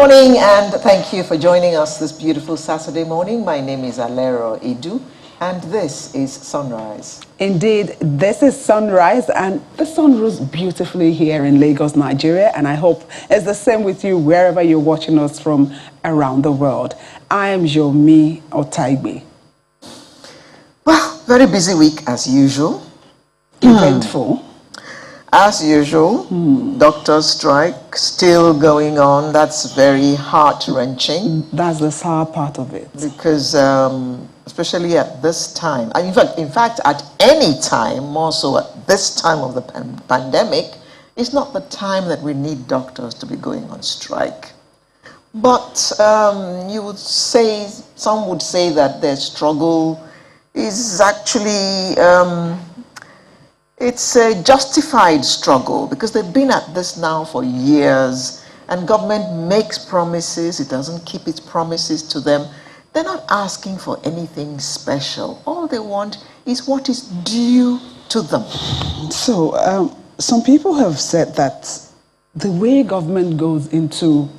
morning, and thank you for joining us this beautiful Saturday morning. My name is Alero Edu, and this is Sunrise. Indeed, this is Sunrise, and the sun rose beautifully here in Lagos, Nigeria, and I hope it's the same with you wherever you're watching us from around the world. I am Yomi Otaigbe. Well, very busy week as usual. Eventful. As usual, doctor strike still going on. That's very heart-wrenching. That's the sour part of it. Because especially at this time, and in fact, at any time, more so at this time of the pandemic, it's not the time that we need doctors to be going on strike. But you would say, some would say that their struggle is actually it's a justified struggle, because they've been at this now for years, and government makes promises, it doesn't keep its promises to them. They're not asking for anything special. All they want is what is due to them. So some people have said that the way government goes into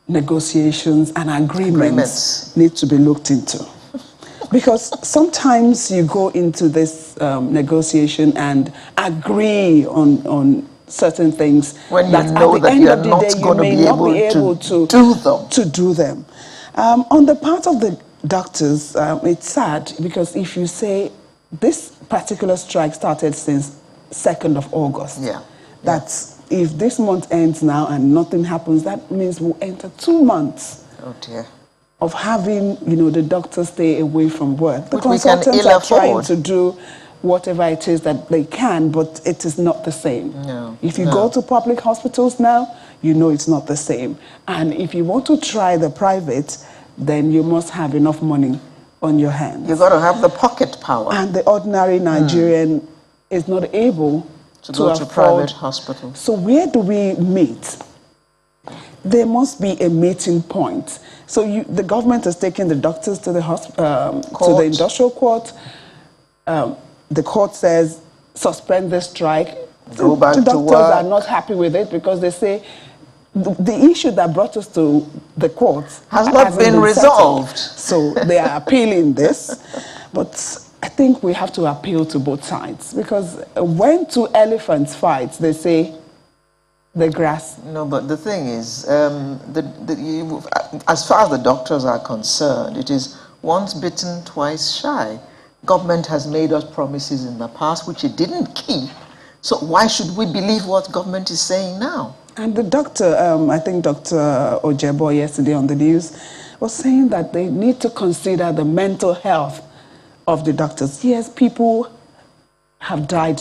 negotiations and agreements need to be looked into. Because sometimes you go into this negotiation and agree on certain things when you know that you're not going to be able to do them. On the part of the doctors, it's sad, because if you say this particular strike started since 2nd of August, that's if this month ends now and nothing happens, that means we'll enter 2 months. Oh dear. Of having, the doctors stay away from work. The consultants are trying to do whatever it is that they can, but it is not the same. No, if you go to public hospitals now, you know it's not the same. And if you want to try the private, then you must have enough money on your hands. You've got to have the pocket power. And the ordinary Nigerian is not able to go to private hospital. So where do we meet? There must be a meeting point. So the government is taking the doctors to the to the industrial court. The court says suspend the strike. Go back the to doctors work. are not happy with it, because they say the issue that brought us to the courts has not been resolved. So they are appealing this, but I think we have to appeal to both sides, because when two elephants fight, they say the grass. No, but the thing is, as far as the doctors are concerned, it is once bitten, twice shy. Government has made us promises in the past which it didn't keep. So why should we believe what government is saying now? And the doctor, I think Dr. Ojebo yesterday on the news, was saying that they need to consider the mental health of the doctors. Yes, people have died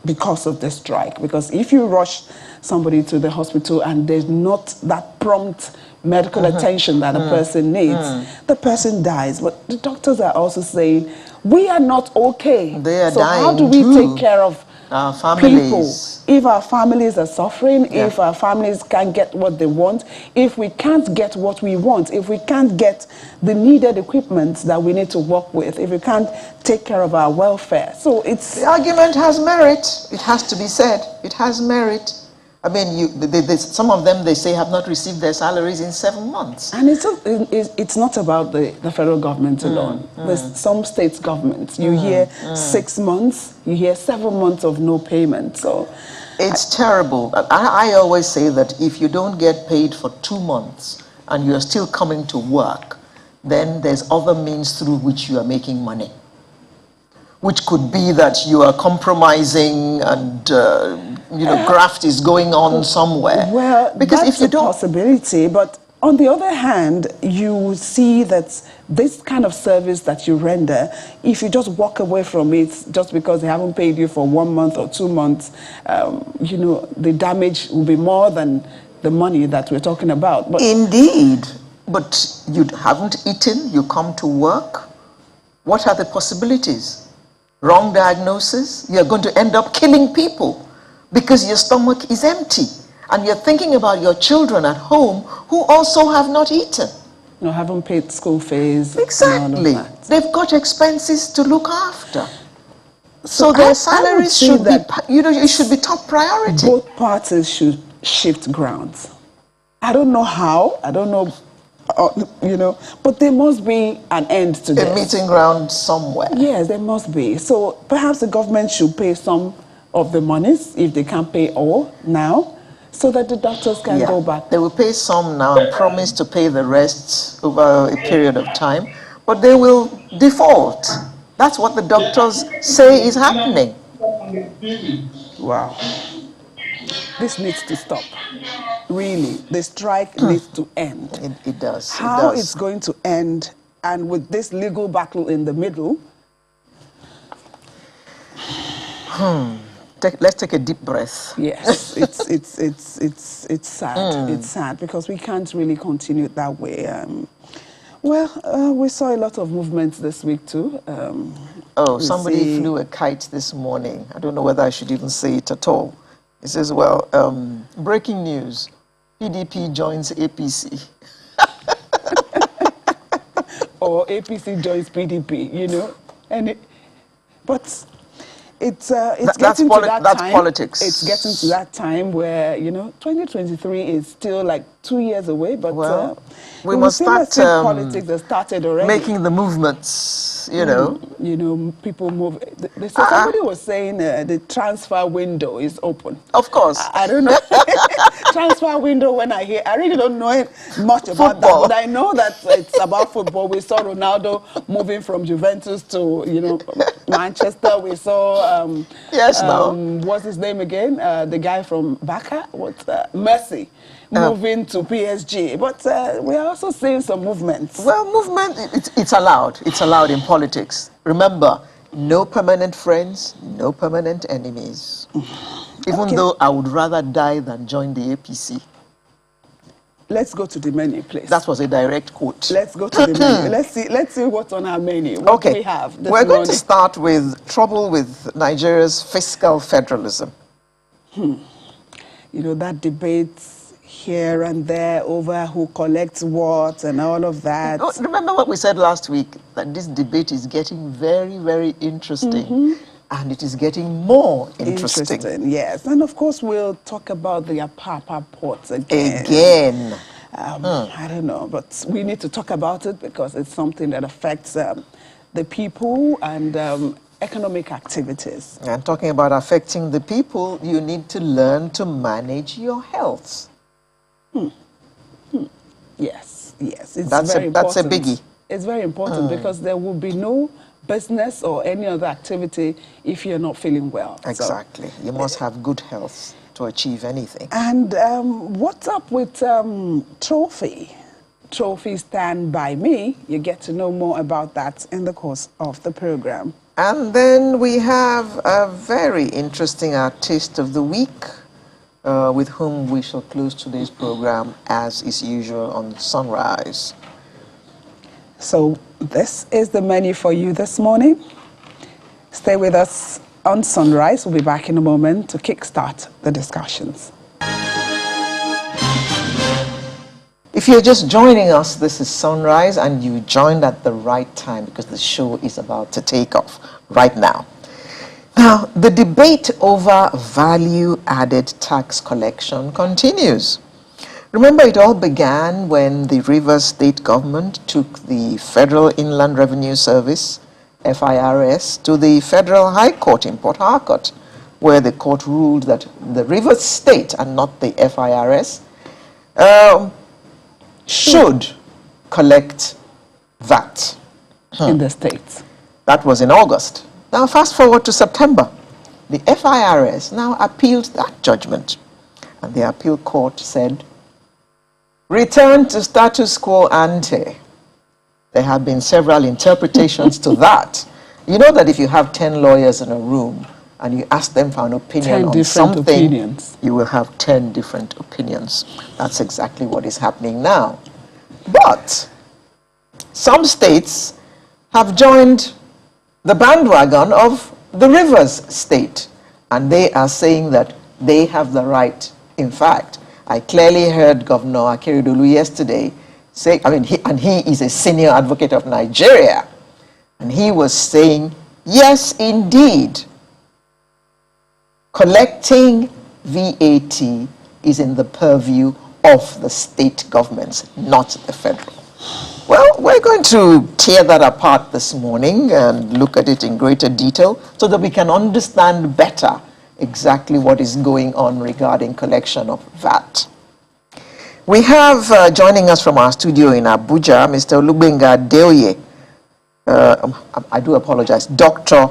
because of the strike. Because if you rush somebody to the hospital and there's not that prompt medical attention that a person needs, the person dies. But the doctors are also saying, we are not okay. They are so dying how do we take care of our families? People? If our families are suffering, if our families can't get what they want, if we can't get what we want, if we can't get the needed equipment that we need to work with, if we can't take care of our welfare. So it's... The argument has merit. It has to be said. It has merit. I mean, some of them, they say, have not received their salaries in 7 months. And it's not about the federal government alone. There's some state governments. You hear 6 months, you hear 7 months of no payment. So it's terrible. I always say that if you don't get paid for 2 months and you're still coming to work, then there's other means through which you are making money, which could be that you are compromising and graft is going on somewhere. Well, because that's if you don't, possibility. But on the other hand, you see that this kind of service that you render, if you just walk away from it just because they haven't paid you for 1 month or 2 months, the damage will be more than the money that we're talking about. But indeed, but you haven't eaten. You come to work. What are the possibilities? Wrong diagnosis, you're going to end up killing people because your stomach is empty and you're thinking about your children at home who also have not eaten. Haven't paid school fees. Exactly. They've got expenses to look after. So their salaries should be, it should be top priority. Both parties should shift grounds. I don't know how, I don't know, but there must be an end to this. A meeting ground somewhere. Yes, there must be. So perhaps the government should pay some of the monies, if they can't pay all now, so that the doctors can go back. They will pay some now and promise to pay the rest over a period of time, but they will default. That's what the doctors say is happening. Wow. This needs to stop. Really, the strike needs to end. It does. How it's going to end, and with this legal battle in the middle. Let's take a deep breath. Yes, it's sad. It's sad because we can't really continue that way. We saw a lot of movements this week too. Somebody flew a kite this morning. I don't know whether I should even say it at all. It says, breaking news, PDP joins APC. Or APC joins PDP, but it's getting to that time. That's politics. It's getting to that time where 2023 is still like 2 years away. But we must start politics that started already. Making the movements. People move. Somebody was saying the transfer window is open. Of course. I don't know. Transfer window. When I really don't know much about football. that, but I know that it's about football. We saw Ronaldo moving from Juventus to Manchester. We saw what's his name again? The guy from Barca. Messi moving to PSG. But we are also seeing some movements. Well, movement, it's allowed. It's allowed in politics. Remember, no permanent friends, no permanent enemies. Even though I would rather die than join the APC. Let's go to the menu, please. That was a direct quote. Let's go to the menu. Let's see what's on our menu. What do we have this We're going to start with trouble with Nigeria's fiscal federalism. That debate here and there over who collects what and all of that. Remember what we said last week, that this debate is getting very, very interesting. And it is getting more interesting. Yes. And of course, we'll talk about the Apapa ports again. I don't know, but we need to talk about it because it's something that affects the people and economic activities. And talking about affecting the people, you need to learn to manage your health. Yes. It's that's very important. That's a biggie. It's very important because there will be no business or any other activity if you're not feeling well. Exactly. You must have good health to achieve anything. And what's up with Trophy? Trophy Stand By Me. You get to know more about that in the course of the program. And then we have a very interesting artist of the week with whom we shall close today's program as is usual on Sunrise. So this is the menu for you this morning. Stay with us on Sunrise. We'll be back in a moment to kickstart the discussions. If you're just joining us, this is Sunrise, and you joined at the right time because the show is about to take off right now. Now, the debate over value-added tax collection continues. Remember, it all began when the Rivers State government took the Federal Inland Revenue Service, FIRS, to the Federal High Court in Port Harcourt, where the court ruled that the Rivers State and not the FIRS should collect VAT. In the States. That was in August. Now, fast forward to September. The FIRS now appealed that judgment, and the appeal court said, return to status quo ante. There have been several interpretations to that. You know that if you have 10 lawyers in a room and you ask them for an opinion on something, you will have 10 different opinions. That's exactly what is happening now. But some states have joined the bandwagon of the Rivers State, and they are saying that they have the right. In fact, I clearly heard Governor Akeredolu yesterday say, he is a senior advocate of Nigeria, and he was saying, yes, indeed, collecting VAT is in the purview of the state governments, not the federal. Well, we're going to tear that apart this morning and look at it in greater detail so that we can understand better exactly what is going on regarding collection of VAT. We have joining us from our studio in Abuja, Mr. Olubenga Adeoye. I do apologize, Dr.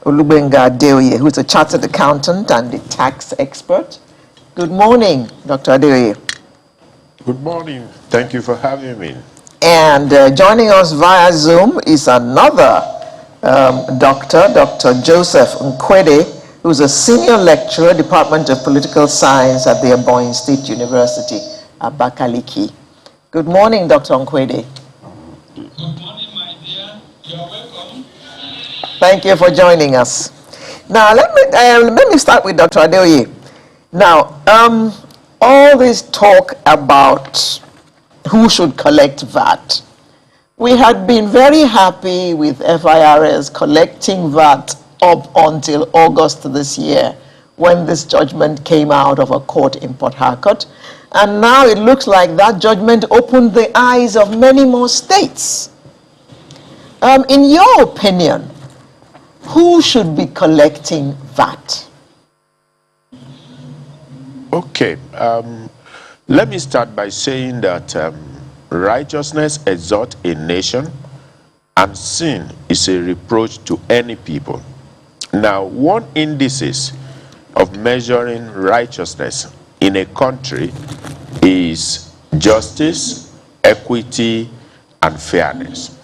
Olubenga Adeoye, who is a chartered accountant and a tax expert. Good morning, Dr. Adeoye. Good morning. Thank you for having me. And joining us via Zoom is another doctor, Dr. Joseph Nkwede, who's a senior lecturer, Department of Political Science at the Ebonyi State University, Abakaliki. Good morning, Dr. Nkwede. Good morning, my dear. You're welcome. Thank you for joining us. Now, let me start with Dr. Adeoye. Now, all this talk about who should collect VAT. We had been very happy with FIRS collecting VAT up until August this year, when this judgment came out of a court in Port Harcourt. And now it looks like that judgment opened the eyes of many more states. In your opinion, who should be collecting VAT? Okay. Let me start by saying that righteousness exalts a nation and sin is a reproach to any people. Now, one indices of measuring righteousness in a country is justice, equity, and fairness.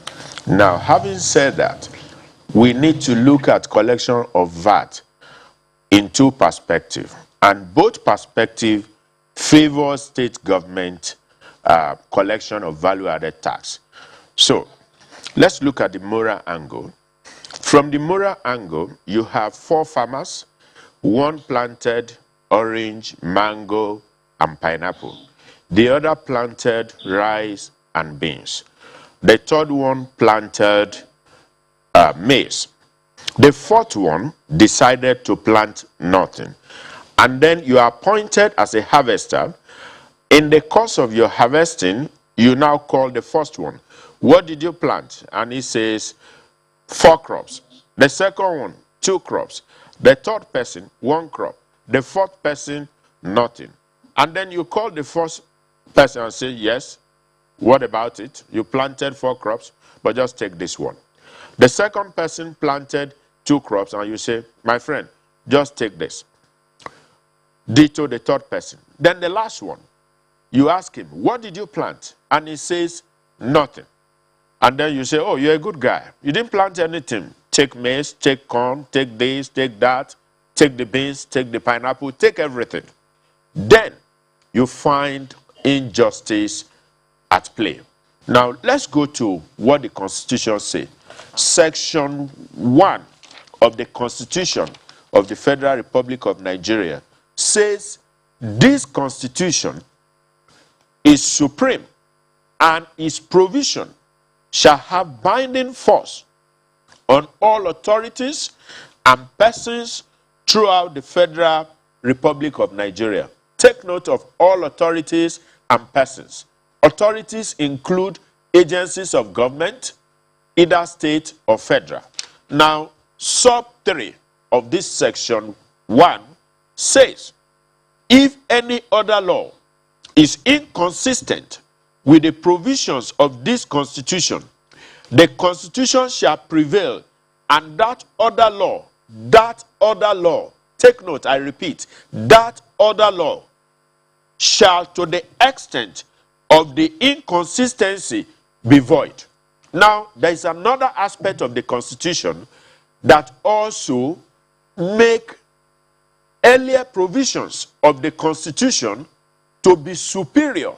Now, having said that, we need to look at collection of VAT in two perspectives, and both perspectives favor state government collection of value-added tax. So, let's look at the moral angle. From the moral angle, you have 4 farmers. One planted orange, mango, and pineapple. The other planted rice and beans. The third one planted maize. The fourth one decided to plant nothing. And then you are appointed as a harvester. In the course of your harvesting, you now call the first one. What did you plant? And he says 4 crops. The second one, 2 crops. The third person, 1 crop. The fourth person, nothing. And then you call the first person and say, yes, what about it? You planted 4 crops, but just take this one. The second person planted 2 crops, and you say, my friend, just take this. Ditto the third person. Then the last one, you ask him, what did you plant? And he says, nothing. And then you say, oh, you're a good guy. You didn't plant anything. Take maize, take corn, take this, take that, take the beans, take the pineapple, take everything. Then you find injustice at play. Now, let's go to what the Constitution says. Section 1 of the Constitution of the Federal Republic of Nigeria says this Constitution is supreme and its provision shall have binding force on all authorities and persons throughout the Federal Republic of Nigeria. Take note of all authorities and persons. Authorities include agencies of government, either state or federal. Now, sub 3 of this section 1 says, if any other law is inconsistent with the provisions of this Constitution, the Constitution shall prevail, and that other law, take note, I repeat, that other law shall, to the extent of the inconsistency, be void. Now, there is another aspect of the Constitution that also make earlier provisions of the Constitution to be superior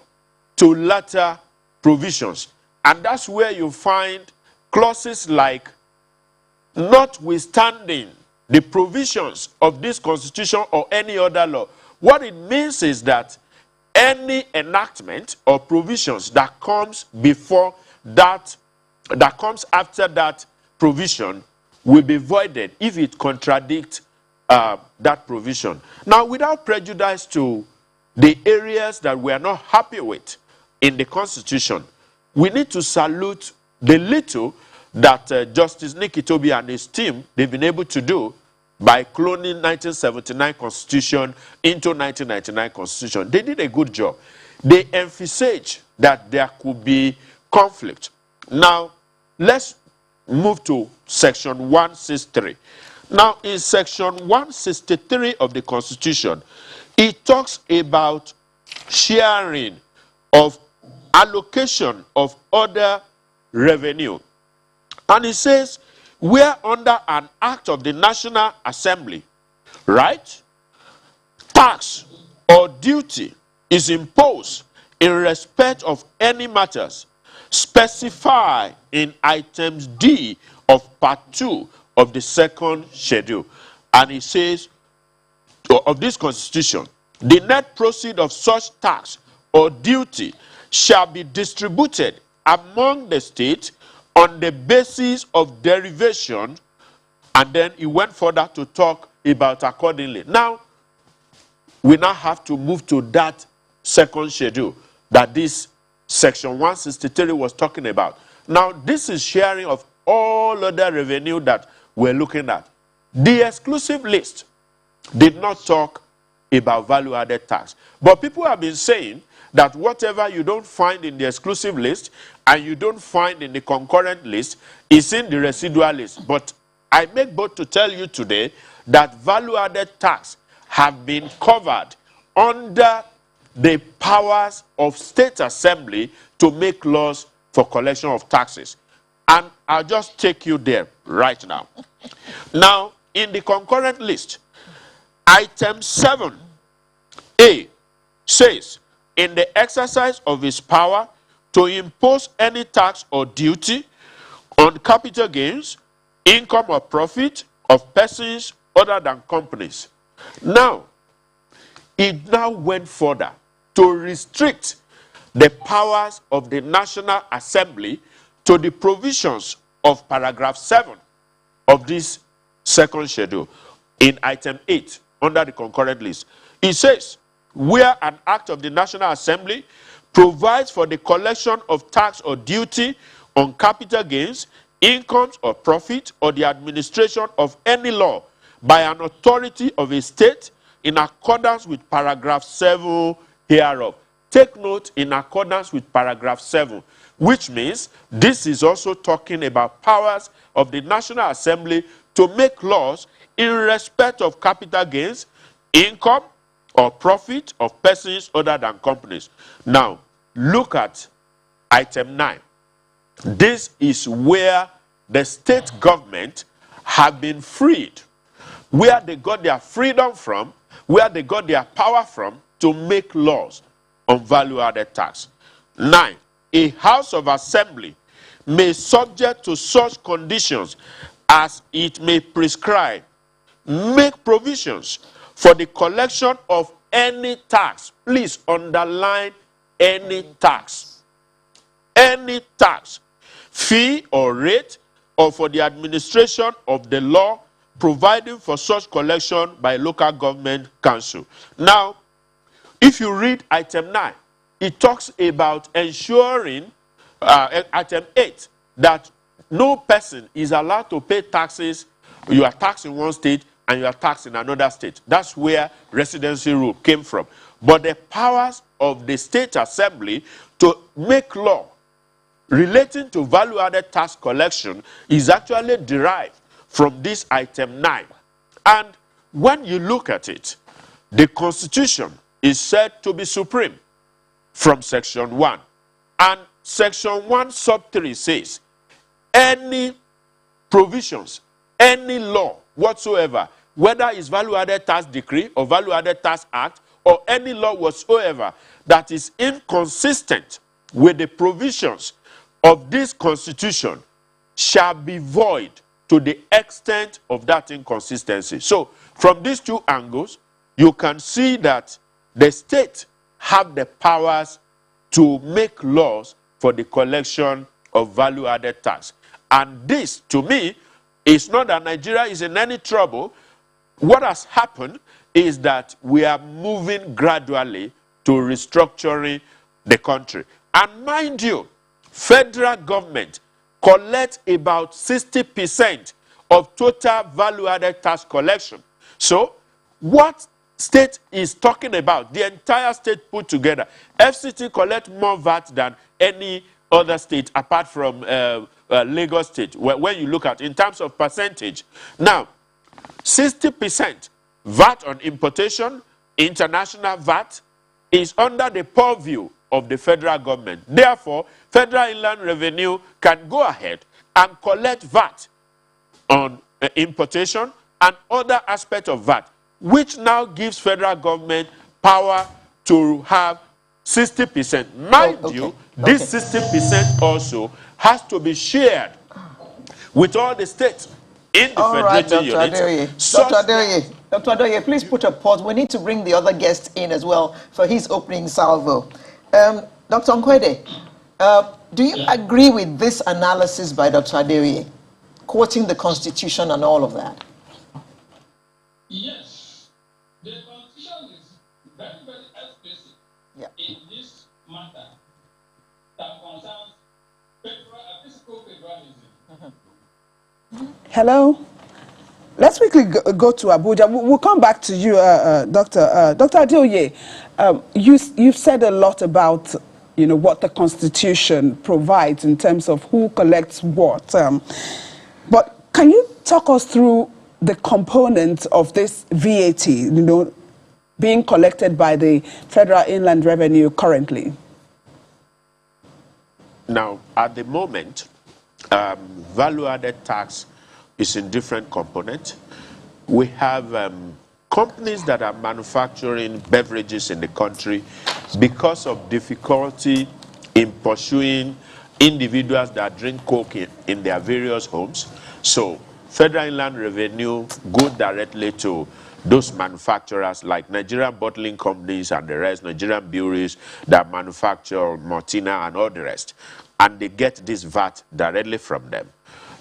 to latter provisions. And that's where you find clauses like, notwithstanding the provisions of this Constitution or any other law. What it means is that any enactment or provisions that comes before that, that comes after that provision will be voided if it contradicts that provision. Now, without prejudice to the areas that we are not happy with in the Constitution, we need to salute the little that Justice Nick Itobi and his team, they've been able to do by cloning 1979 Constitution into 1999 Constitution. They did a good job. They emphasized that there could be conflict. Now, let's move to Section 163. Now, in Section 163 of the Constitution, it talks about sharing of allocation of other revenue. And it says, where under an act of the National Assembly, right, tax or duty is imposed in respect of any matters specified in items D of Part 2 of the second schedule. And it says, of this Constitution, the net proceed of such tax or duty shall be distributed among the states on the basis of derivation. And then he went further to talk about accordingly. Now, we now have to move to that second schedule that this Section 163 was talking about. Now, this is sharing of all other revenue that we're looking at. The exclusive list did not talk about value-added tax. But people have been saying that whatever you don't find in the exclusive list and you don't find in the concurrent list is in the residual list. But I make bold to tell you today that value-added tax have been covered under the powers of state assembly to make laws for collection of taxes. And I'll just take you there right now. Now, in the concurrent list, item 7A says, in the exercise of his power to impose any tax or duty on capital gains, income or profit of persons other than companies. Now, it now went further to restrict the powers of the National Assembly to the provisions of paragraph 7 of this second schedule in item 8 under the concurrent list. It says, where an act of the National Assembly provides for the collection of tax or duty on capital gains, incomes or profit, or the administration of any law by an authority of a state in accordance with paragraph 7 hereof. Take note, in accordance with paragraph 7, which means this is also talking about powers of the National Assembly to make laws in respect of capital gains, income, or profit of persons other than companies. Now, look at item 9. This is where the state government have been freed, where they got their freedom from, where they got their power from to make laws on value-added tax. 9. A House of Assembly may, subject to such conditions as it may prescribe, make provisions for the collection of any tax. Please underline any tax. Any tax, fee or rate, or for the administration of the law, providing for such collection by local government council. Now, if you read item 9, it talks about ensuring, item 8, that no person is allowed to pay taxes. You are taxed in one state and you are taxed in another state. That's where residency rule came from. But the powers of the state assembly to make law relating to value-added tax collection is actually derived from this item 9. And when you look at it, the Constitution is said to be supreme from section 1. And section 1 sub 3 says, any provisions, any law whatsoever, whether it's value-added tax decree or value-added tax act or any law whatsoever that is inconsistent with the provisions of this Constitution shall be void to the extent of that inconsistency. So, from these two angles, you can see that the state have the powers to make laws for the collection of value-added tax. And this, to me, is not that Nigeria is in any trouble. What has happened is that we are moving gradually to restructuring the country. And mind you, federal government collects about 60% of total value-added tax collection. So what state is talking about, the entire state put together, FCT collects more VAT than any other state apart from Lagos State, when you look at in terms of percentage. Now, 60% VAT on importation, international VAT, is under the purview of the federal government. Therefore, federal inland revenue can go ahead and collect VAT on importation and other aspects of VAT, which now gives federal government power to have 60%. Mind you, this 60% also has to be shared with all the states in the federating unit. Dr. Adoye, please put a pause. We need to bring the other guest in as well for his opening salvo. Dr. Nkwede, do you agree with this analysis by Dr. Adoye, quoting the Constitution and all of that? Yes. The Constitution is very, very explicit in this matter that concerns fiscal federalism. Hello? Let's quickly go to Abuja. We'll come back to you, Dr. Adoye. You've said a lot about, what the Constitution provides in terms of who collects what. But can you talk us through the components of this VAT, being collected by the Federal Inland Revenue currently? Now, at the moment, value-added tax is in different components. We have companies that are manufacturing beverages in the country because of difficulty in pursuing individuals that drink Coke in their various homes. So Federal Inland Revenue go directly to those manufacturers like Nigerian bottling companies and the rest, Nigerian breweries that manufacture Martina and all the rest. And they get this VAT directly from them.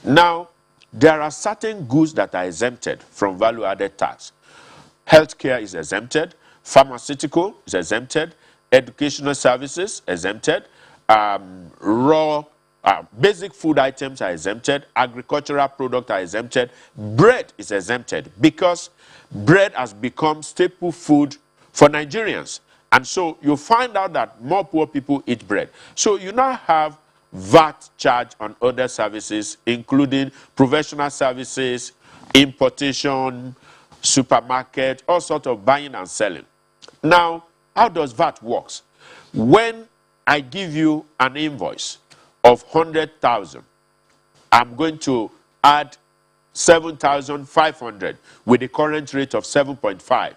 Now, there are certain goods that are exempted from value-added tax. Healthcare is exempted, pharmaceutical is exempted, educational services exempted, basic food items are exempted, agricultural products are exempted, bread is exempted because bread has become staple food for Nigerians. And so you find out that more poor people eat bread. So you now have VAT charge on other services, including professional services, importation, supermarket, all sorts of buying and selling. Now, how does VAT work? When I give you an invoice of 100,000, I'm going to add 7,500 with the current rate of 7.5,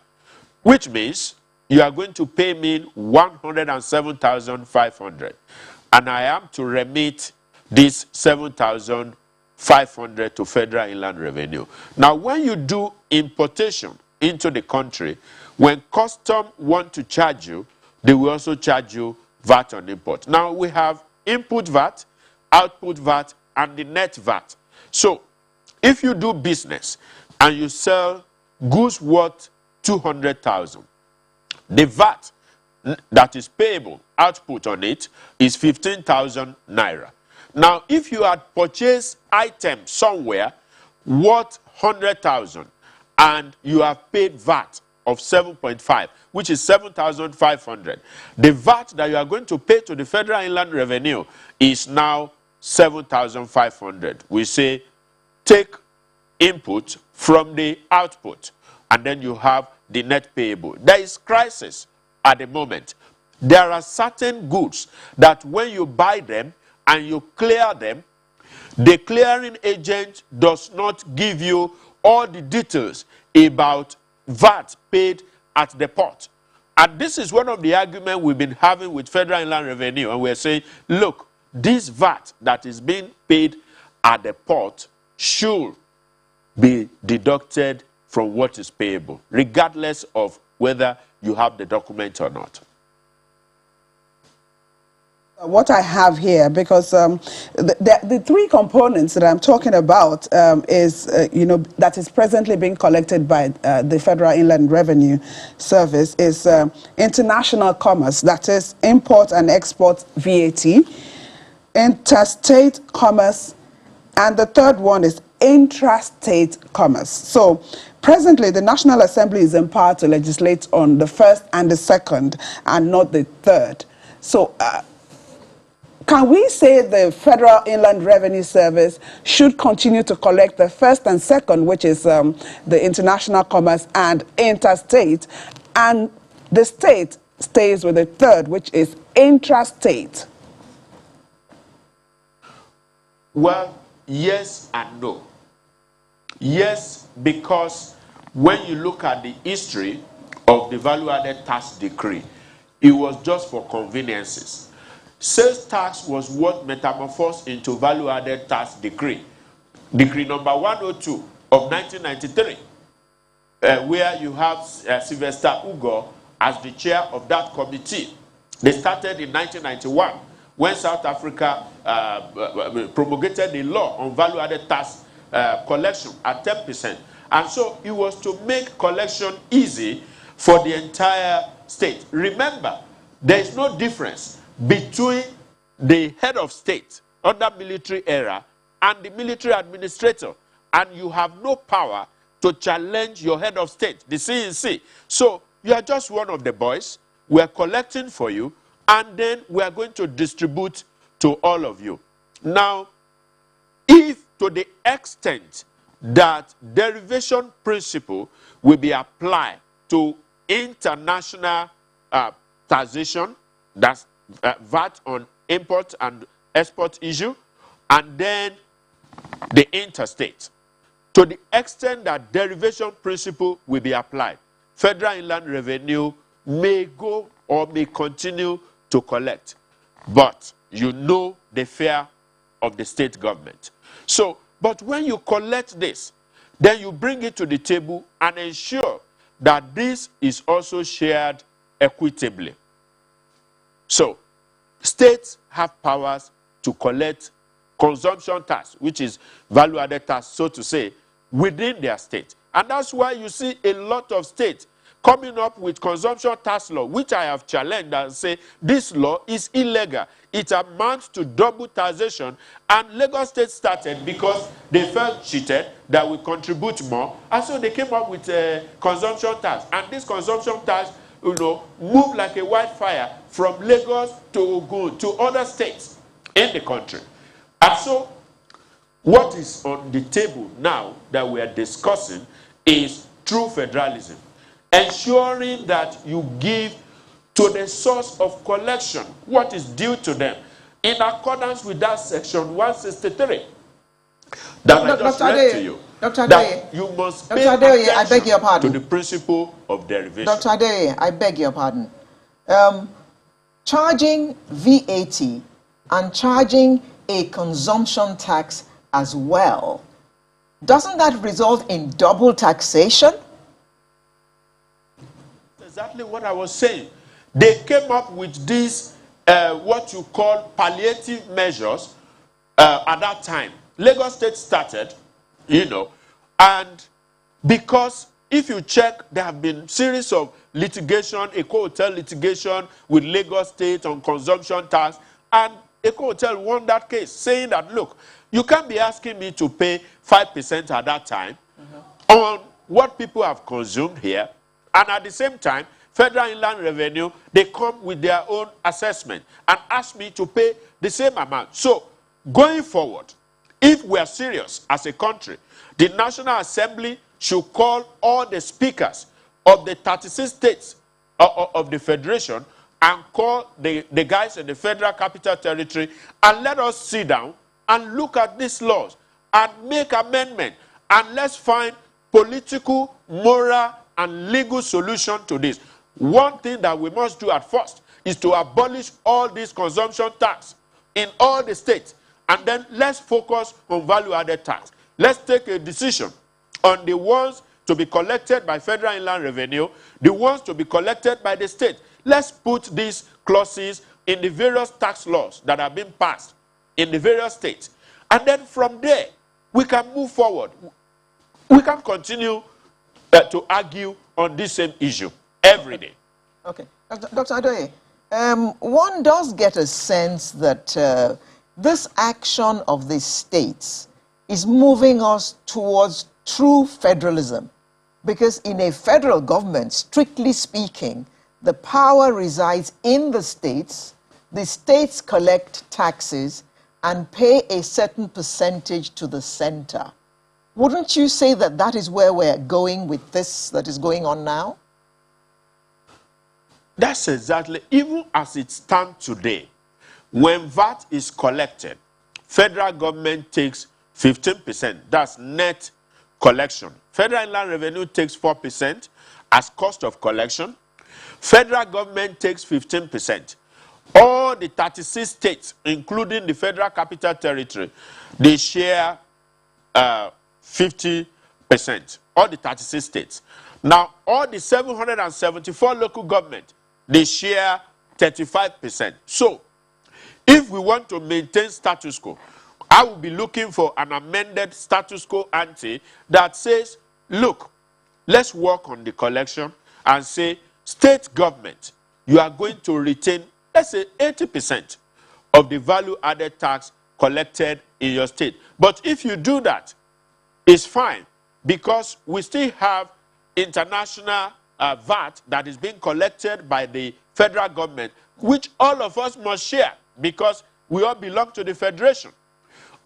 which means you are going to pay me 107,500. And I am to remit this 7,500 to Federal Inland Revenue. Now, when you do importation into the country, when custom want to charge you, they will also charge you VAT on import. Now, we have input VAT, output VAT, and the net VAT. So, if you do business and you sell goods worth 200,000, the VAT that is payable, output on it, is 15,000 naira. Now, if you had purchased items somewhere worth 100,000 and you have paid VAT of 7.5, which is 7,500, the VAT that you are going to pay to the Federal Inland Revenue is now 7,500. We say take input from the output, and then you have the net payable. There is crisis at the moment. There are certain goods that when you buy them and you clear them, the clearing agent does not give you all the details about VAT paid at the port. And this is one of the arguments we've been having with Federal Inland Revenue, and we're saying, look, this VAT that is being paid at the port should be deducted from what is payable, regardless of whether you have the document or not. What I have here, because the three components that I'm talking about is, that is presently being collected by the Federal Inland Revenue Service is international commerce, that is import and export VAT, interstate commerce, and the third one is intrastate commerce. So presently, the National Assembly is empowered to legislate on the first and the second, and not the third. So can we say the Federal Inland Revenue Service should continue to collect the first and second, which is the international commerce and interstate, and the state stays with the third, which is intrastate? Well, yes and no. Yes, because when you look at the history of the value-added tax decree, it was just for conveniences. Sales tax was what metamorphosed into value-added tax decree. Decree number 102 of 1993, where you have Sylvester Ugo as the chair of that committee. They started in 1991 when South Africa promulgated a law on value-added tax collection at 10%. And so it was to make collection easy for the entire state. Remember, there is no difference between the head of state under military era and the military administrator, and you have no power to challenge your head of state, the CNC. So you are just one of the boys. We are collecting for you, and then we are going to distribute to all of you. Now, if to the extent that derivation principle will be applied to international taxation, that's VAT on import and export issue, and then the interstate. To the extent that derivation principle will be applied, Federal Inland Revenue may go or may continue to collect. But you know the fear of the state government. So, but when you collect this, then you bring it to the table and ensure that this is also shared equitably. So, states have powers to collect consumption tax, which is value-added tax, so to say, within their state. And that's why you see a lot of states coming up with consumption tax law, which I have challenged and say this law is illegal. It amounts to double taxation, and Lagos State started because they felt cheated that we contribute more, and so they came up with a consumption tax. And this consumption tax, moved like a wildfire from Lagos to Ogun to other states in the country. And so what is on the table now that we are discussing is true federalism, ensuring that you give to the source of collection what is due to them in accordance with that section 163 that I just read to you. Dr. That you must pay attention I beg your pardon. to the principle of derivation. Dr. Adeye, I beg your pardon. Charging VAT and charging a consumption tax as well, doesn't that result in double taxation? Exactly what I was saying. They came up with these, what you call palliative measures at that time. Lagos State started, and because if you check, there have been series of litigation, Eco Hotel litigation with Lagos State on consumption tax, and Eco Hotel won that case, saying that, look, you can't be asking me to pay 5% at that time on what people have consumed here, and at the same time, Federal Inland Revenue, they come with their own assessment and ask me to pay the same amount. So, going forward, if we are serious as a country, the National Assembly should call all the speakers of the 36 states of the Federation and call the guys in the Federal Capital Territory and let us sit down and look at these laws and make amendment, and let's find political, moral, and legal solution to this. One thing that we must do at first is to abolish all this consumption tax in all the states, and then let's focus on value-added tax. Let's take a decision on the ones to be collected by Federal Inland Revenue, the ones to be collected by the state. Let's put these clauses in the various tax laws that have been passed in the various states. And then from there, we can move forward. We can continue to argue on this same issue every day. Okay. Dr. Adoye, one does get a sense that this action of the states is moving us towards true federalism, because in a federal government, strictly speaking, the power resides in the states collect taxes and pay a certain percentage to the center. Wouldn't you say that that is where we're going with this that is going on now? That's exactly, even as it stands today, when VAT is collected, federal government takes 15%, that's net collection. Federal Inland Revenue takes 4% as cost of collection. Federal government takes 15%. All the 36 states, including the Federal Capital Territory, they share 50%. All the 36 states. Now, all the 774 local governments, they share 35%. So, if we want to maintain status quo, I will be looking for an amended status quo ante that says, look, let's work on the collection and say, state government, you are going to retain, let's say, 80% of the value-added tax collected in your state. But if you do that, it's fine, because we still have international VAT that is being collected by the federal government, which all of us must share, because we all belong to the federation.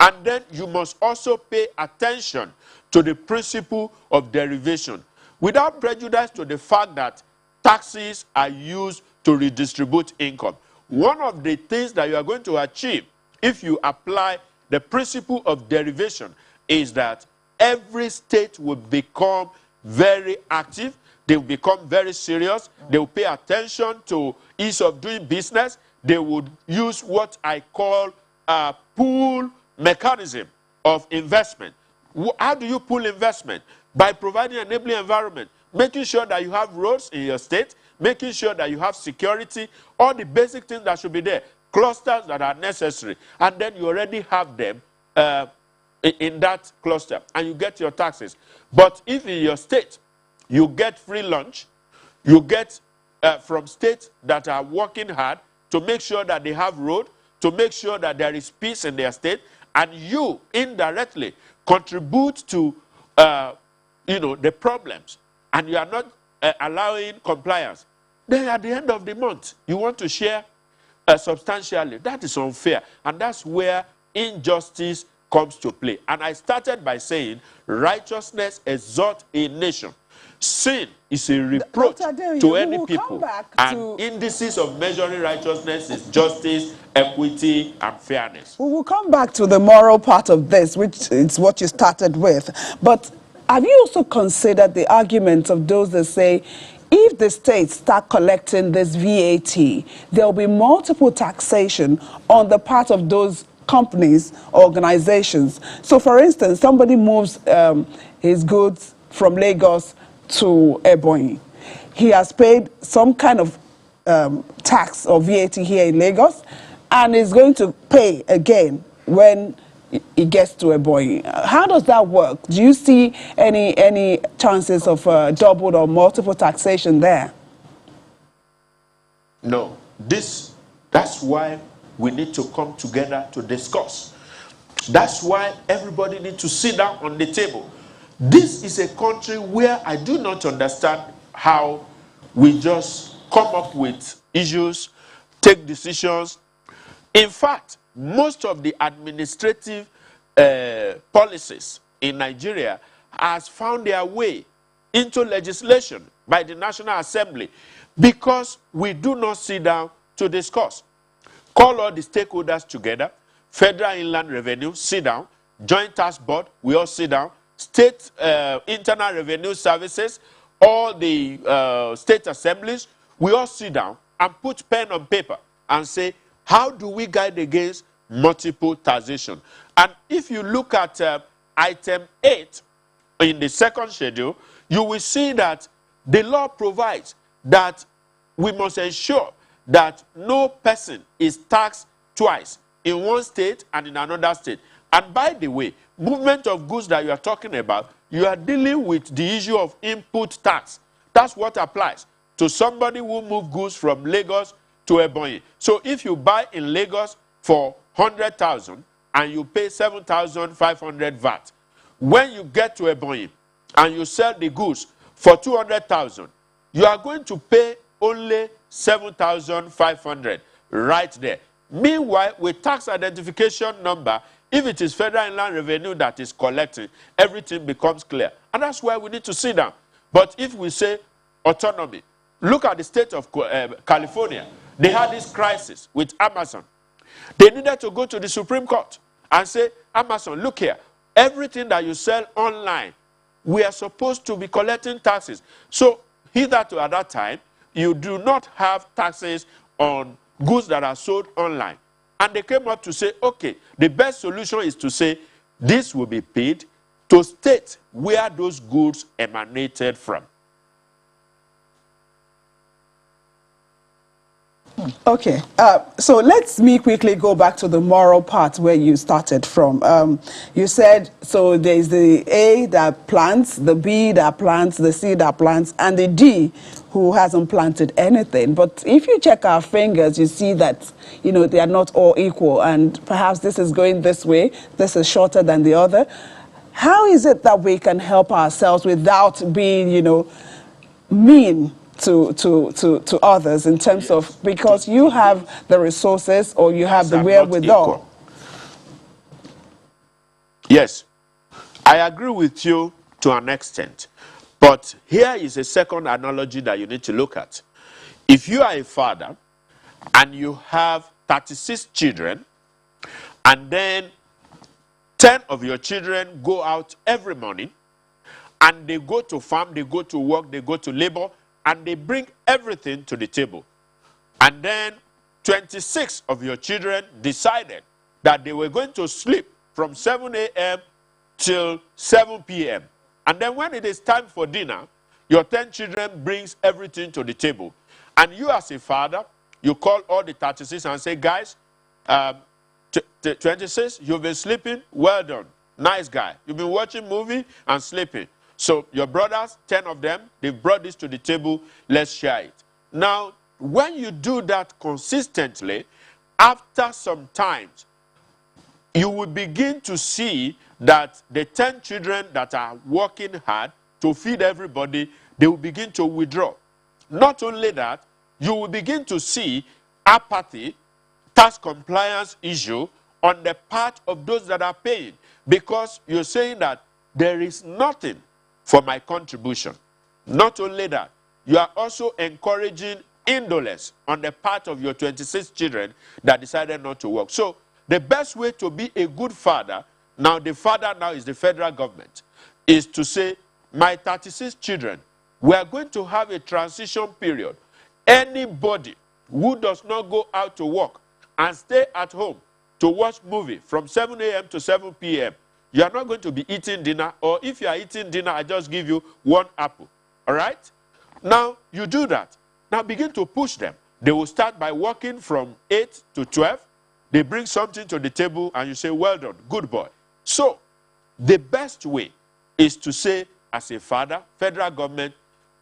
And then you must also pay attention to the principle of derivation, without prejudice to the fact that taxes are used to redistribute income. One of the things that you are going to achieve if you apply the principle of derivation is that every state will become very active, they will become very serious, they will pay attention to ease of doing business, they would use what I call a pool mechanism of investment. How do you pool investment? By providing an enabling environment, making sure that you have roads in your state, making sure that you have security, all the basic things that should be there, clusters that are necessary, and then you already have them in that cluster, and you get your taxes. But if in your state, you get free lunch, you get from states that are working hard to make sure that they have road, to make sure that there is peace in their state, and you indirectly contribute to the problems, and you are not allowing compliance, then at the end of the month, you want to share substantially. That is unfair, and that's where injustice comes to play. And I started by saying righteousness exalts a nation. Sin is a reproach to any people, and indices of measuring righteousness is justice, equity, and fairness. We will come back to the moral part of this, which is what you started with. But have you also considered the arguments of those that say, if the states start collecting this VAT, there will be multiple taxation on the part of those companies, organizations? So, for instance, somebody moves his goods from Lagos to Ebonyi. He has paid some kind of tax or VAT here in Lagos, and is going to pay again when it gets to Ebonyi. How does that work? Do you see any chances of double or multiple taxation there? No. That's why we need to come together to discuss. That's why everybody needs to sit down on the table. This is a country where I do not understand how we just come up with issues, take decisions. In fact, most of the administrative policies in Nigeria has found their way into legislation by the National Assembly because we do not sit down to discuss. Call all the stakeholders together, Federal Inland Revenue, sit down, Joint Task Board, we all sit down, State Internal Revenue Services, all the state assemblies, we all sit down and put pen on paper and say, how do we guide against multiple taxation? And if you look at item 8 in the second schedule, you will see that the law provides that we must ensure that no person is taxed twice in one state and in another state. And by the way, movement of goods that you are talking about, you are dealing with the issue of input tax. That's what applies to somebody who moves goods from Lagos to Ebonyi. So if you buy in Lagos for 100,000 and you pay 7,500 VAT, when you get to Ebonyi and you sell the goods for 200,000, you are going to pay only 7,500 right there. Meanwhile, with tax identification number, if it is Federal Inland Revenue that is collecting, everything becomes clear. And that's why we need to sit down. But if we say autonomy, look at the state of California. They had this crisis with Amazon. They needed to go to the Supreme Court and say, Amazon, look here, everything that you sell online, we are supposed to be collecting taxes. So hitherto at that time, you do not have taxes on goods that are sold online. And they came up to say, okay, the best solution is to say this will be paid to state where those goods emanated from. Okay, so let me quickly go back to the moral part where you started from. You said, so there's the A that plants, the B that plants, the C that plants, and the D who hasn't planted anything. But if you check our fingers, you see that, you know, they are not all equal, and perhaps this is going this way, this is shorter than the other. How is it that we can help ourselves without being, you know, mean to others in terms of, because you have the resources or you have the wherewithal? Yes, I agree with you to an extent. But here is a second analogy that you need to look at. If you are a father and you have 36 children, and then 10 of your children go out every morning, and they go to farm, they go to work, they go to labor, and they bring everything to the table. And then 26 of your children decided that they were going to sleep from 7 a.m. till 7 p.m. And then when it is time for dinner, your 10 children brings everything to the table. And you as a father, you call all the 36 and say, guys, 26, you've been sleeping, well done, nice guy. You've been watching movie and sleeping. So your brothers, 10 of them, they've brought this to the table, let's share it. Now, when you do that consistently, after some times, you will begin to see that the 10 children that are working hard to feed everybody, they will begin to withdraw. Not only that, you will begin to see apathy, tax compliance issue on the part of those that are paying, because you're saying that there is nothing for my contribution. Not only that, you are also encouraging indolence on the part of your 26 children that decided not to work. So the best way to be a good father, now the father now is the federal government, is to say, my 36 children, we are going to have a transition period. Anybody who does not go out to work and stay at home to watch movie from 7 a.m. to 7 p.m., you are not going to be eating dinner, or if you are eating dinner, I just give you 1 apple. All right? Now, you do that. Now, begin to push them. They will start by working from 8 to 12. They bring something to the table, and you say, well done, good boy. So, the best way is to say, as a father, federal government,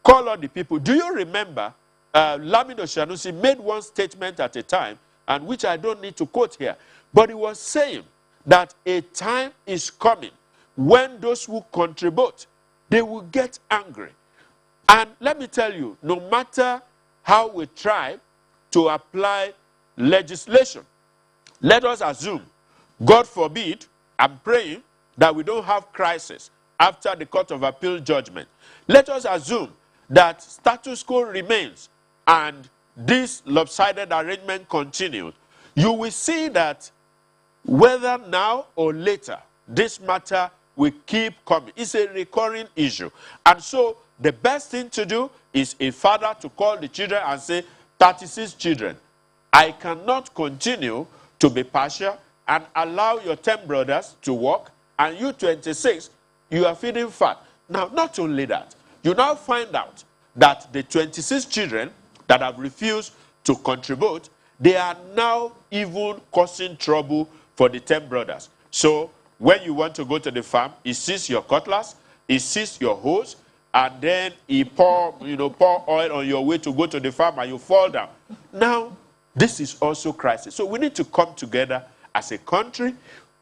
call all the people. Do you remember Lamido Shanusi made one statement at a time, and which I don't need to quote here, but he was saying that a time is coming when those who contribute, they will get angry. And let me tell you, no matter how we try to apply legislation, let us assume, God forbid, I'm praying that we don't have crisis after the Court of Appeal judgment. Let us assume that status quo remains and this lopsided arrangement continues. You will see that whether now or later, this matter will keep coming. It's a recurring issue. And so the best thing to do is a father to call the children and say, 36 children, I cannot continue to be partial and allow your 10 brothers to work, and you 26, you are feeding fat. Now, not only that, you now find out that the 26 children that have refused to contribute, they are now even causing trouble for the 10 brothers. So when you want to go to the farm, he sees your cutlass, he sees your hose, and then he pour oil on your way to go to the farm and you fall down. Now, this is also crisis. So we need to come together as a country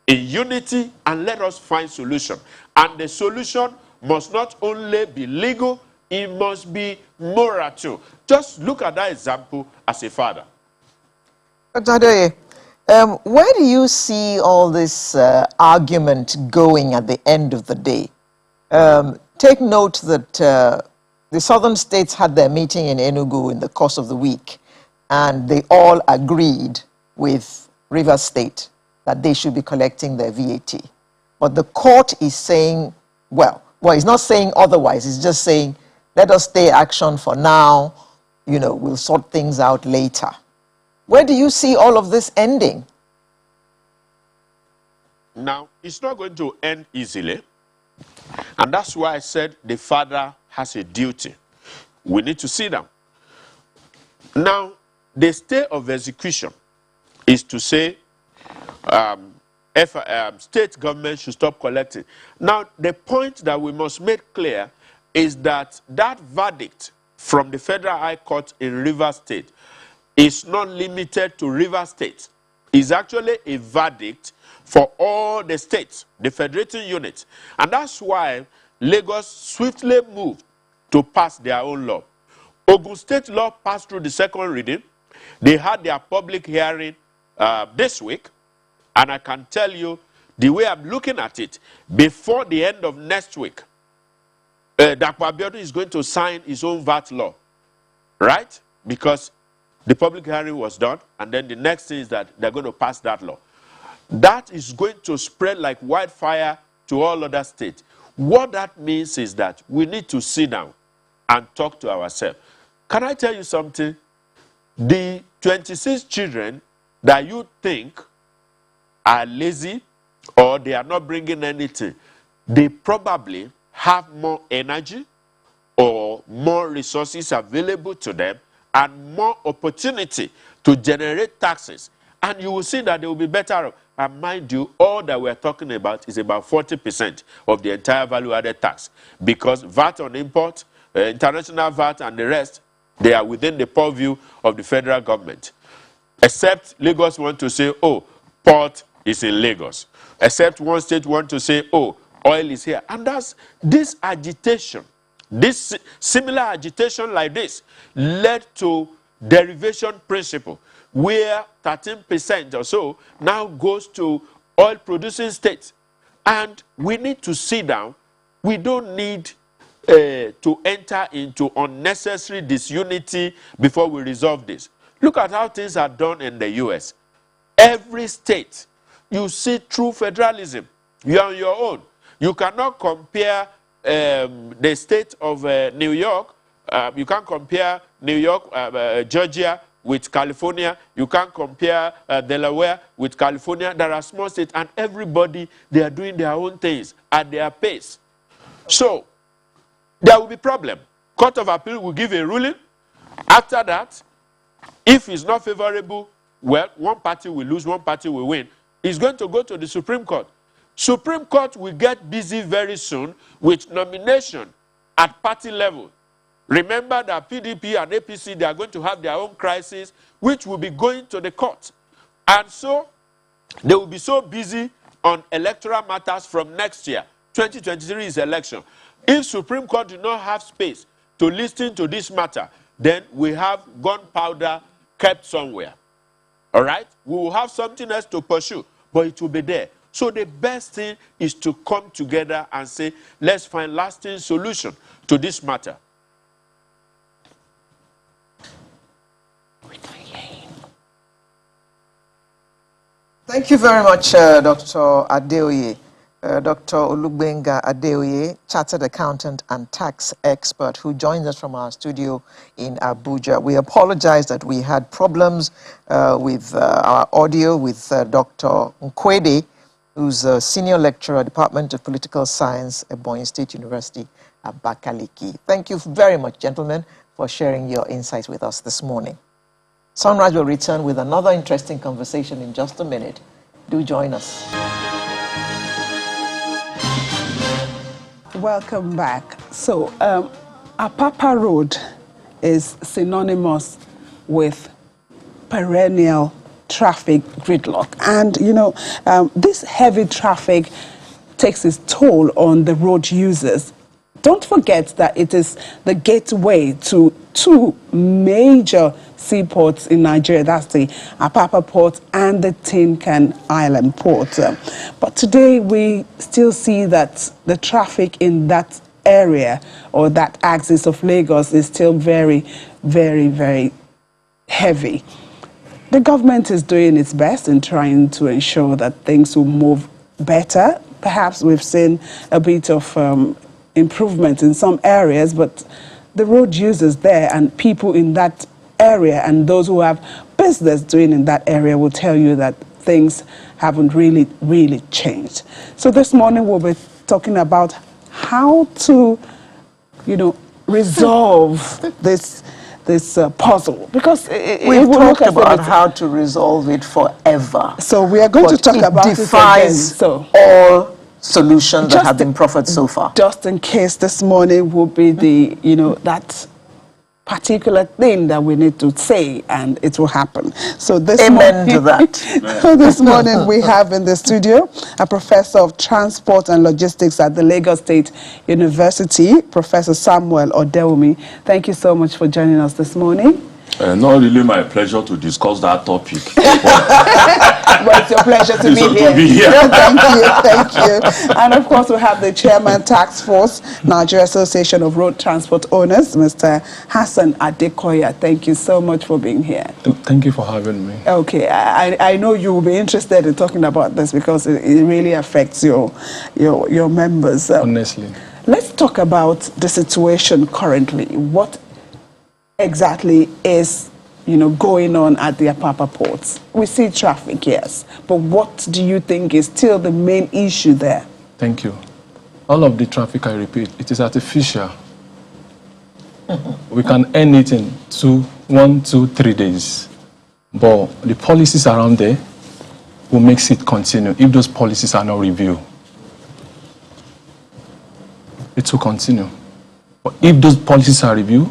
in unity and let us find solution. And the solution must not only be legal, it must be moral too. Just look at that example as a father. Dr. Adeoye, where do you see all this argument going at the end of the day? Take note that the southern states had their meeting in Enugu in the course of the week, and they all agreed with Rivers State that they should be collecting their VAT. But the court is saying, well, it's not saying otherwise. It's just saying, let us stay action for now. We'll sort things out later. Where do you see all of this ending? Now, it's not going to end easily. And that's why I said the father has a duty. We need to sit down. Now, the stay of execution is to say state government should stop collecting. Now, the point that we must make clear is that that verdict from the Federal High Court in Rivers State is not limited to Rivers State. It's actually a verdict for all the states, the federating units. And that's why Lagos swiftly moved to pass their own law. Ogun State law passed through the second reading. They had their public hearing this week. And I can tell you, the way I'm looking at it, before the end of next week, Dapo Abiodun is going to sign his own VAT law, right? Because the public hearing was done, and then the next thing is that they're going to pass that law. That is going to spread like wildfire to all other states. What that means is that we need to sit down and talk to ourselves. Can I tell you something? The 26 children that you think are lazy or they are not bringing anything, they probably have more energy or more resources available to them and more opportunity to generate taxes. And you will see that they will be better off. And mind you, all that we're talking about is about 40% of the entire value-added tax. Because VAT on import, international VAT and the rest, they are within the purview of the federal government. Except Lagos want to say, oh, port is in Lagos. Except one state want to say, oh, oil is here. And that's this agitation, this similar agitation like this led to derivation principle, where 13% or so now goes to oil-producing states. And we need to sit down. We don't need to enter into unnecessary disunity before we resolve this. Look at how things are done in the U.S. Every state, you see true federalism. You are on your own. You cannot compare the state of New York. You can't compare New York, Georgia with California. You can't compare Delaware with California. There are small states, and everybody, they are doing their own things at their pace. So, there will be problem. Court of Appeal will give a ruling. After that, if it's not favorable, well, one party will lose, one party will win. It's going to go to the Supreme Court. Supreme Court will get busy very soon with nomination at party level. Remember that PDP and APC, they are going to have their own crisis, which will be going to the court. And so, they will be so busy on electoral matters from next year. 2023 is election. If Supreme Court do not have space to listen to this matter, then we have gunpowder kept somewhere. All right? We will have something else to pursue, but it will be there. So the best thing is to come together and say, let's find lasting solution to this matter. Thank you very much, Dr. Adeoye. Dr. Olugbenga Adeoye, chartered accountant and tax expert, who joins us from our studio in Abuja. We apologize that we had problems with our audio with Dr. Nkwede, who's a senior lecturer, Department of Political Science at Ebonyi State University, Abakaliki. Thank you very much, gentlemen, for sharing your insights with us this morning. Sunrise will return with another interesting conversation in just a minute. Do join us. Welcome back. So, Apapa Road is synonymous with perennial traffic gridlock. And, you know, this heavy traffic takes its toll on the road users. Don't forget that it is the gateway to two major seaports in Nigeria. That's the Apapa port and the Tin Can Island port. But today we still see that the traffic in that area or that axis of Lagos is still very, very, very heavy. The government is doing its best in trying to ensure that things will move better. Perhaps we've seen a bit of improvement in some areas, but the road users there and people in that area and those who have business doing in that area will tell you that things haven't really changed. So this morning we'll be talking about how to, you know, resolve this puzzle, because we've talked about how to resolve it forever. So we are going to talk about it again. So all solutions that have been proffered so far. Just in case this morning will be the, you know, that particular thing that we need to say and it will happen. So this Amen to that. So this morning we have in the studio a professor of transport and logistics at the Lagos State University, Professor Samuel Odewumi. Thank you so much for joining us this morning. Not really my pleasure to discuss that topic. But it's your pleasure to be here. Thank you. And of course, we have the Chairman, Task Force, Nigeria Association of Road Transport Owners, Mr. Hassan Adekoya. Thank you so much for being here. Thank you for having me. Okay, I know you will be interested in talking about this because it really affects your members. Honestly. Let's talk about the situation currently. What exactly is, you know, going on at the Apapa ports? We see traffic, yes, but what do you think is still the main issue there? Thank you. All of the traffic, I repeat, it is artificial. We can end it in 1, 2, 3 days, but the policies around there will make it continue. If those policies are not reviewed, it will continue. But if those policies are reviewed,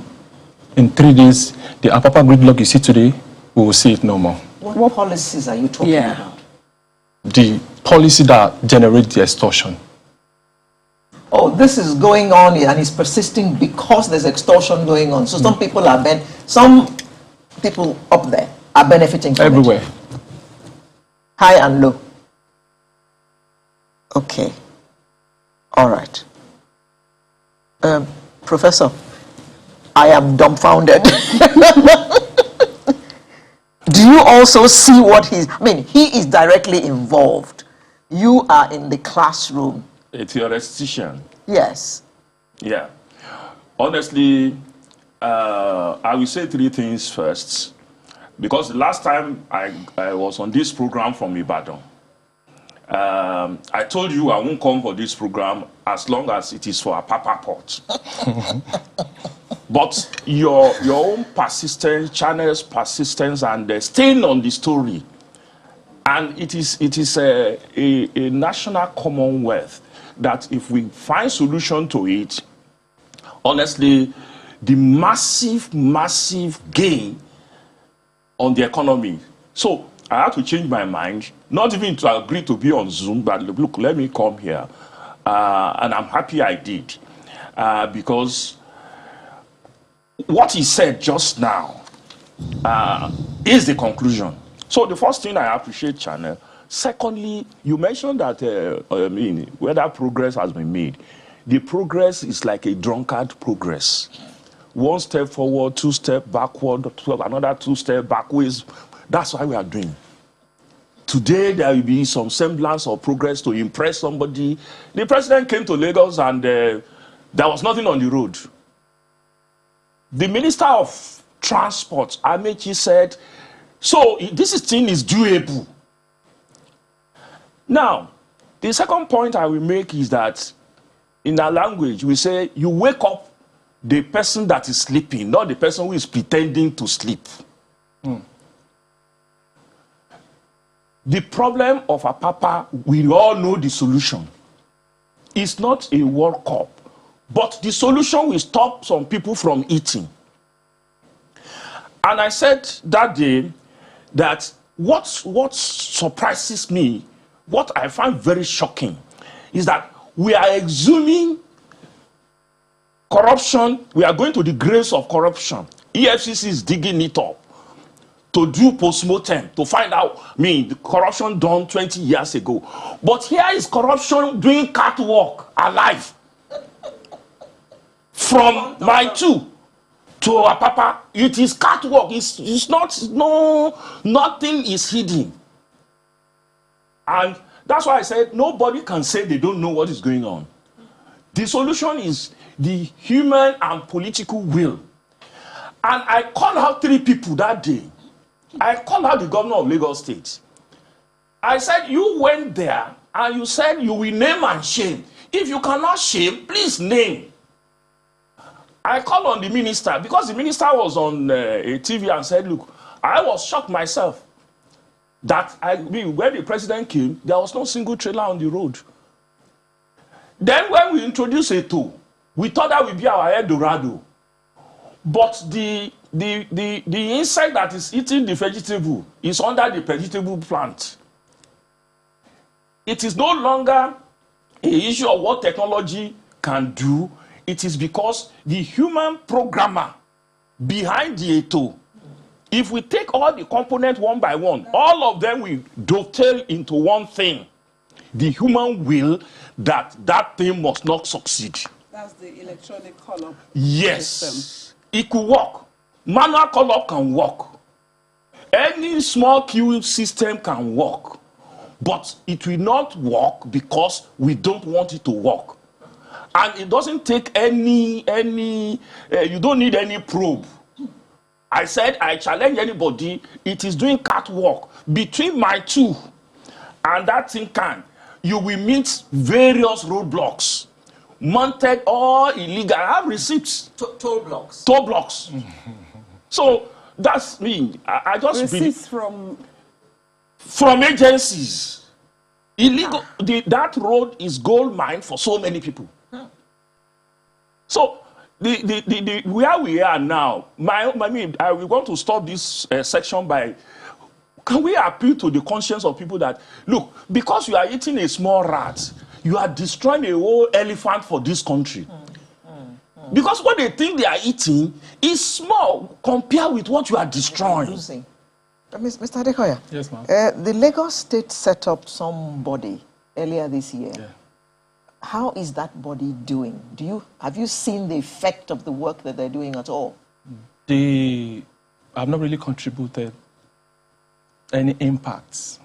in 3 days, the Apapa gridlock you see today, we will see it no more. What policies are you talking about? The policy that generates the extortion. Oh, this is going on and it's persisting because there's extortion going on. So some people up there are benefiting from everywhere. it. High and low. Okay. All right. Professor, I am dumbfounded. Do you also see what he is directly involved. You are in the classroom. A theoretician. Yes. Yeah. Honestly, I will say 3 things first. Because the last time I was on this program from Ibadan, I told you I won't come for this program as long as it is for Apapa Port. But your own persistence, channel's persistence, and staying on the story, and it is a national commonwealth that if we find solution to it, honestly, the massive gain on the economy. So I had to change my mind, not even to agree to be on Zoom, but look, let me come here, and I'm happy I did, because what he said just now is the conclusion. So the first thing I appreciate, Channel. Secondly, you mentioned that, whether progress has been made. The progress is like a drunkard progress. 1 step forward, 2 steps backward, another 2 steps backwards. That's why we are doing. Today, there will be some semblance of progress to impress somebody. The president came to Lagos and there was nothing on the road. The Minister of Transport, Amechi, said, so this thing is doable. Now, the second point I will make is that in our language, we say you wake up the person that is sleeping, not the person who is pretending to sleep. The problem of Apapa, we all know the solution. It's not a World Cup, but the solution will stop some people from eating. And I said that day that what surprises me, what I find very shocking, is that we are exhuming corruption. We are going to the graves of corruption. EFCC is digging it up to do post-mortem, to find out, the corruption done 20 years ago. But here is corruption doing catwalk alive. From my two to Apapa, it is catwalk. It's not, nothing is hidden. And that's why I said nobody can say they don't know what is going on. The solution is the human and political will. And I called out 3 people that day. I called out the governor of Lagos State. I said, you went there and you said you will name and shame. If you cannot shame, please name. I called on the minister because the minister was on a TV and said, look, I was shocked myself that when the president came, there was no single trailer on the road. Then when we introduced a tool, we thought that would be our Eldorado. But the insect that is eating the vegetable is under the vegetable plant. It is no longer an issue of what technology can do. It is because the human programmer behind the ETO, if we take all the components one by one, all of them will dovetail into one thing. The human will that thing must not succeed. That's the electronic call-up. Yes. System. It could work. Manual call-up can work. Any small queue system can work. But it will not work because we don't want it to work. And it doesn't take you don't need any probe. I said, I challenge anybody, it is doing catwalk. Between my two and that thing you will meet various roadblocks. Mounted or illegal. I have receipts. Toll blocks. Toll blocks. So that's me. I just Receipts from agencies. Illegal. That road is gold mine for so many people. So where we are now, we want to stop this section by. Can we appeal to the conscience of people that look, because you are eating a small rat, you are destroying a whole elephant for this country. Because what they think they are eating is small compared with what you are destroying. Mr. Adekoya. Yes, ma'am. The Lagos State set up some body earlier this year. Yeah. How is that body doing? Have you seen the effect of the work that they're doing at all? They have not really contributed any impacts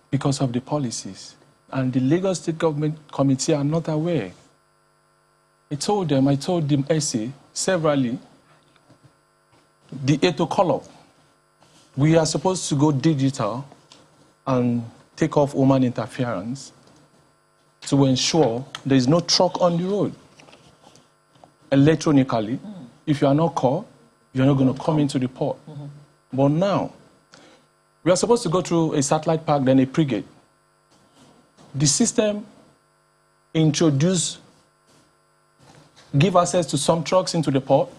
because of the policies. And the Lagos State Government Committee are not aware. I told them essay severally, the ETO call-up. We are supposed to go digital and take off human interference to ensure there is no truck on the road. Electronically, if you are not called, you're not going to come into the port. But now, we are supposed to go through a satellite park, then a pre-gate. The system give access to some trucks into the port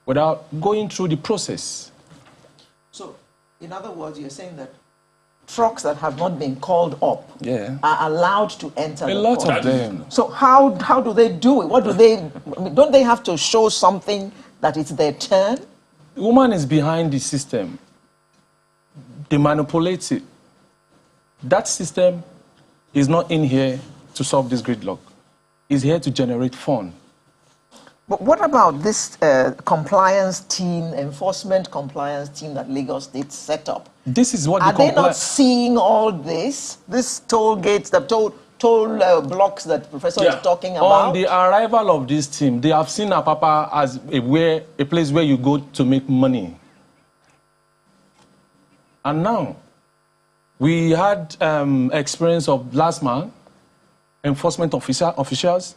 without going through the process. So, in other words, you're saying that trucks that have not been called up are allowed to enter the port. A lot of them. So how do they do it? Don't they have to show something that it's their turn? The woman is behind the system. They manipulate it. That system is not in here to solve this gridlock. It's here to generate fun. But what about this compliance team, enforcement compliance team that Lagos State set up? This is what Are they not seeing all this toll gates, the toll blocks that the Professor is talking about? On the arrival of this team, they have seen Apapa as a place where you go to make money. And now, we had experience of last month, enforcement officials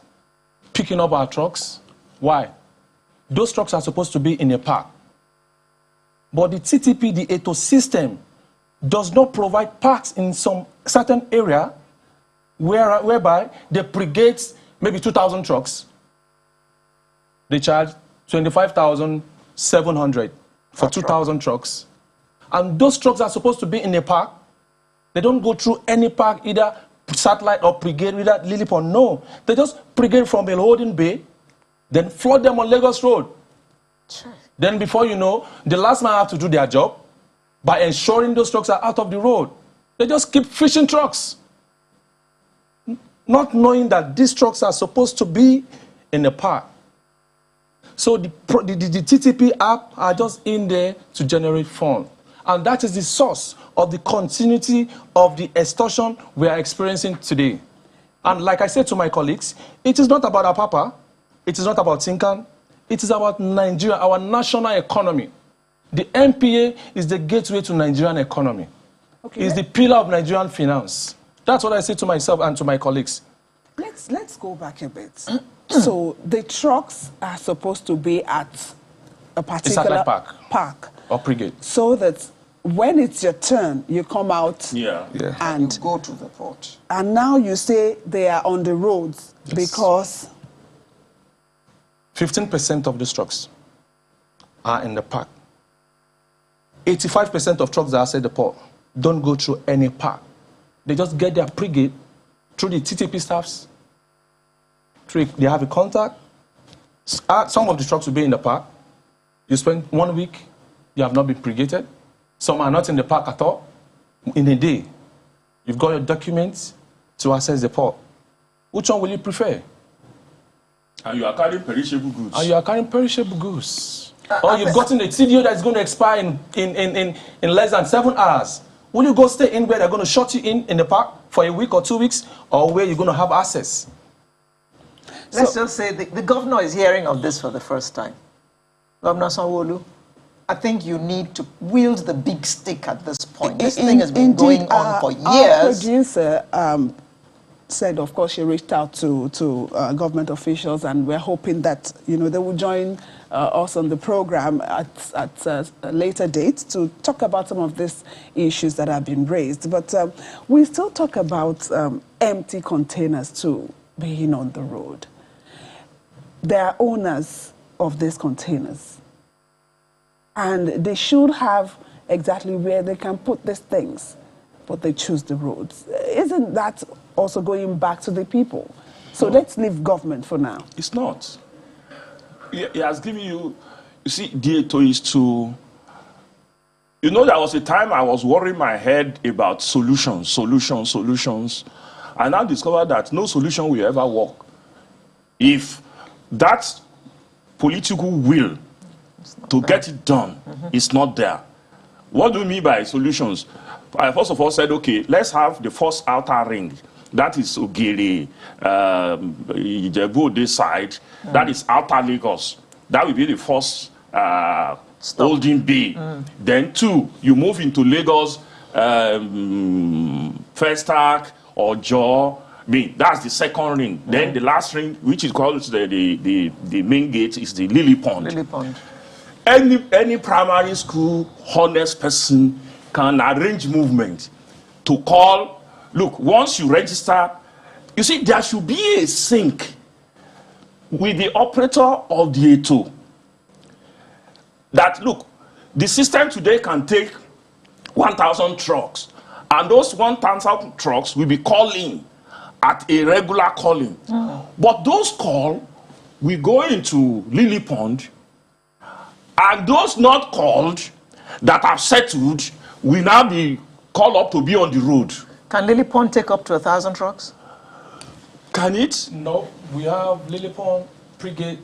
picking up our trucks. Why? Those trucks are supposed to be in a park. But the TTP, the ETO system, does not provide parks in some certain area whereby they brigade maybe 2,000 trucks. They charge 25,700 for 2,000 trucks. And those trucks are supposed to be in a park. They don't go through any park, either satellite or brigade, either Lily Pond. No, they just brigade from a holding bay, then flood them on Lagos Road. Sure. Then before you know, the last man have to do their job by ensuring those trucks are out of the road. They just keep fishing trucks, not knowing that these trucks are supposed to be in the park. So the TTP app are just in there to generate funds. And that is the source of the continuity of the extortion we are experiencing today. And like I said to my colleagues, it is not about Apapa, it is not about Tinkan, it is about Nigeria, our national economy. The NPA is the gateway to Nigerian economy. Okay. It's the pillar of Nigerian finance. That's what I say to myself and to my colleagues. Let's go back a bit. So the trucks are supposed to be at a particular park or brigade, so that when it's your turn, you come out and you go to the port. And now you say they are on the roads because 15% of these trucks are in the park. 85% of trucks that are outside the port don't go through any park. They just get their brigade through the TTP staffs. They have a contact. Some of the trucks will be in the park. You spend 1 week, you have not been brigaded. Some are not in the park at all. In a day, you've got your documents to access the port. Which one will you prefer? And you are carrying perishable goods. And you are carrying perishable goods. Or you've gotten a TDO that's going to expire in less than 7 hours. Will you go stay in where they're going to shut you in the park for a week or 2 weeks, or where you're going to have access? Let's just say the governor is hearing of this for the first time. Governor Sanwo-Olu, I think you need to wield the big stick at this point. This thing has been going on for years. Our producer said, of course, she reached out to government officials, and we're hoping that they will join us on the program at a later date to talk about some of these issues that have been raised. But we still talk about empty containers too being on the road. There are owners of these containers, and they should have exactly where they can put these things, but they choose the roads. Isn't that also going back to the people? So let's leave government for now. It's not. He has given you see, DATO is to... there was a time I was worrying my head about solutions. I now discovered that no solution will ever work if that political will to get it done is not there. What do you mean by solutions? I first of all said, okay, let's have the first outer ring. That is Ogere, Ijebu, this side. That is outer Lagos. That will be the first holding bay. Then 2, you move into Lagos, Festac or Jaw. That's the second ring. Then the last ring, which is called the main gate, is the Lily Pond. Lily Pond. Any primary school honest person can arrange movement to call. Look, once you register, you see, there should be a sync with the operator of the ATO. That, look, the system today can take 1,000 trucks, and those 1,000 trucks will be calling at a regular calling. But those calls will go into Lily Pond, and those not called that have settled will now be called up to be on the road. Can Lily Pond take up to 1,000 trucks? Can it? No, we have Lily Pond Brigade.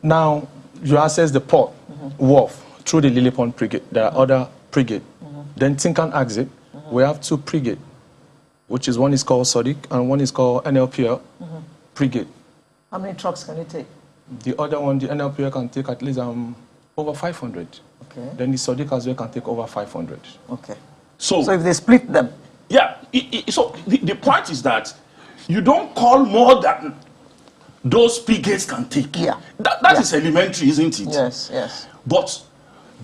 Now you access the port wharf through the Lily Pond Brigade. There are other brigade. Then Tinkan exit. We have 2 brigade, which is one is called Sodiq and one is called NLPL Brigade. How many trucks can it take? The other one, the NLPL, can take at least over 500. Okay. Then the Sodiq as well can take over 500. Okay. So if they split them? Yeah. So the point is that you don't call more than those brigades can take. Yeah. That is elementary, isn't it? Yes, yes. But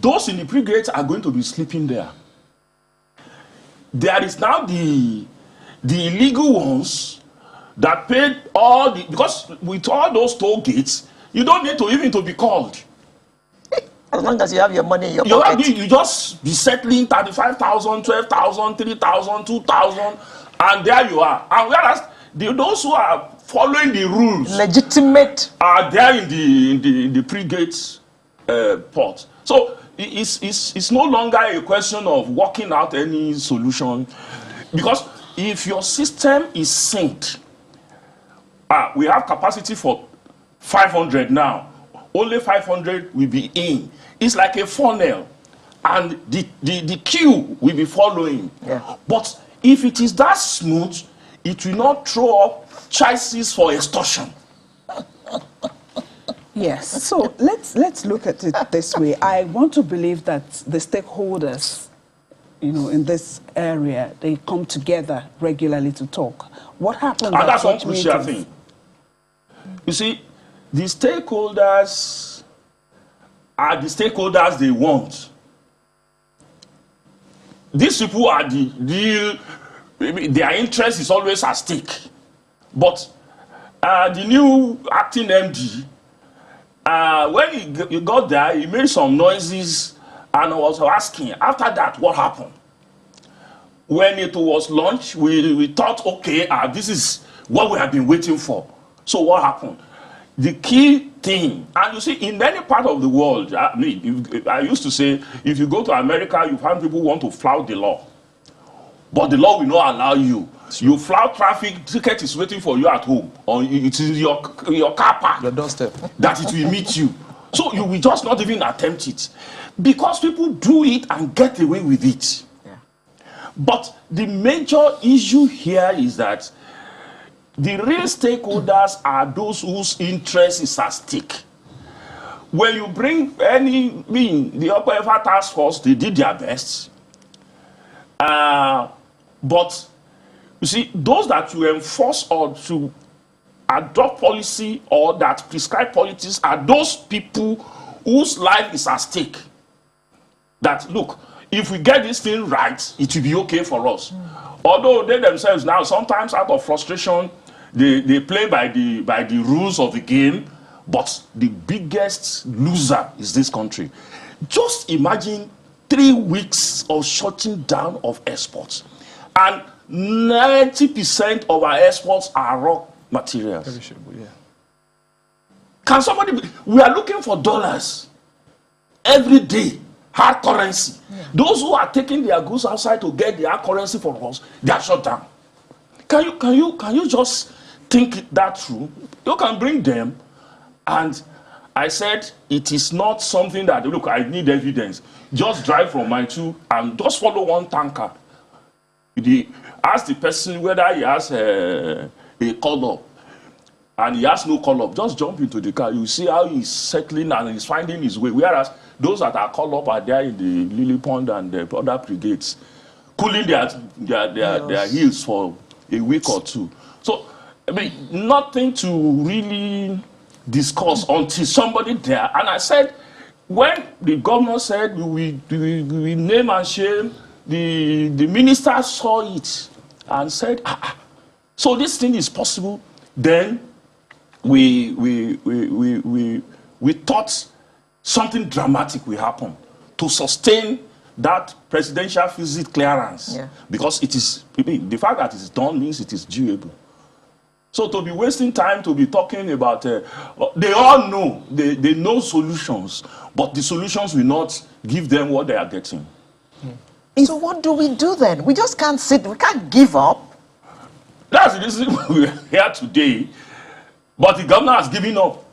those in the brigades are going to be sleeping there. there is now the illegal ones that paid all the, because with all those toll gates, you don't need to even to be called. As long as you have your money in your pocket. You just be settling 35,000, 12,000, 3,000, 2,000, and there you are. And whereas those who are following the rules, legitimate, are there in the pre-gate port. So it's no longer a question of working out any solution, because if your system is synced, we have capacity for 500 now. Only 500 will be in. It's like a funnel, and the queue will be following. Yeah. But if it is that smooth, it will not throw up chances for extortion. Yes. So let's look at it this way. I want to believe that the stakeholders, in this area, they come together regularly to talk. What happens? And that's one crucial thing. You see, the stakeholders are the stakeholders they want. These people are their interest is always at stake. But the new acting MD, when he got there, he made some noises and I was asking, after that, what happened? When it was launched, we thought, okay, this is what we have been waiting for. So what happened? The key thing, and you see, in any part of the world, I used to say, if you go to America, you find people who want to flout the law. But the law will not allow you. You flout traffic, ticket is waiting for you at home. Or it is your car park. Your doorstep. That it will meet you. So you will just not even attempt it. Because people do it and get away with it. Yeah. But the major issue here is that the real stakeholders are those whose interest is at stake. When you bring the Apapa task force, they did their best. But you see, those that you enforce or to adopt policy or that prescribe policies are those people whose life is at stake. That, look, if we get this thing right, it will be okay for us. Although they themselves now, sometimes out of frustration, they play by the rules of the game, but the biggest loser is this country. Just imagine 3 weeks of shutting down of exports. And 90% of our exports are raw materials. Perishable, yeah. Can somebody we are looking for dollars every day, hard currency. Yeah. Those who are taking their goods outside to get their currency for us, they are shut down. Can you just think that through? You can bring them, and I said it is not something that, look, I need evidence. Just drive from my two and just follow one tanker. Ask the person whether he has a call-up, and he has no call-up. Just jump into the car. You see how he's settling and he's finding his way. Whereas those that are call-up are there in the Lily Pond and the other brigades, cooling their heels for a week or two. So, I mean, nothing to really discuss until somebody there. And I said, when the governor said we name and shame, the minister saw it and said, so this thing is possible. Then we thought something dramatic will happen to sustain that presidential visit clearance. Yeah. Because it is, the fact that it is done means it is doable. So to be wasting time to be talking about, they all know, they know solutions, but the solutions will not give them what they are getting. So what do we do then? We just can't sit, we can't give up. That's the reason we're here today, but the governor has given up.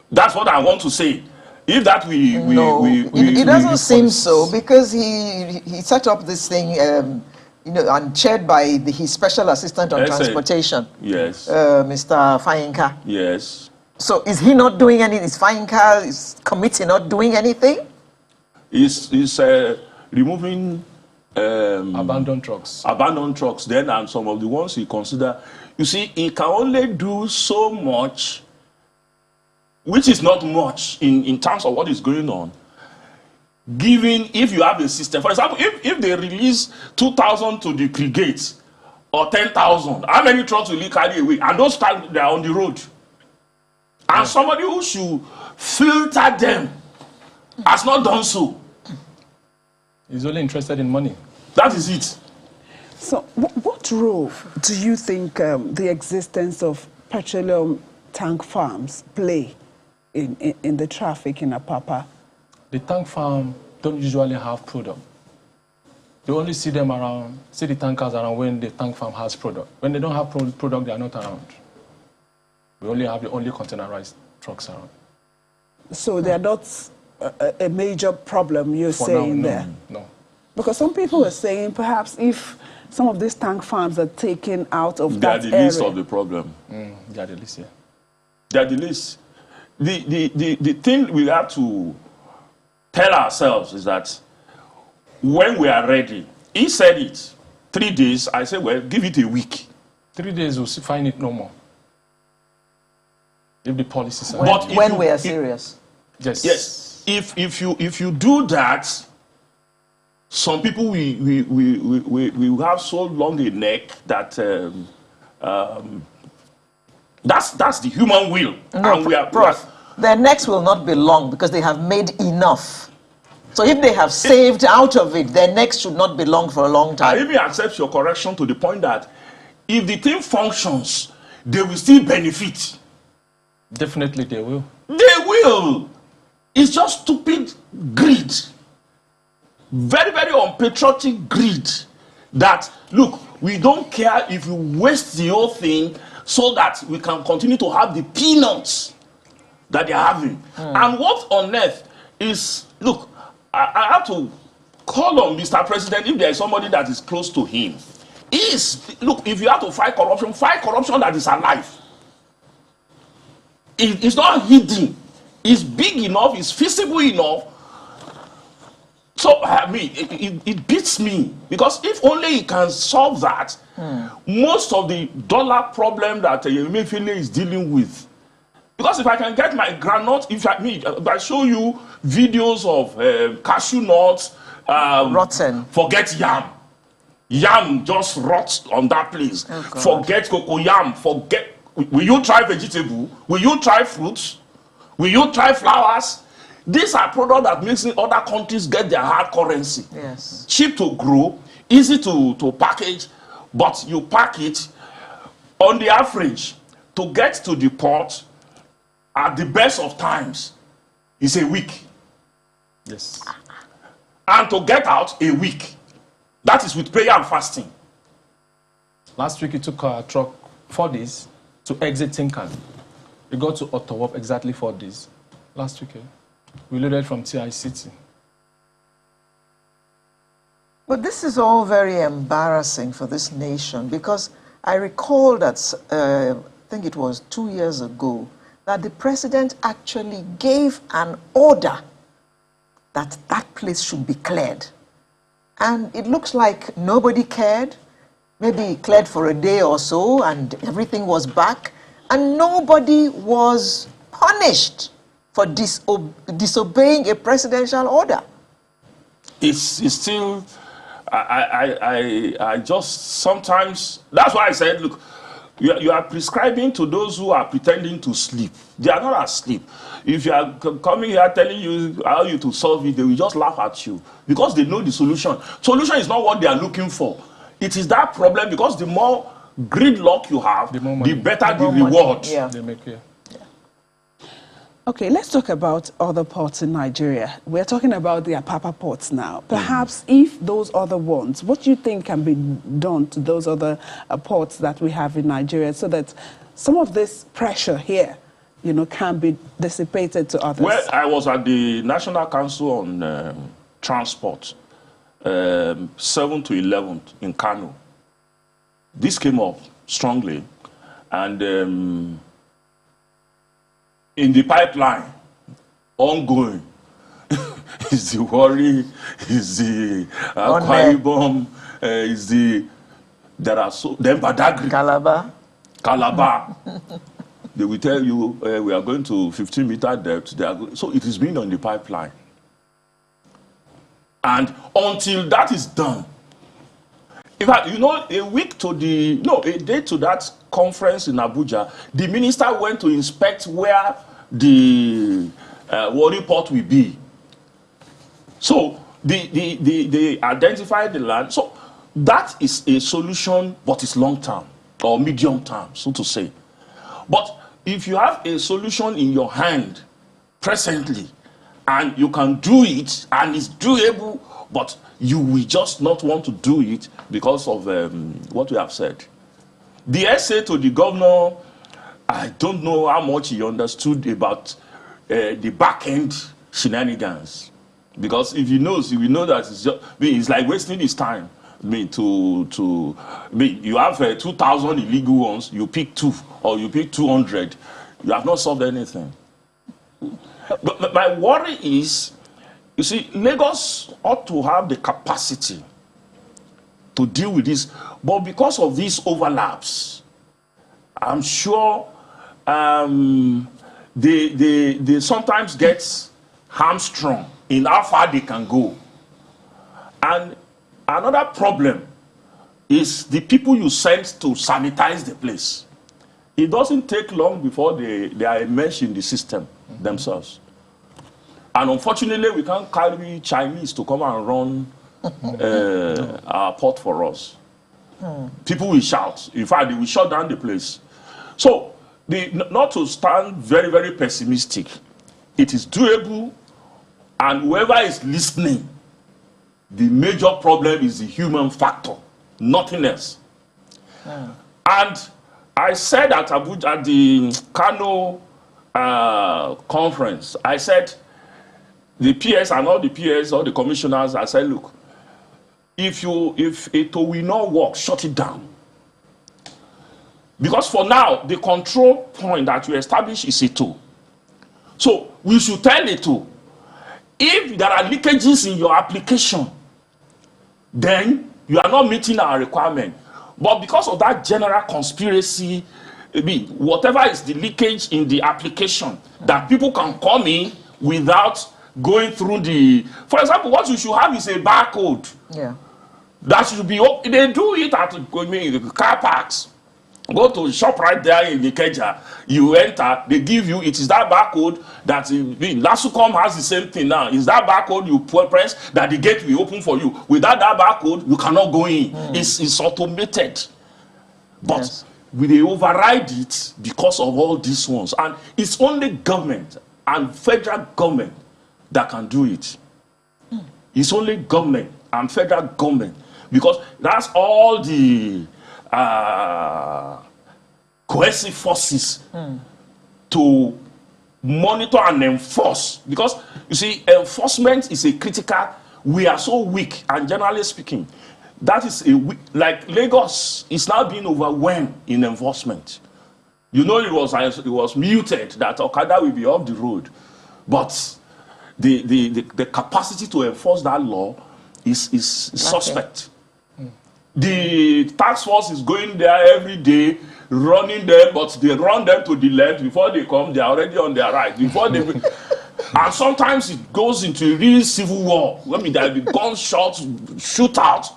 That's what I want to say. If that it doesn't seem so, because he set up this thing, and chaired by his special assistant on transportation. Yes. Mr. Fayinka. Yes. So is he not doing anything? Is Fayinka's committee not doing anything? He's removing abandoned trucks. Abandoned trucks then, and some of the ones he consider. You see, he can only do so much, which is not much in terms of what is going on. given if you have a system. For example, if they release 2,000 to the brigade or 10,000, how many trucks will you carry away? And those trucks, they are on the road. And somebody who should filter them has not done so. He's only interested in money. That is it. So what role do you think the existence of petroleum tank farms play in the traffic in Apapa? The tank farm don't usually have product. They only see them around, see the tankers around when the tank farm has product. When they don't have product, they are not around. We only have the only containerized trucks around. So they are not a major problem, you're For saying now, there? No. Because some people are saying perhaps if some of these tank farms are taken out of They are that the least area. of the problem. They are the least, yeah. They are the least. The thing we have to tell ourselves is that when we are ready, he said it, 3 days, I said, well, give it a week. 3 days, we'll find it no more. If the policies are... But if When you- we are serious. Yes. Yes. If you do that, some people we have so long a neck that that's the human will. No, And we are Prof, their necks will not be long because they have made enough. So if they have saved out of it, their necks should not be long for a long I time. even accept your correction to the point that if the thing functions, they will still benefit. Definitely they will. They will. It's just stupid greed. Very, very unpatriotic greed. That, look, we don't care if you waste the whole thing so that we can continue to have the peanuts that they're having. And what on earth is, look, I have to call on Mr. President if there is somebody that is close to him. Look, if you have to fight corruption that is alive. It's not hidden. It's big enough, it's feasible enough. So, I mean, it beats me. Because if only he can solve that, most of the dollar problem that Emefiele is dealing with. Because if I can get my groundnut, if I show you videos of cashew nuts, Rotten. forget yam. Yam just rots on that place. Oh, God. Forget cocoyam. Forget. Will you try vegetable? Will you try fruits? Will you try flowers? These are products that makes other countries get their hard currency. Yes. Cheap to grow, easy to package, but you pack it on the average to get to the port at the best of times is a week. Yes. And to get out a week. That is with prayer and fasting. Last week it took our truck 4 days to exit Tinkan. We got to Ottawa exactly 4 days. Last week, we loaded from TI City. But this is all very embarrassing for this nation because I recall that, I think it was 2 years ago, that the president actually gave an order that that place should be cleared. And it looks like nobody cared. Maybe cleared for a day or so and everything was back. And nobody was punished for disobeying a presidential order. It's still, I just sometimes, that's why I said, look, you are prescribing to those who are pretending to sleep. They are not asleep. If you are coming here telling you how you to solve it, they will just laugh at you because they know the solution. Solution is not what they are looking for. It is that problem because the more gridlock you have, the better the reward. Yeah. They make here. Okay, let's talk about other ports in Nigeria. We're talking about the Apapa ports now. Perhaps if those other ones, what do you think can be done to those other ports that we have in Nigeria so that some of this pressure here, can be dissipated to others? Well, I was at the National Council on Transport, 7th to 11th in Kano. This came up strongly, and in the pipeline, ongoing, is the worry, is the Akwa Ibom, is the, there are so, then Badagry. Calabar. They will tell you, we are going to 15-meter depth. So it is being on the pipeline. And until that is done, in fact, you know, a day to that conference in Abuja, the minister went to inspect where the Warri Port will be. So they identified the land. So that is a solution, but it's long term or medium term, so to say. But if you have a solution in your hand presently, and you can do it, and it's doable, but you will just not want to do it because of what we have said. The essay to the governor, I don't know how much he understood about the back-end shenanigans. Because if he knows, he will know that it's like wasting his time. You have 2,000 illegal ones, you pick 2, or you pick 200, you have not solved anything. But my worry is, you see, Lagos ought to have the capacity to deal with this, but because of these overlaps, I'm sure they sometimes get hamstrung in how far they can go. And another problem is the people you send to sanitize the place. It doesn't take long before they are immersed in the system themselves. And unfortunately, we can't carry Chinese to come and run our port for us. People will shout. In fact, they will shut down the place. So, not to stand very, very pessimistic, it is doable, and whoever is listening, the major problem is the human factor, nothing else. And I said at Abuja, at the Kano conference, I said, the PS and all the PS, all the commissioners, I said, look, if it will not work, shut it down. Because for now, the control point that you establish is ETO. So we should tell ETO, if there are leakages in your application, then you are not meeting our requirement. But because of that general conspiracy, whatever is the leakage in the application, that people can come in without going through for example, what you should have is a barcode. Yeah. That should be, they do it at car parks. Go to the shop right there in Ikeja, you enter, they give you, it is that barcode that, Lasucom has the same thing now. It's that barcode you press that the gate will open for you. Without that barcode, you cannot go in. It's automated. But yes, they override it because of all these ones. And it's only government and federal government that can do it. It's only government and federal government, because that's all the cohesive forces to monitor and enforce. Because you see, enforcement is a critical. We are so weak, and generally speaking, that is like Lagos is now being overwhelmed in enforcement. You know, it was muted that Okada will be off the road, but the capacity to enforce that law is suspect. The task force is going there every day, running them, but they run them to the left. Before they come, they are already on their right. Before they, and sometimes it goes into a real civil war. I mean, there will be gunshots, shootouts.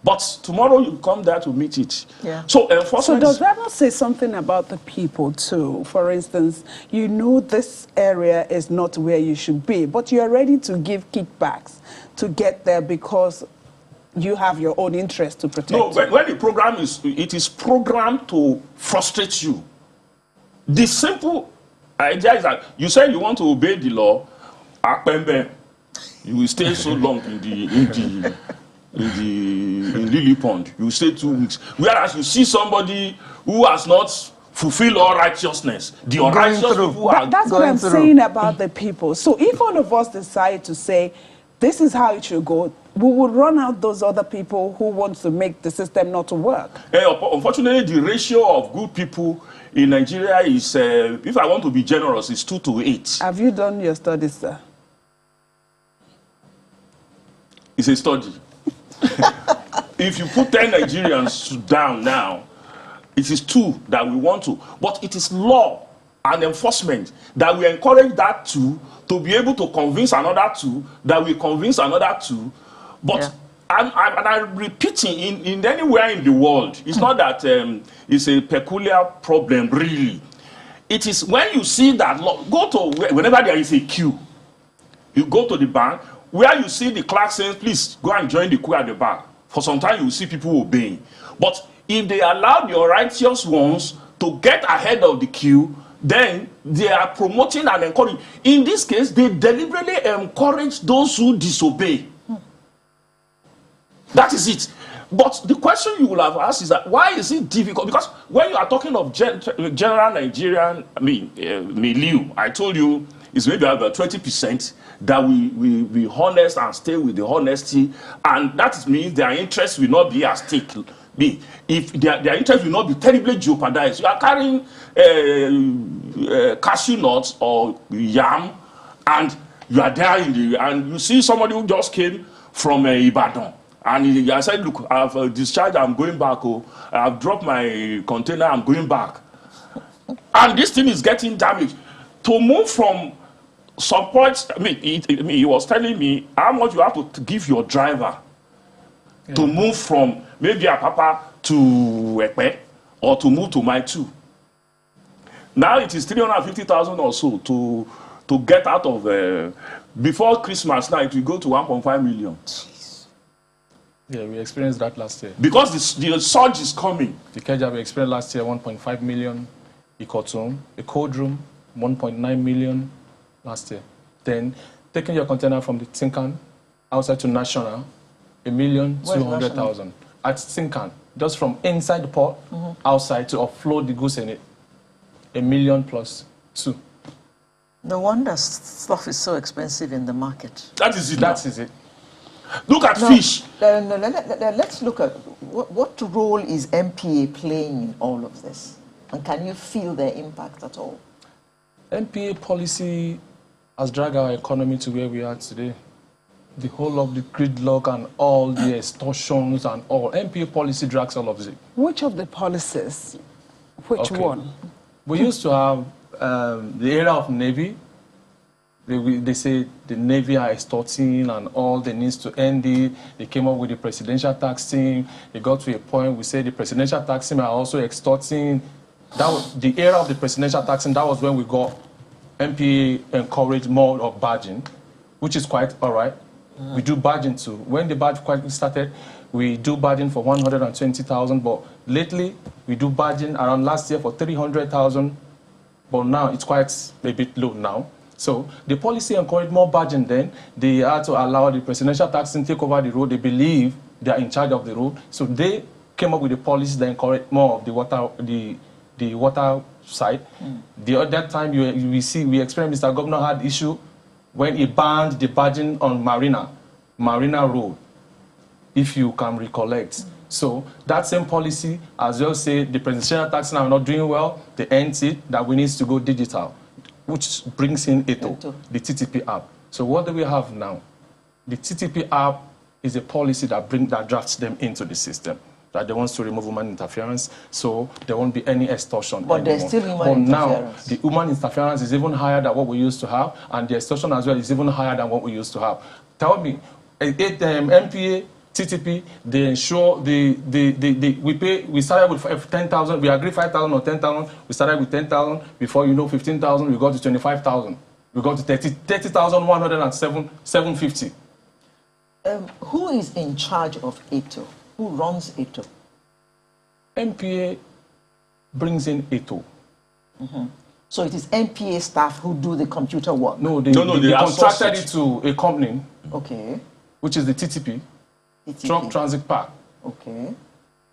But tomorrow you come there to meet it. Yeah. So enforcement. So does that not say something about the people too? For instance, you know this area is not where you should be, but you are ready to give kickbacks to get there because you have your own interest to protect. No, when the program is programmed to frustrate you. The simple idea is that you say you want to obey the law, you will stay so long in Lily Pond. You stay 2 weeks. Whereas you see somebody who has not fulfilled all righteousness, the unrighteous people are that's what I'm saying about the people. So if all of us decide to say this is how it should go, we would run out those other people who want to make the system not to work. Unfortunately, the ratio of good people in Nigeria is, if I want to be generous, is 2 to 8. Have you done your studies, sir? It's a study. If you put 10 Nigerians down now, it is 2 that we want to. But it is law and enforcement, that we encourage that two to be able to convince another two, that we convince another two. But Yeah. I'm repeating, in anywhere in the world, it's not that it's a peculiar problem, really. It is when you see that, go to whenever there is a queue, you go to the bank, where you see the clerk saying, please go and join the queue at the back. For some time, you see people obeying. But if they allow the righteous ones to get ahead of the queue, then they are promoting and encouraging. In this case, they deliberately encourage those who disobey. That is it. But the question you will have asked is that why is it difficult? Because when you are talking of general Nigerian, milieu, I told you it's maybe about 20% that we be honest and stay with the honesty, and that means their interest will not be at stake. If their interest will not be terribly jeopardized. You are carrying cashew nuts or yam, and you are there and you see somebody who just came from Ibadan. And I said, look, I've discharged, I'm going back. Oh, I've dropped my container, I'm going back. And this thing is getting damaged. To move from some points, he was telling me how much you have to give your driver to move from maybe Apapa to Ekpe or to move to Mile 2. Now it is 350,000 or so to get out of, before Christmas now it will go to 1.5 million. Yeah, we experienced that last year. Because the surge is coming. The Keja we experienced last year, 1.5 million. Ikotum, a cold room, 1.9 million last year. Then, taking your container from the Tinkan outside to National, 1,200,000. At Tinkan, just from inside the port, outside to offload the goods in it, 1 million plus 2. No wonder stuff is so expensive in the market. That is it. That is it. Look at fish. Let's look at what role is MPA playing in all of this? And can you feel their impact at all? MPA policy has dragged our economy to where we are today. The whole of the gridlock and all the extortions and all. MPA policy drags all of it. Which of the policies? Which one? We used to have the area of Navy. They say the Navy are extorting and all, they need to end it. They came up with the presidential taxing. They got to a point, we said the presidential taxing are also extorting. That was the era of the presidential taxing. That was when we got MPA encouraged more of badging, which is quite all right. We do badging too. When the badge quite started, we do badging for 120,000, but lately we do badging around last year for 300,000, but now it's quite a bit low now. So the policy encouraged more badging then. They had to allow the presidential taxing take over the road. They believe they are in charge of the road. So they came up with a policy that encouraged more of the water side. The other time we experienced Mr. Governor had issue when he banned the badging on Marina Road, if you can recollect. So that same policy as well say the presidential taxing are not doing well, they end it, that we need to go digital, which brings in ETO, the TTP app. So what do we have now? The TTP app is a policy that drafts them into the system, that they want to remove human interference, so there won't be any extortion But anymore. there's still human interference. Now, the human interference is even higher than what we used to have, and the extortion as well is even higher than what we used to have. Tell me, MPA, TTP, they ensure we started with 10,000, we agreed 5,000 or 10,000, we started with 10,000, before you know 15,000, we got to 25,000, we got to 30,107,750. Who is in charge of ETO? Who runs ETO? MPA brings in ETO. So it is MPA staff who do the computer work? No, they are contracted it to a company, Okay. which is the TTP. TTP. Trunk Transit Park. Okay.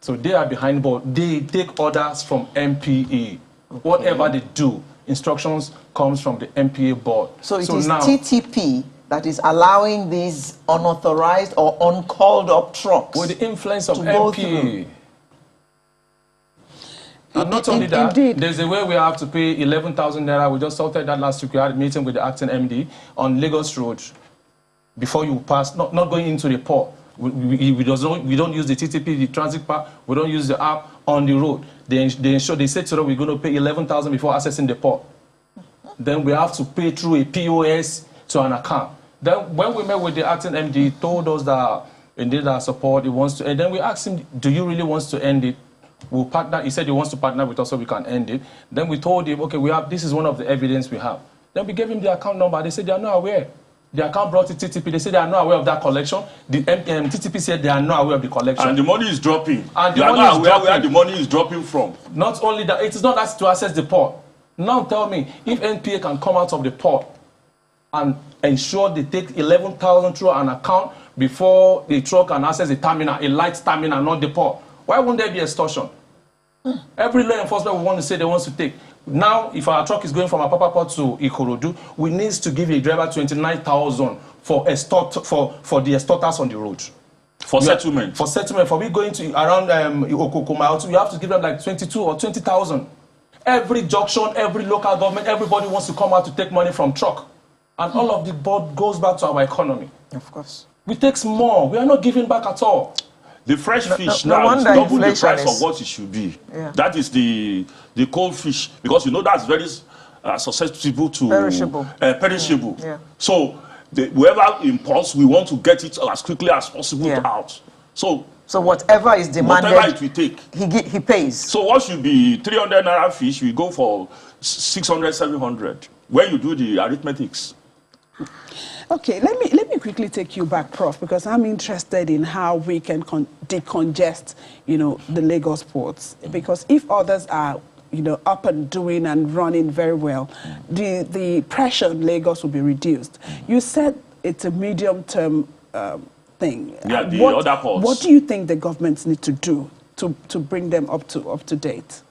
So they are behind board. They take orders from MPA. Whatever they do, instructions comes from the MPA board. So it is now TTP that is allowing these unauthorized or uncalled up trucks with the influence of to go MPA. And not only that, there's a way we have to pay 11,000 naira. We just sorted that last week. We had a meeting with the acting MD on Lagos Road. Before you pass, not going into the port. We don't use the TTP, the transit park. We don't use the app on the road. They said to us we're going to pay 11,000 before accessing the port. then we have to pay through a POS to an account. Then when we met with the acting MD, he told us that indeed our support, he wants to, and then we asked him, do you really want to end it? We'll partner. He said he wants to partner with us so we can end it. Then we told him, okay, this is one of the evidence we have. Then we gave him the account number. They said they are not aware. The account brought to TTP. They said they are not aware of that collection. The TTP said they are not aware of the collection. And the money is dropping. And they are not aware where the money is dropping from. Not only that, it is not as to access the port. Now tell me, if NPA can come out of the port and ensure they take 11,000 through an account before the truck can access the terminal, a light terminal, not the port, why won't there be extortion? Every law enforcement we want to say they want to take. Now, if our truck is going from Apapa port to Ikorodu, we need to give a driver 29,000 for the extorters on the road. For settlement? For settlement. For we going to around Okokoma, you have to give them like 22 or 20,000. Every junction, every local government, everybody wants to come out to take money from truck. And all of the board goes back to our economy. Of course. We take more. We are not giving back at all. The fresh fish now is double the price of what it should be. Yeah. That is the cold fish, because you know that's very susceptible to perishable. Perishable. Yeah. So whoever imports, we want to get it as quickly as possible out. So whatever is demanded, whatever it will take, he pays. So what should be 300 naira fish, we go for 600, 700 when you do the arithmetics. Okay, let me quickly take you back, Prof, because I'm interested in how we can decongest, the Lagos ports. Because if others are, up and doing and running very well, the pressure on Lagos will be reduced. You said it's a medium-term thing. Yeah, the other ports. What do you think the governments need to do to bring them up to date?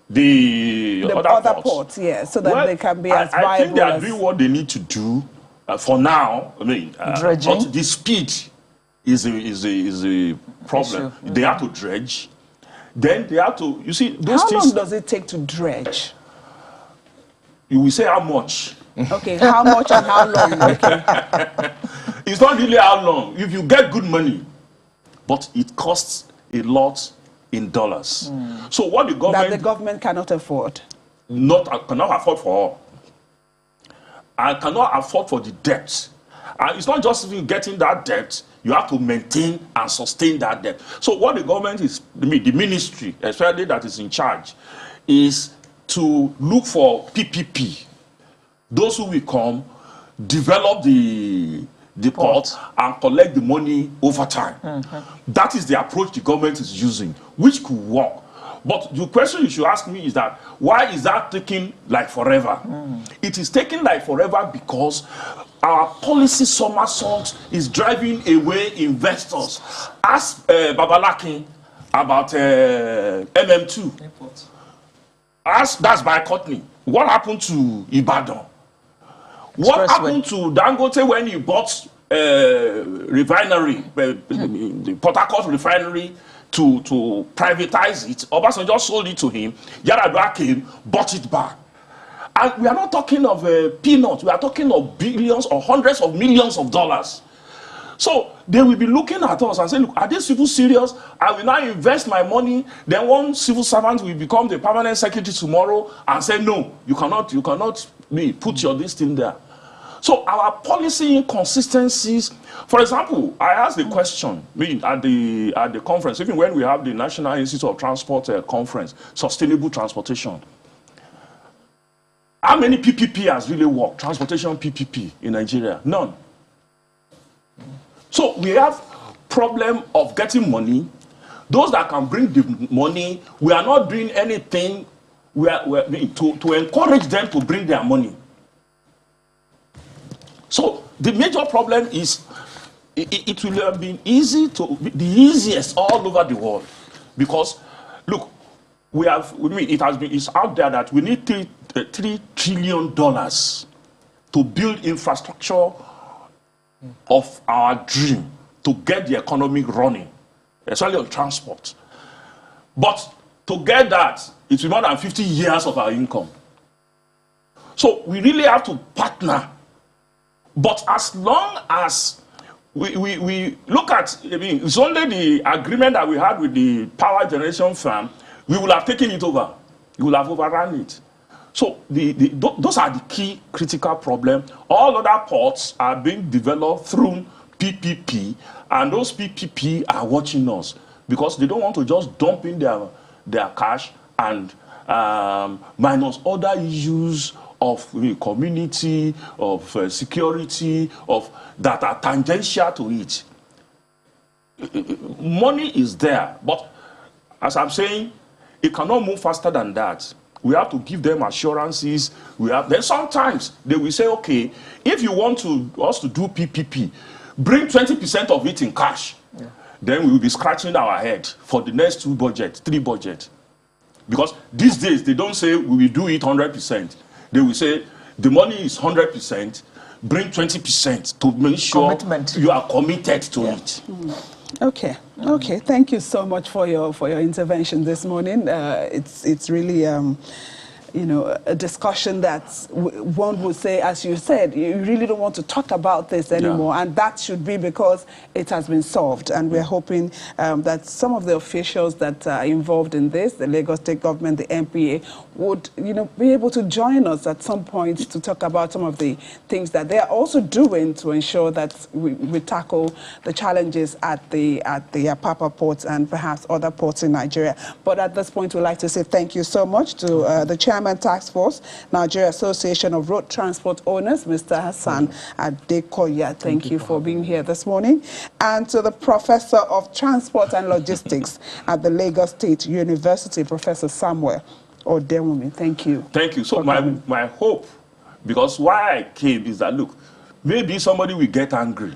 The other ports, yeah, so that they can be as viable. I think they are doing what they need to do. For now, I mean, dredging. But the speed is a problem. They have to dredge. Then they have to, you see, those how things. How long does it take to dredge? You will say how much. Okay, how much and how long? Okay. It's not really how long. If you get good money, but it costs a lot in dollars. So what the government... That the government cannot afford. Cannot afford for all. And cannot afford for the debt. And it's not just even getting that debt, you have to maintain and sustain that debt. So what the government is, the ministry, especially that is in charge, is to look for PPP. Those who will come, develop the port and collect the money over time. That is the approach the government is using, which could work. But the question you should ask me is that, why is that taking like forever? It is taking like forever because our policy somersault is driving away investors. Ask Babalaki about MM2. Ask, that's by Courtney. What happened to Ibadan? What happened to Dangote when he bought refinery, the Port Harcourt refinery, to privatize it? Obasanjo sold it to him. Yar'Adua came, bought it back. And we are not talking of peanuts. We are talking of billions or hundreds of millions of dollars. So they will be looking at us and say, look, are these people serious? I will now invest my money. Then one civil servant will become the permanent secretary tomorrow and say, no, you cannot put your this thing there. So our policy inconsistencies, for example, I asked the question at the conference, even when we have the National Institute of Transport conference, sustainable transportation. How many PPP has really worked, transportation PPP in Nigeria? None. So we have problem of getting money. Those that can bring the money, we are not doing anything to encourage them to bring their money. So the major problem is it will have been the easiest all over the world, because look, it's out there that we need $3 trillion to build infrastructure of our dream to get the economy running, especially on transport. But to get that, it's more than 50 years of our income. So we really have to partner. But as long as we look at, it's only the agreement that we had with the power generation firm, we will have taken it over. We will have overrun it. So those are the key critical problems. All other ports are being developed through PPP, and those PPP are watching us because they don't want to just dump in their cash and minus other issues of community, of security, of that are tangential to it. Money is there, but as I'm saying, it cannot move faster than that. We have to give them assurances. Then sometimes they will say, okay, if you want us to do PPP, bring 20% of it in cash. Yeah. Then we will be scratching our head for the next 3 budgets. Because these days, they don't say we will do it 100%. They will say the money is 100%, bring 20% to make sure you are committed to it. Okay. Okay. Thank you so much for your intervention this morning. It's really a discussion that one would say, as you said, you really don't want to talk about this anymore, and that should be because it has been solved. And we're hoping that some of the officials that are involved in this, the Lagos State Government, the MPA, would be able to join us at some point to talk about some of the things that they are also doing to ensure that we tackle the challenges at the Apapa ports and perhaps other ports in Nigeria. But at this point, we'd like to say thank you so much to the Chairman Task Force, Nigeria Association of Road Transport Owners, Mr. Hassan Adekoya. Thank you for being here this morning. And to the Professor of Transport and Logistics at the Lagos State University, Professor Samuel Odewumi. Thank you. Thank you. So my hope, because why I came is that, look, maybe somebody will get angry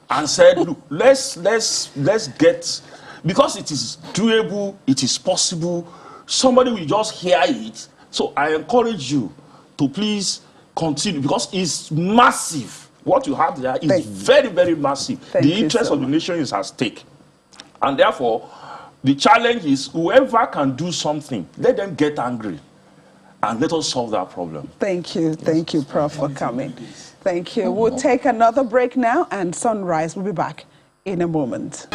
and said, look, let's get, because it is doable, it is possible, somebody will just hear it. So I encourage you to please continue, because it's massive. What you have there is very, very massive. The interest of the nation is at stake. And therefore, the challenge is whoever can do something, let them get angry and let us solve that problem. Thank you. Thank you, Prof, for coming. Thank you. We'll take another break now, and Sunrise will be back in a moment.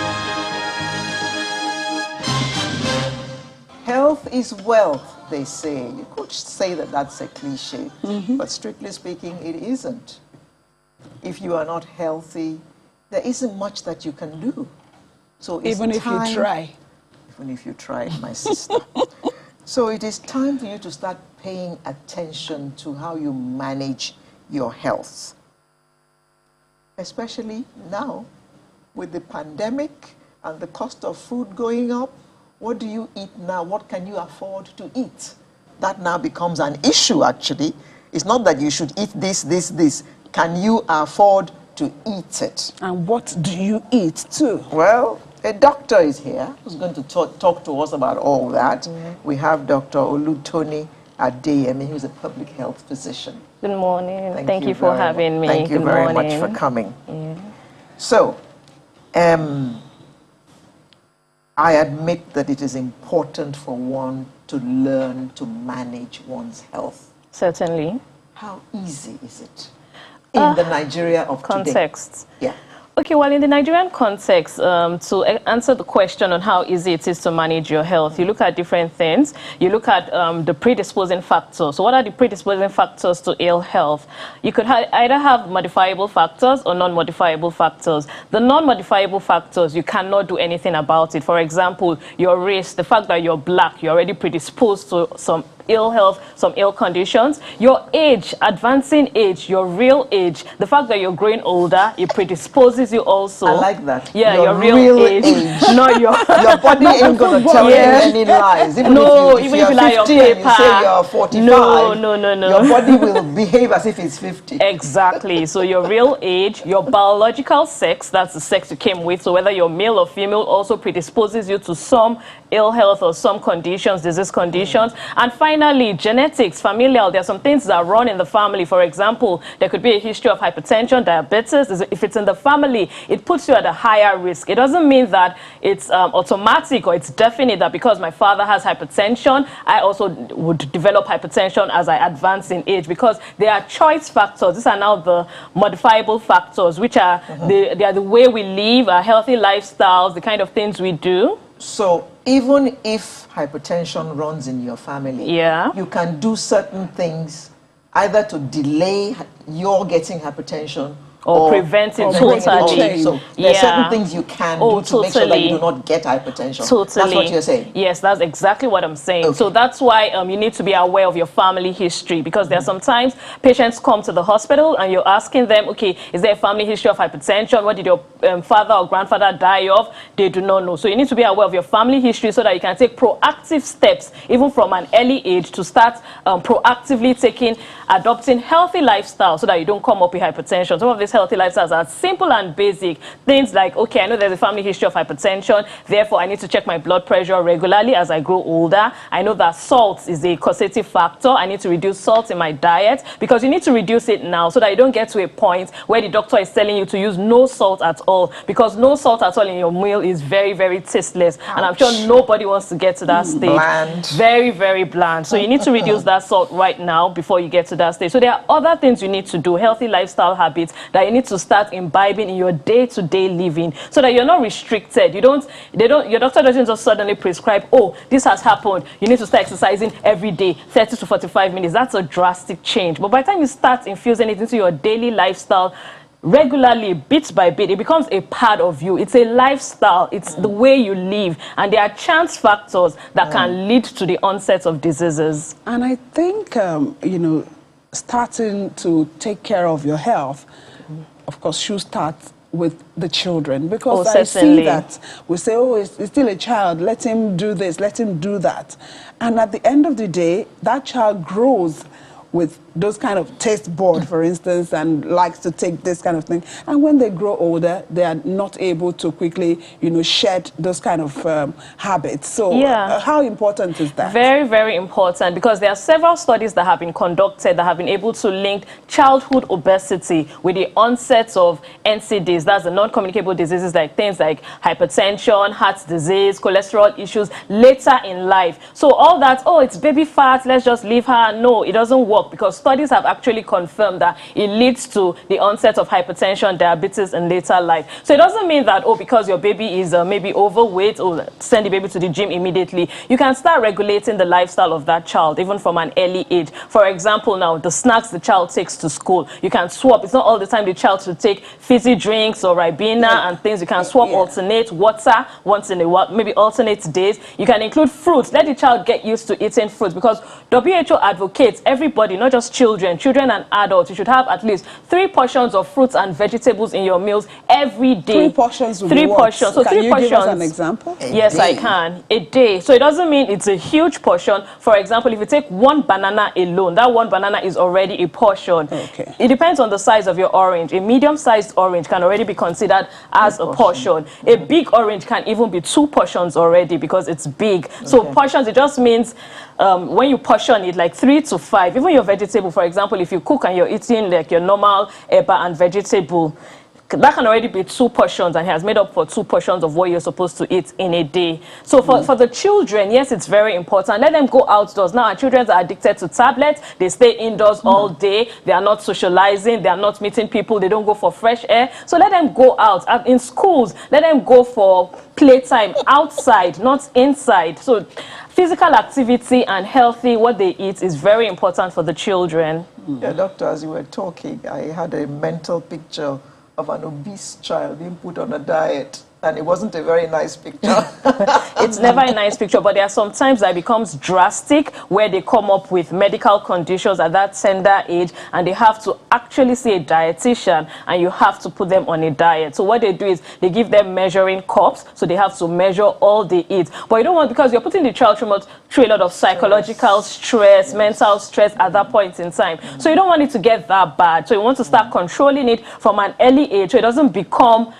Health is wealth, they say. You could say that that's a cliche, but strictly speaking, it isn't. If you are not healthy, there isn't much that you can do. So it's even if you try. Even if you try, my sister. So it is time for you to start paying attention to how you manage your health. Especially now, with the pandemic and the cost of food going up. What do you eat now? What can you afford to eat? That now becomes an issue, actually. It's not that you should eat this, this, this. Can you afford to eat it? And what do you eat too? Well, a doctor is here who's going to talk to us about all that. We have Dr. Olutoni Adeyemi, who's a public health physician. Good morning. Thank you for having me. Thank you very much for coming. Yeah. So, I admit that it is important for one to learn to manage one's health. Certainly. How easy is it in the Nigeria of context? Today? Yeah. Okay, well, in the Nigerian context, to answer the question on how easy it is to manage your health, you look at different things. You look at the predisposing factors. So what are the predisposing factors to ill health? You could either have modifiable factors or non-modifiable factors. The non-modifiable factors, you cannot do anything about it. For example, your race, the fact that you're black, you're already predisposed to some ill health, some ill conditions. Your age, advancing age, your real age, the fact that you're growing older, it predisposes you also. I like that. Yeah, your real age. Not your body ain't going to tell you any lies. Even if you lie on paper. And you say you're 45, no. Your body will behave as if it's 50. Exactly. So your real age, your biological sex, that's the sex you came with, so whether you're male or female, also predisposes you to some ill health or some conditions, disease conditions. And finally, genetics, familial. There are some things that run in the family. For example, there could be a history of hypertension, diabetes. If it's in the family, it puts you at a higher risk. It doesn't mean that it's automatic or it's definite that because my father has hypertension, I also would develop hypertension as I advance in age, because there are choice factors. These are now the modifiable factors, which are they are the way we live, our healthy lifestyles, the kind of things we do. So even if hypertension runs in your family, Yeah. you can do certain things either to delay your getting hypertension Or prevent it bring it on. totally. So there are certain Yeah. things you can Oh, do to make sure that you do totally. not get hypertension. Totally. That's what you're saying. Yes, that's exactly what I'm saying. Okay. So that's why you need to be aware of your family history, because there are sometimes patients come to the hospital and you're asking them, okay, is there a family history of hypertension? What did your father or grandfather die of? They do not know. So you need to be aware of your family history so that you can take proactive steps, even from an early age, to start proactively adopting healthy lifestyle so that you don't come up with hypertension. Some of these healthy lifestyles are simple and basic. Things like, okay, I know there's a family history of hypertension, therefore I need to check my blood pressure regularly as I grow older. I know that salt is a causative factor. I need to reduce salt in my diet, because you need to reduce it now so that you don't get to a point where the doctor is telling you to use no salt at all, because no salt at all in your meal is very, very tasteless. Ouch. And I'm sure nobody wants to get to that stage. Bland. Very, very bland. So you need to reduce that salt right now before you get to that stage. So there are other things you need to do, healthy lifestyle habits that you need to start imbibing in your day-to-day living so that you're not restricted. Your doctor doesn't just suddenly prescribe, oh, this has happened, you need to start exercising every day, 30 to 45 minutes. That's a drastic change. But by the time you start infusing it into your daily lifestyle, regularly, bit by bit, it becomes a part of you. It's a lifestyle. It's the way you live. And there are chance factors that can lead to the onset of diseases. And I think, you know, starting to take care of your health, of course, should start with the children, because I see that we say, oh, it's still a child, let him do this, let him do that. And at the end of the day, that child grows with those kind of taste board, for instance, and likes to take this kind of thing. And when they grow older, they are not able to quickly, you know, shed those kind of habits. So how important is that? Very, very important, because there are several studies that have been conducted that have been able to link childhood obesity with the onset of NCDs, that's the non-communicable diseases, like things like hypertension, heart disease, cholesterol issues later in life. So all that, oh, it's baby fat, let's just leave her. No, it doesn't work, because studies have actually confirmed that it leads to the onset of hypertension, diabetes in later life. So it doesn't mean that, oh, because your baby is maybe overweight, or send the baby to the gym immediately. You can start regulating the lifestyle of that child, even from an early age. For example, now, the snacks the child takes to school, you can swap. It's not all the time the child should take fizzy drinks or Ribena and things. You can swap, alternate water once in a while, maybe alternate days. You can include fruits. Let the child get used to eating fruits, because WHO advocates everybody, not just children and adults, you should have at least 3 portions of fruits and vegetables in your meals every day. 3 portions would 3 be what? portions. So can 3 you portions. give us an example? Yes, I can. A day. So it doesn't mean it's a huge portion. For example, if you take 1 banana alone, that 1 banana is already a portion. Okay. It depends on the size of your orange. A medium-sized orange can already be considered as a portion. A big orange can even be 2 portions already, because it's big. So portions, it just means when you portion it, like 3 to 5. Even your vegetable, for example, if you cook and you're eating like your normal eba and vegetable, that can already be 2 portions, and has made up for 2 portions of what you're supposed to eat in a day. So for the children, yes, it's very important. Let them go outdoors. Now, our children are addicted to tablets. They stay indoors all day. They are not socializing. They are not meeting people. They don't go for fresh air. So let them go out. In schools, let them go for playtime outside, not inside. So physical activity and healthy, what they eat, is very important for the children. Yeah, doctor, as you were talking, I had a mental picture of an obese child being put on a diet, and it wasn't a very nice picture. It's never a nice picture, but there are some times that it becomes drastic, where they come up with medical conditions at that tender age, and they have to actually see a dietitian, and you have to put them on a diet. So what they do is they give them measuring cups, so they have to measure all they eat. But you don't want, because you're putting the child through a lot of psychological stress, mental stress at that point in time. So you don't want it to get that bad. So you want to start controlling it from an early age, so it doesn't become,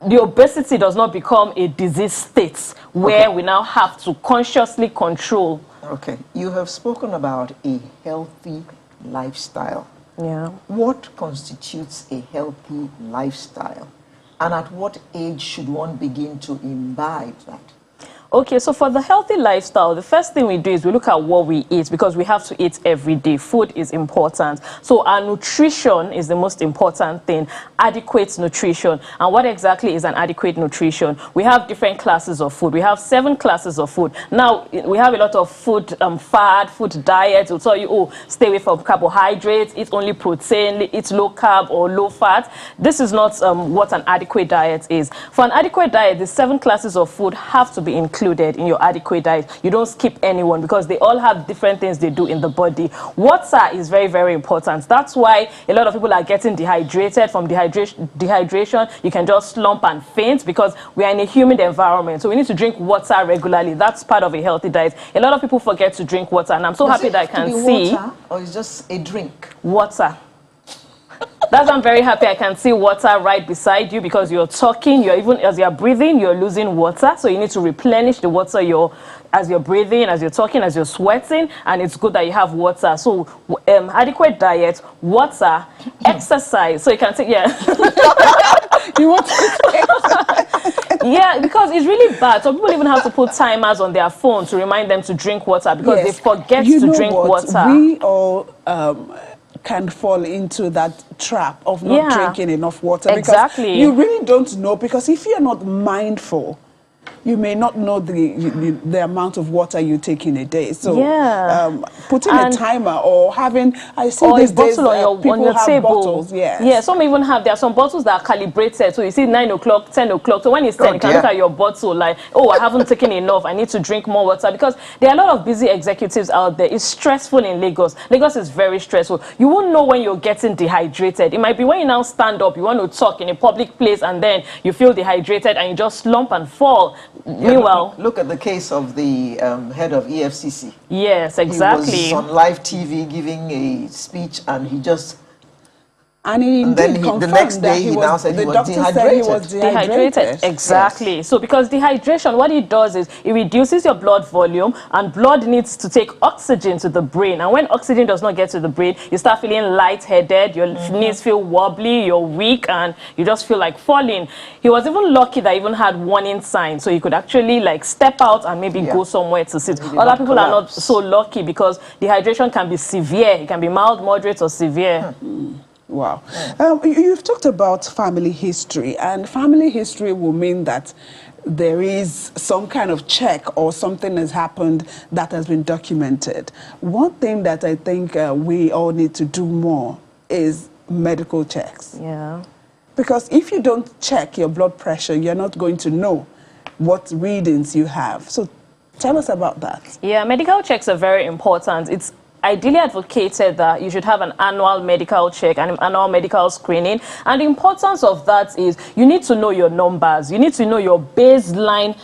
the obesity does not become a disease state where we now have to consciously control. Okay, you have spoken about a healthy lifestyle. Yeah. What constitutes a healthy lifestyle? And at what age should one begin to imbibe that? Okay, so for the healthy lifestyle, the first thing we do is we look at what we eat, because we have to eat every day. Food is important. So our nutrition is the most important thing. Adequate nutrition. And what exactly is an adequate nutrition? We have different classes of food. We have 7 classes of food. Now, we have a lot of food fad, food diets. Will tell you, oh, stay away from carbohydrates, eat only protein, eat low carb or low fat. This is not what an adequate diet is. For an adequate diet, the 7 classes of food have to be included in your adequate diet. You don't skip anyone, because they all have different things they do in the body. Water is very, very important. That's why a lot of people are getting dehydrated. From dehydration, you can just slump and faint, because we are in a humid environment. So we need to drink water regularly. That's part of a healthy diet. A lot of people forget to drink water, and I'm so happy that I can see water, or it's just a drink? Water. That's why I'm very happy I can see water right beside you, because you're talking, you're even, as you're breathing, you're losing water. So you need to replenish the water as you're breathing, as you're talking, as you're sweating, and it's good that you have water. So adequate diet, water, exercise. So you can take, yeah. You want to Yeah, because it's really bad. So people even have to put timers on their phone to remind them to drink water, because they forget to drink water. We all can fall into that trap of not drinking enough water. Exactly. Because you really don't know, because if you're not mindful, you may not know the amount of water you take in a day. So putting a timer, or having, I see or these a bottle days, on your table. Bottles, yes. Yeah, some even have, there are some bottles that are calibrated. So you see 9 o'clock, 10 o'clock. So when it's 10, you can look at your bottle like, oh, I haven't taken enough. I need to drink more water. Because there are a lot of busy executives out there. It's stressful in Lagos. Lagos is very stressful. You won't know when you're getting dehydrated. It might be when you now stand up, you want to talk in a public place, and then you feel dehydrated and you just slump and fall. Meanwhile, look at the case of the head of EFCC. Yes, exactly. He was on live TV giving a speech, and he just... And then the next day he now said he was dehydrated. Exactly. Yes. So because dehydration, what it does is it reduces your blood volume, and blood needs to take oxygen to the brain. And when oxygen does not get to the brain, you start feeling lightheaded, your knees feel wobbly, you're weak, and you just feel like falling. He was even lucky that he even had warning signs, so he could actually like step out and maybe go somewhere to sit. Other people are not so lucky, because dehydration can be severe. It can be mild, moderate, or severe. Wow. You've talked about family history, and family history will mean that there is some kind of check, or something has happened that has been documented. One thing that I think we all need to do more is medical checks. Yeah. Because if you don't check your blood pressure, you're not going to know what readings you have. So tell us about that. Yeah, medical checks are very important. It's ideally advocated that you should have an annual medical check and an annual medical screening. And the importance of that is you need to know your numbers. You need to know your baseline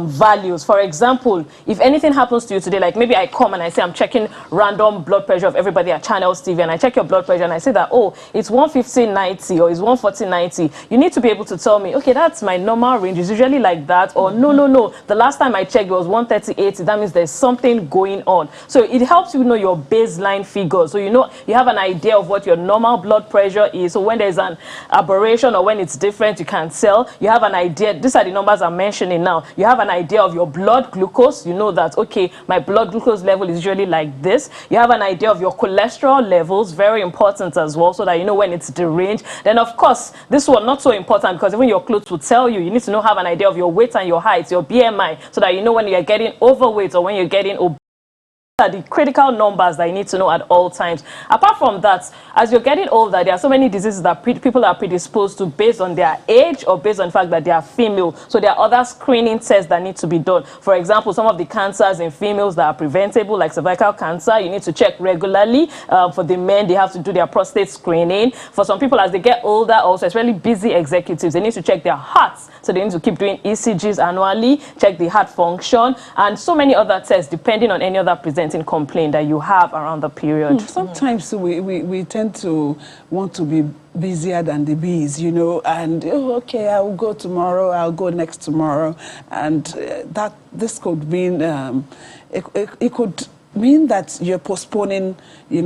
values. For example, if anything happens to you today, like maybe I come and I say I'm checking random blood pressure of everybody at Channels TV, and I check your blood pressure and I say that, oh, it's 150/90 or it's 140/90. You need to be able to tell me, okay, that's my normal range. It's usually like that. Or no, the last time I checked it was 130/80. That means there's something going on. So it helps you know your baseline figures, so you know you have an idea of what your normal blood pressure is. So when there's an aberration or when it's different, you can tell. You have an idea. These are the numbers I'm mentioning now. You have an idea of your blood glucose. You know that, okay, my blood glucose level is usually like this. You have an idea of your cholesterol levels, very important as well, so that you know when it's deranged. Then of course, this one not so important, because even your clothes will tell you. You need to have an idea of your weight and your height, your BMI, so that you know when you're getting overweight or when you're getting obese. Are the critical numbers that you need to know at all times. Apart from that, as you're getting older, there are so many diseases that people are predisposed to based on their age or based on the fact that they are female. So there are other screening tests that need to be done. For example, some of the cancers in females that are preventable, like cervical cancer, you need to check regularly. For the men, they have to do their prostate screening. For some people, as they get older, also especially busy executives, they need to check their hearts. So they need to keep doing ECGs annually, check the heart function, and so many other tests depending on any other presenting complaint that you have around the period. Sometimes we tend to want to be busier than the bees, you know, and okay, I'll go tomorrow, I'll go next tomorrow, and this could mean it could mean that you're postponing,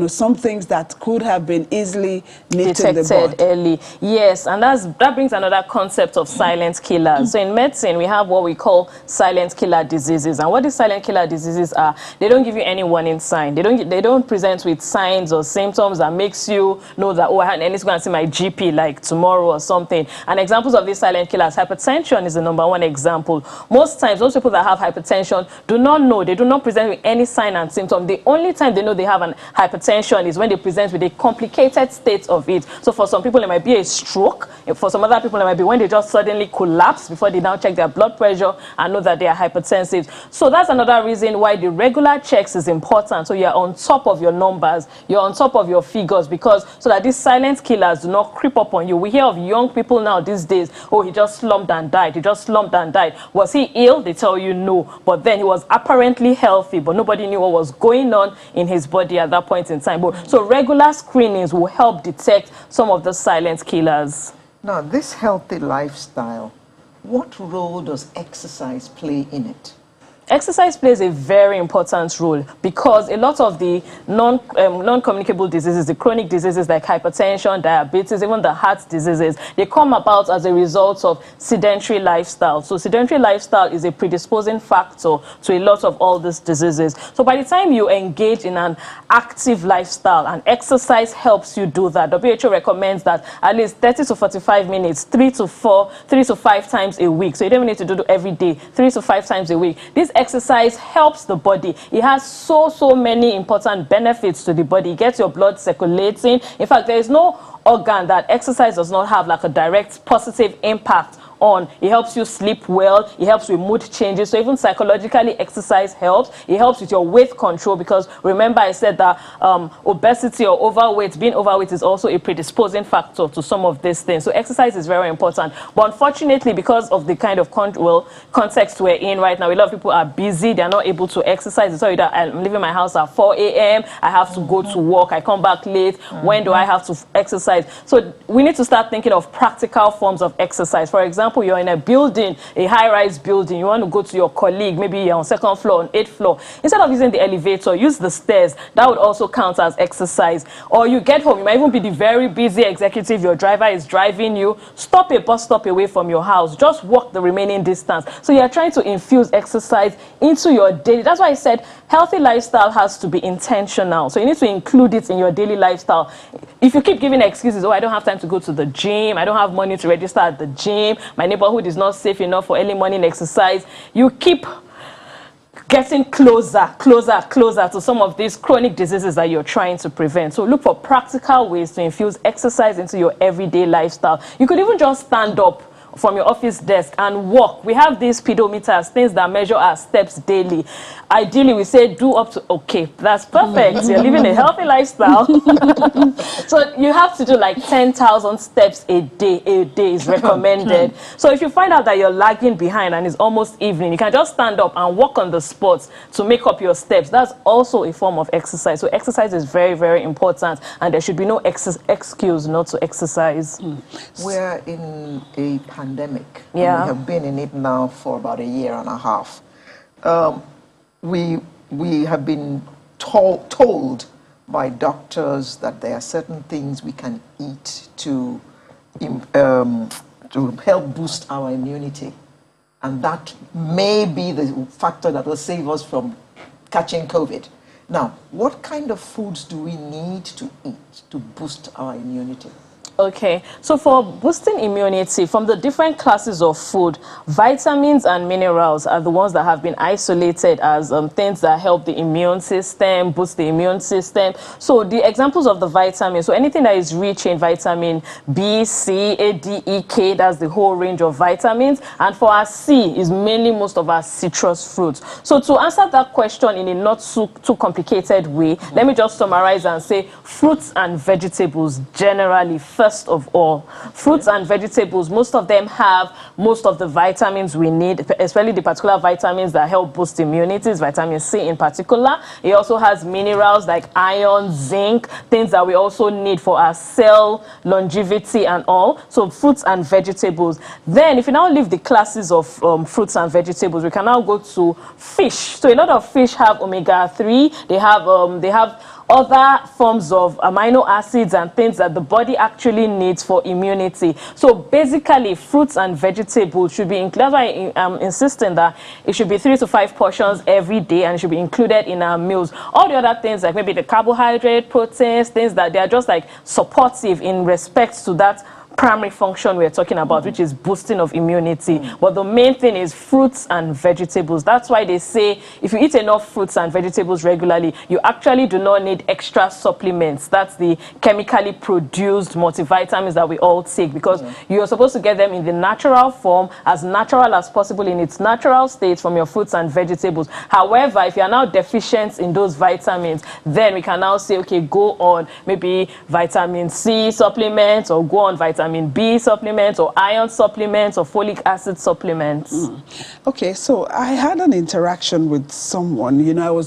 some things that could have been easily nipped in the Detected bud? early. Yes, and that brings another concept of silent killers. So in medicine, we have what we call silent killer diseases. And what these silent killer diseases are, they don't give you any warning sign. They don't present with signs or symptoms that makes you know that, oh, I need to go and see my GP like tomorrow or something. And examples of these silent killers, hypertension is the number one example. Most times, those people that have hypertension do not know, they do not present with any sign and symptom. The only time they know they have an hypertension is when they present with a complicated state of it. So for some people, it might be a stroke. For some other people, it might be when they just suddenly collapse before they now check their blood pressure and know that they are hypertensive. So that's another reason why the regular checks is important. So you're on top of your numbers, you're on top of your figures, because so that these silent killers do not creep up on you. We hear of young people now these days, oh, he just slumped and died. He just slumped and died. Was he ill? They tell you no. But then he was apparently healthy, but nobody knew what was going on in his body at that point in time. But, so regular screenings will help detect some of the silent killers. Now, this healthy lifestyle, what role does exercise play in it? Exercise plays a very important role because a lot of the non-communicable diseases, the chronic diseases like hypertension, diabetes, even the heart diseases, they come about as a result of sedentary lifestyle. So sedentary lifestyle is a predisposing factor to a lot of all these diseases. So by the time you engage in an active lifestyle, and exercise helps you do that, WHO recommends that at least 30 to 45 minutes, 3 to 5 times a week. So you don't even need to do it every day, 3 to 5 times a week. This exercise helps the body. It has so many important benefits to the body. It gets your blood circulating. In fact, there is no organ that exercise does not have like a direct positive impact on. It helps you sleep well. It helps with mood changes. So even psychologically, exercise helps. It helps with your weight control, because remember I said that obesity or overweight, being overweight is also a predisposing factor to some of these things. So exercise is very important. But unfortunately, because of the kind of context we're in right now, a lot of people are busy. They're not able to exercise. They tell you that I'm leaving my house at 4 a.m. I have to go to work. I come back late. When do I have to exercise? So we need to start thinking of practical forms of exercise. For example, you're in a building, a high-rise building, you want to go to your colleague, maybe you're on 2nd floor, on 8th floor. Instead of using the elevator, use the stairs. That would also count as exercise. Or you get home, you might even be the very busy executive, your driver is driving you, stop a bus stop away from your house, just walk the remaining distance. So you're trying to infuse exercise into your daily. That's why I said healthy lifestyle has to be intentional. So you need to include it in your daily lifestyle. If you keep giving excuses, oh, I don't have time to go to the gym, I don't have money to register at the gym, my neighborhood is not safe enough for early morning exercise, you keep getting closer to some of these chronic diseases that you're trying to prevent. So look for practical ways to infuse exercise into your everyday lifestyle. You could even just stand up from your office desk and walk. We have these speedometers, things that measure our steps daily. Ideally, we say do up to, okay, that's perfect. You're living a healthy lifestyle. So you have to do like 10,000 steps a day. A day is recommended. So if you find out that you're lagging behind and it's almost evening, you can just stand up and walk on the spot to make up your steps. That's also a form of exercise. So exercise is very important, and there should be no excuse not to exercise. We're in a pandemic. Yeah. And we have been in it now for about a year and a half. We have been told by doctors that there are certain things we can eat to help boost our immunity. And that may be the factor that will save us from catching COVID. Now, what kind of foods do we need to eat to boost our immunity? Okay, so for boosting immunity, from the different classes of food, vitamins and minerals are the ones that have been isolated as things that help the immune system, boost the immune system. So the examples of the vitamins, so anything that is rich in vitamin B, C, A, D, E, K, that's the whole range of vitamins. And for our C is mainly most of our citrus fruits. So to answer that question in a not too complicated way, let me just summarize and say fruits and vegetables generally. first of all. Fruits and vegetables, most of them have most of the vitamins we need, especially the particular vitamins that help boost immunity, vitamin C in particular. It also has minerals like iron, zinc, things that we also need for our cell longevity and all. So fruits and vegetables. Then if you now leave the classes of fruits and vegetables, we can now go to fish. So a lot of fish have omega-3. They have other forms of amino acids and things that the body actually needs for immunity. So basically, fruits and vegetables should be included. That's why I'm insisting that it should be 3 to 5 portions every day and it should be included in our meals. All the other things, like maybe the carbohydrate, proteins, things that they are just like supportive in respect to that primary function we're talking about, which is boosting of immunity. But the main thing is fruits and vegetables. That's why they say if you eat enough fruits and vegetables regularly, you actually do not need extra supplements. That's the chemically produced multivitamins that we all take, because you're supposed to get them in the natural form, as natural as possible in its natural state from your fruits and vegetables. However, if you are now deficient in those vitamins, then we can now say, okay, go on maybe vitamin C supplements, or go on vitamin B supplements, or iron supplements, or folic acid supplements. Okay, so I had an interaction with someone. You know,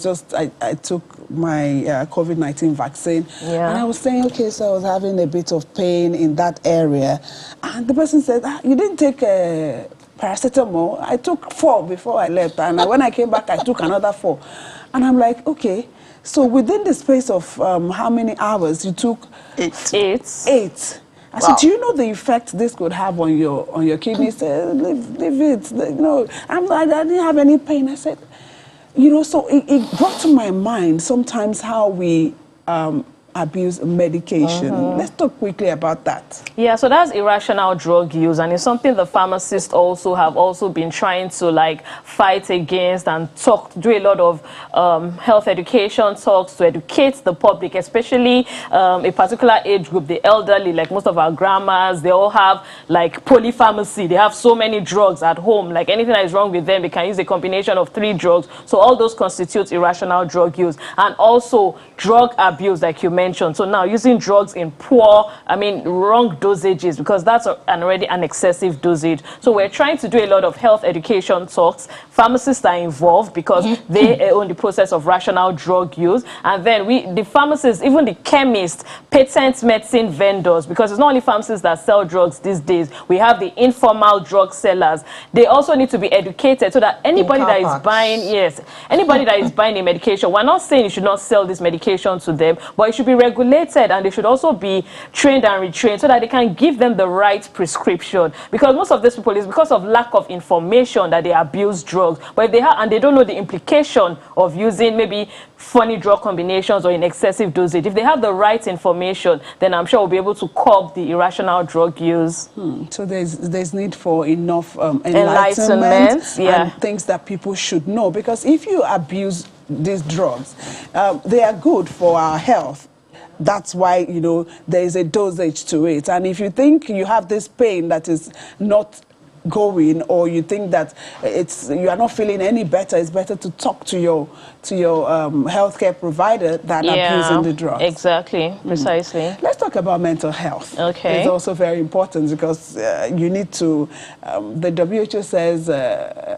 I took my COVID-19 vaccine, and I was saying, okay, so I was having a bit of pain in that area, and the person said, you didn't take paracetamol? I took 4 before I left, and when I came back, I took another 4, and I'm like, okay. So within the space of how many hours you took? 8. 8. I said, do you know the effect this could have on your kidneys? Leave it. No, I didn't have any pain. I said, you know, so it brought to my mind sometimes how we abuse medication. Let's talk quickly about that. Yeah, so that's irrational drug use, and it's something the pharmacists have been trying to like fight against and do a lot of health education talks to educate the public, especially a particular age group, the elderly, like most of our grandmas. They all have like polypharmacy. They have so many drugs at home, like anything that is wrong with them, they can use a combination of 3 drugs. So all those constitute irrational drug use, and also drug abuse, like you mentioned. So now using drugs in wrong dosages, because that's already an excessive dosage. So we're trying to do a lot of health education talks. Pharmacists are involved because they own the process of rational drug use. And then the pharmacists, even the chemists, patent medicine vendors, because it's not only pharmacists that sell drugs these days. We have the informal drug sellers. They also need to be educated so that anybody that is buying, anybody that is buying a medication, we're not saying you should not sell this medication to them, but it should be regulated, and they should also be trained and retrained so that they can give them the right prescription. Because most of these people, is because of lack of information that they abuse drugs. But if they have, and they don't know the implication of using maybe funny drug combinations or in excessive dosage, if they have the right information, then I'm sure we'll be able to curb the irrational drug use. So there's need for enough enlightenment and things that people should know. Because if you abuse these drugs, they are good for our health. That's why, you know, there is a dosage to it. And if you think you have this pain that is not going, or you think that you are not feeling any better, it's better to talk to your healthcare provider than abusing the drugs. Exactly, precisely. Let's talk about mental health. Okay. It's also very important because you need to, the WHO says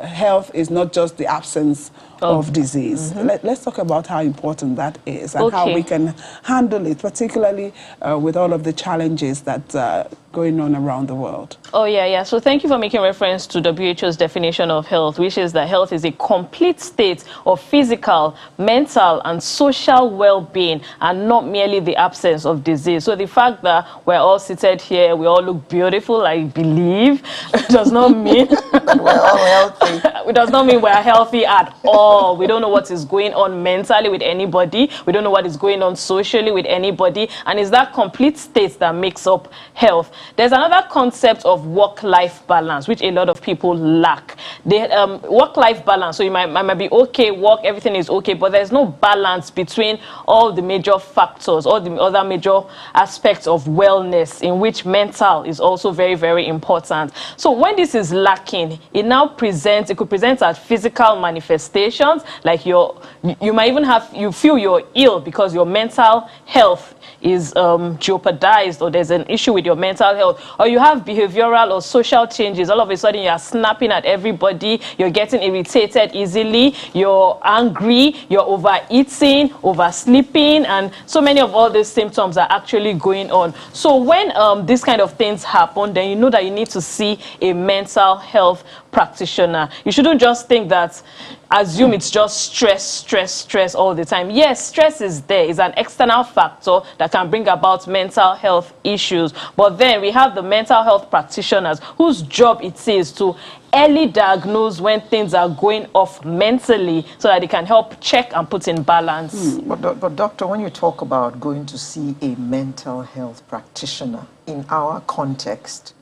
health is not just the absence of disease. Let's talk about how important that is and how we can handle it, particularly with all of the challenges that are going on around the world. So thank you for making reference to WHO's definition of health, which is that health is a complete state of physical, mental, and social well-being, and not merely the absence of disease. So the fact that we're all seated here, we all look beautiful, I believe, does not mean that we're all healthy. It does not mean we're healthy at all. We don't know what is going on mentally with anybody. We don't know what is going on socially with anybody. And it's that complete state that makes up health. There's another concept of work-life balance, which a lot of people lack. Work-life balance, so you might be okay, work, everything is okay, but there's no balance between all the major factors, all the other major aspects of wellness, in which mental is also very, very important. So when this is lacking, it could present as physical manifestation, situations, like you might even you feel you're ill because your mental health is jeopardized, or there's an issue with your mental health, or you have behavioral or social changes. All of a sudden you're snapping at everybody, you're getting irritated easily, you're angry, you're overeating, oversleeping, and so many of all these symptoms are actually going on. So when these kind of things happen, then you know that you need to see a mental health practitioner. You shouldn't just think that, assume it's just stress all the time. Yes, stress is there. It's an external factor that can bring about mental health issues. But then we have the mental health practitioners whose job it is to early diagnose when things are going off mentally so that they can help check and put in balance. But doctor, when you talk about going to see a mental health practitioner, in our context,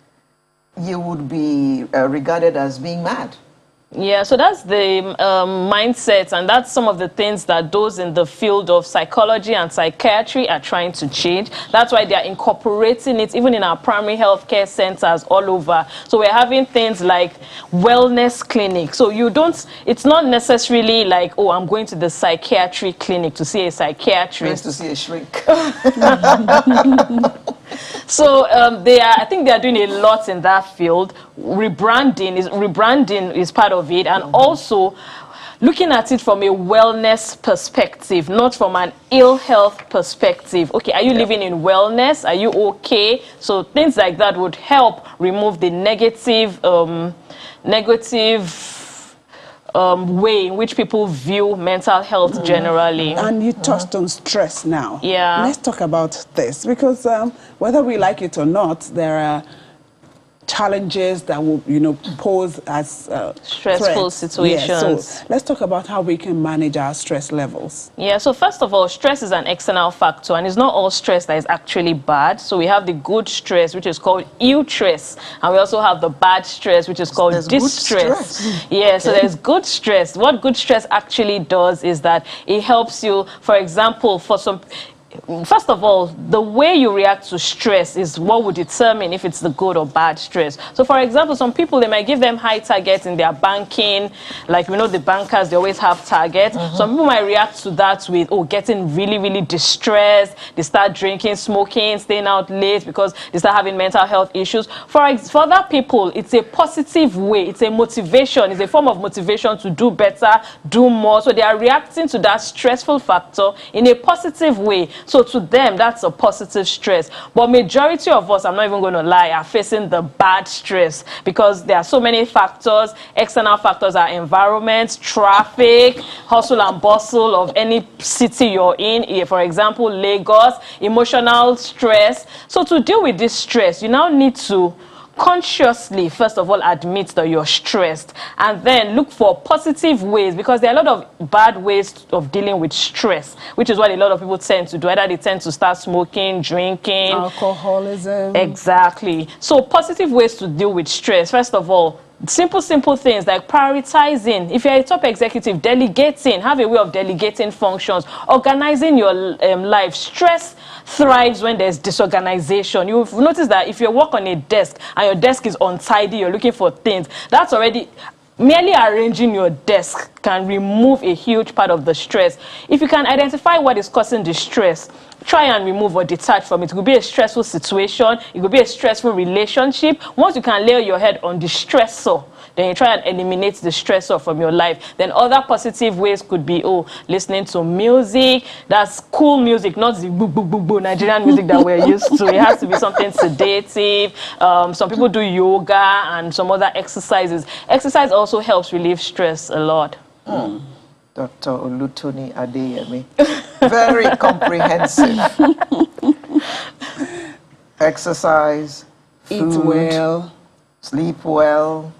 you would be regarded as being mad. Yeah, so that's the mindset, and that's some of the things that those in the field of psychology and psychiatry are trying to change. That's why they're incorporating it even in our primary health care centers all over. So we're having things like wellness clinics. So it's not necessarily like, oh, I'm going to the psychiatry clinic to see a psychiatrist. To see a shrink. So I think they are doing a lot in that field. Rebranding is part of it, and also looking at it from a wellness perspective, not from an ill health perspective. Okay, are you living in wellness? Are you okay? So things like that would help remove the negative way in which people view mental health generally. And you touched on stress now. Yeah. Let's talk about this, because whether we like it or not, there are challenges that will, pose as stressful threats. situations. Yeah, so let's talk about how we can manage our stress levels. Yeah, so first of all, stress is an external factor, and it's not all stress that is actually bad. So we have the good stress, which is called eustress, and we also have the bad stress, which is called distress. Yeah, okay. So there's good stress. What good stress actually does is that it helps you, for example, first of all, the way you react to stress is what would determine if it's the good or bad stress. So, for example, some people, they might give them high targets in their banking. Like, the bankers, they always have targets. Some people might react to that with, getting really, really distressed. They start drinking, smoking, staying out late because they start having mental health issues. For other people, it's a positive way. It's a motivation. It's a form of motivation to do better, do more. So they are reacting to that stressful factor in a positive way. So to them, that's a positive stress. But majority of us, I'm not even going to lie, are facing the bad stress because there are so many factors. External factors are environment, traffic, hustle and bustle of any city you're in. For example, Lagos, emotional stress. So to deal with this stress, you now need to consciously, first of all, admit that you're stressed, and then look for positive ways, because there are a lot of bad ways of dealing with stress, which is what a lot of people tend to do. Either they tend to start smoking, drinking, alcoholism. Exactly. So positive ways to deal with stress, first of all, simple things like prioritizing. If you're a top executive, delegating, have a way of delegating functions, organizing your life. Stress thrives when there's disorganization. You've noticed that if you work on a desk and your desk is untidy, you're looking for things, that's already, merely arranging your desk can remove a huge part of the stress. If you can identify what is causing the stress, try and remove or detach from it. It could be a stressful situation, it could be a stressful relationship. Once you can lay your head on the stressor, then you try and eliminate the stressor from your life. Then other positive ways could be, listening to music. That's cool music, not the boo Nigerian music that we're used to. It has to be something sedative. Some people do yoga and some other exercises. Exercise also helps relieve stress a lot. Dr. Olutoni Adeyemi. Very comprehensive. Exercise, food, eat well, sleep well,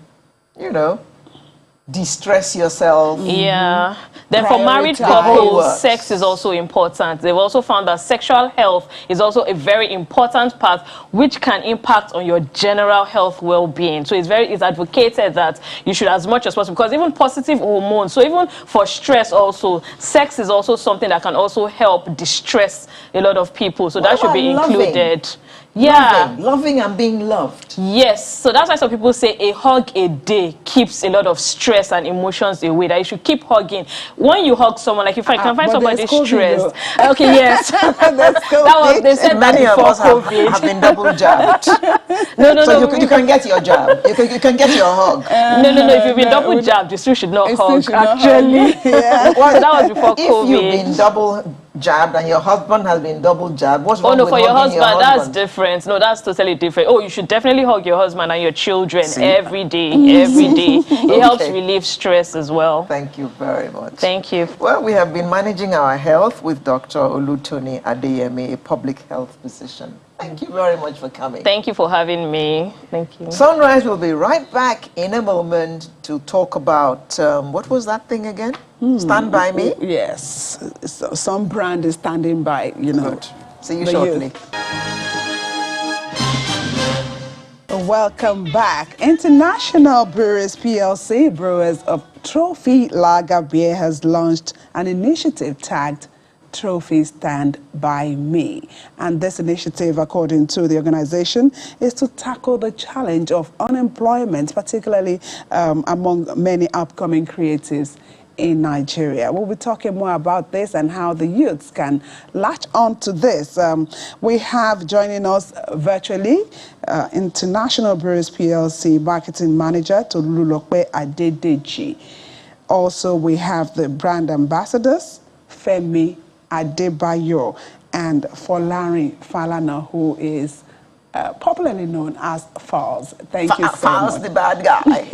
de-stress yourself. Yeah. Then for married couples, sex is also important. They've also found that sexual health is also a very important part which can impact on your general health well-being. So it's advocated that you should, as much as possible, because even positive hormones, so even for stress also, sex is also something that can also help distress a lot of people. So that should be included. Yeah. Loving and being loved. Yes, so that's why some people say a hug a day keeps a lot of stress and emotions away, that you should keep hugging. When you hug someone, like if I can find somebody stressed. Okay, yes. That was, they said Many that of before us COVID. have been double jabbed. No, So you can get your jab. You can get your hug. No, if you've been double jabbed, you still should not hug, actually. Yeah. So that was before If COVID. you've been double jabbed and your husband has been double jabbed, what's wrong Oh no, with for your hugging husband, that's different. No, that's totally different. Oh, you should definitely hug your husband and your children every day, every day. It helps relieve stress as well. Thank you very much. Thank you. Well, we have been managing our health with Dr. Olutoni Adeyemi, a public health physician. Thank you very much for coming. Thank you for having me. Thank you. Sunrise will be right back in a moment to talk about, what was that thing again? Stand by me? Yes. So some brand is standing by, you know. Good. See you shortly. Welcome back. International Brewers PLC, Brewers of Trophy Lager Beer, has launched an initiative tagged Trophy Stand By Me. And this initiative, according to the organization, is to tackle the challenge of unemployment, particularly among many upcoming creatives in Nigeria. We'll be talking more about this and how the youths can latch on to this. We have joining us virtually International Brewers PLC Marketing Manager Tolulope Adedeji. Also, we have the brand ambassadors, Femi Adebayo and Folari Falana, who is popularly known as Falz. Thank you so Falz, much. the bad guy.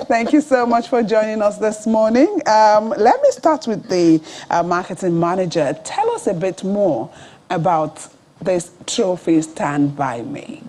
Thank you so much for joining us this morning. Let me start with the marketing manager. Tell us a bit more about this Trophy Stand By Me.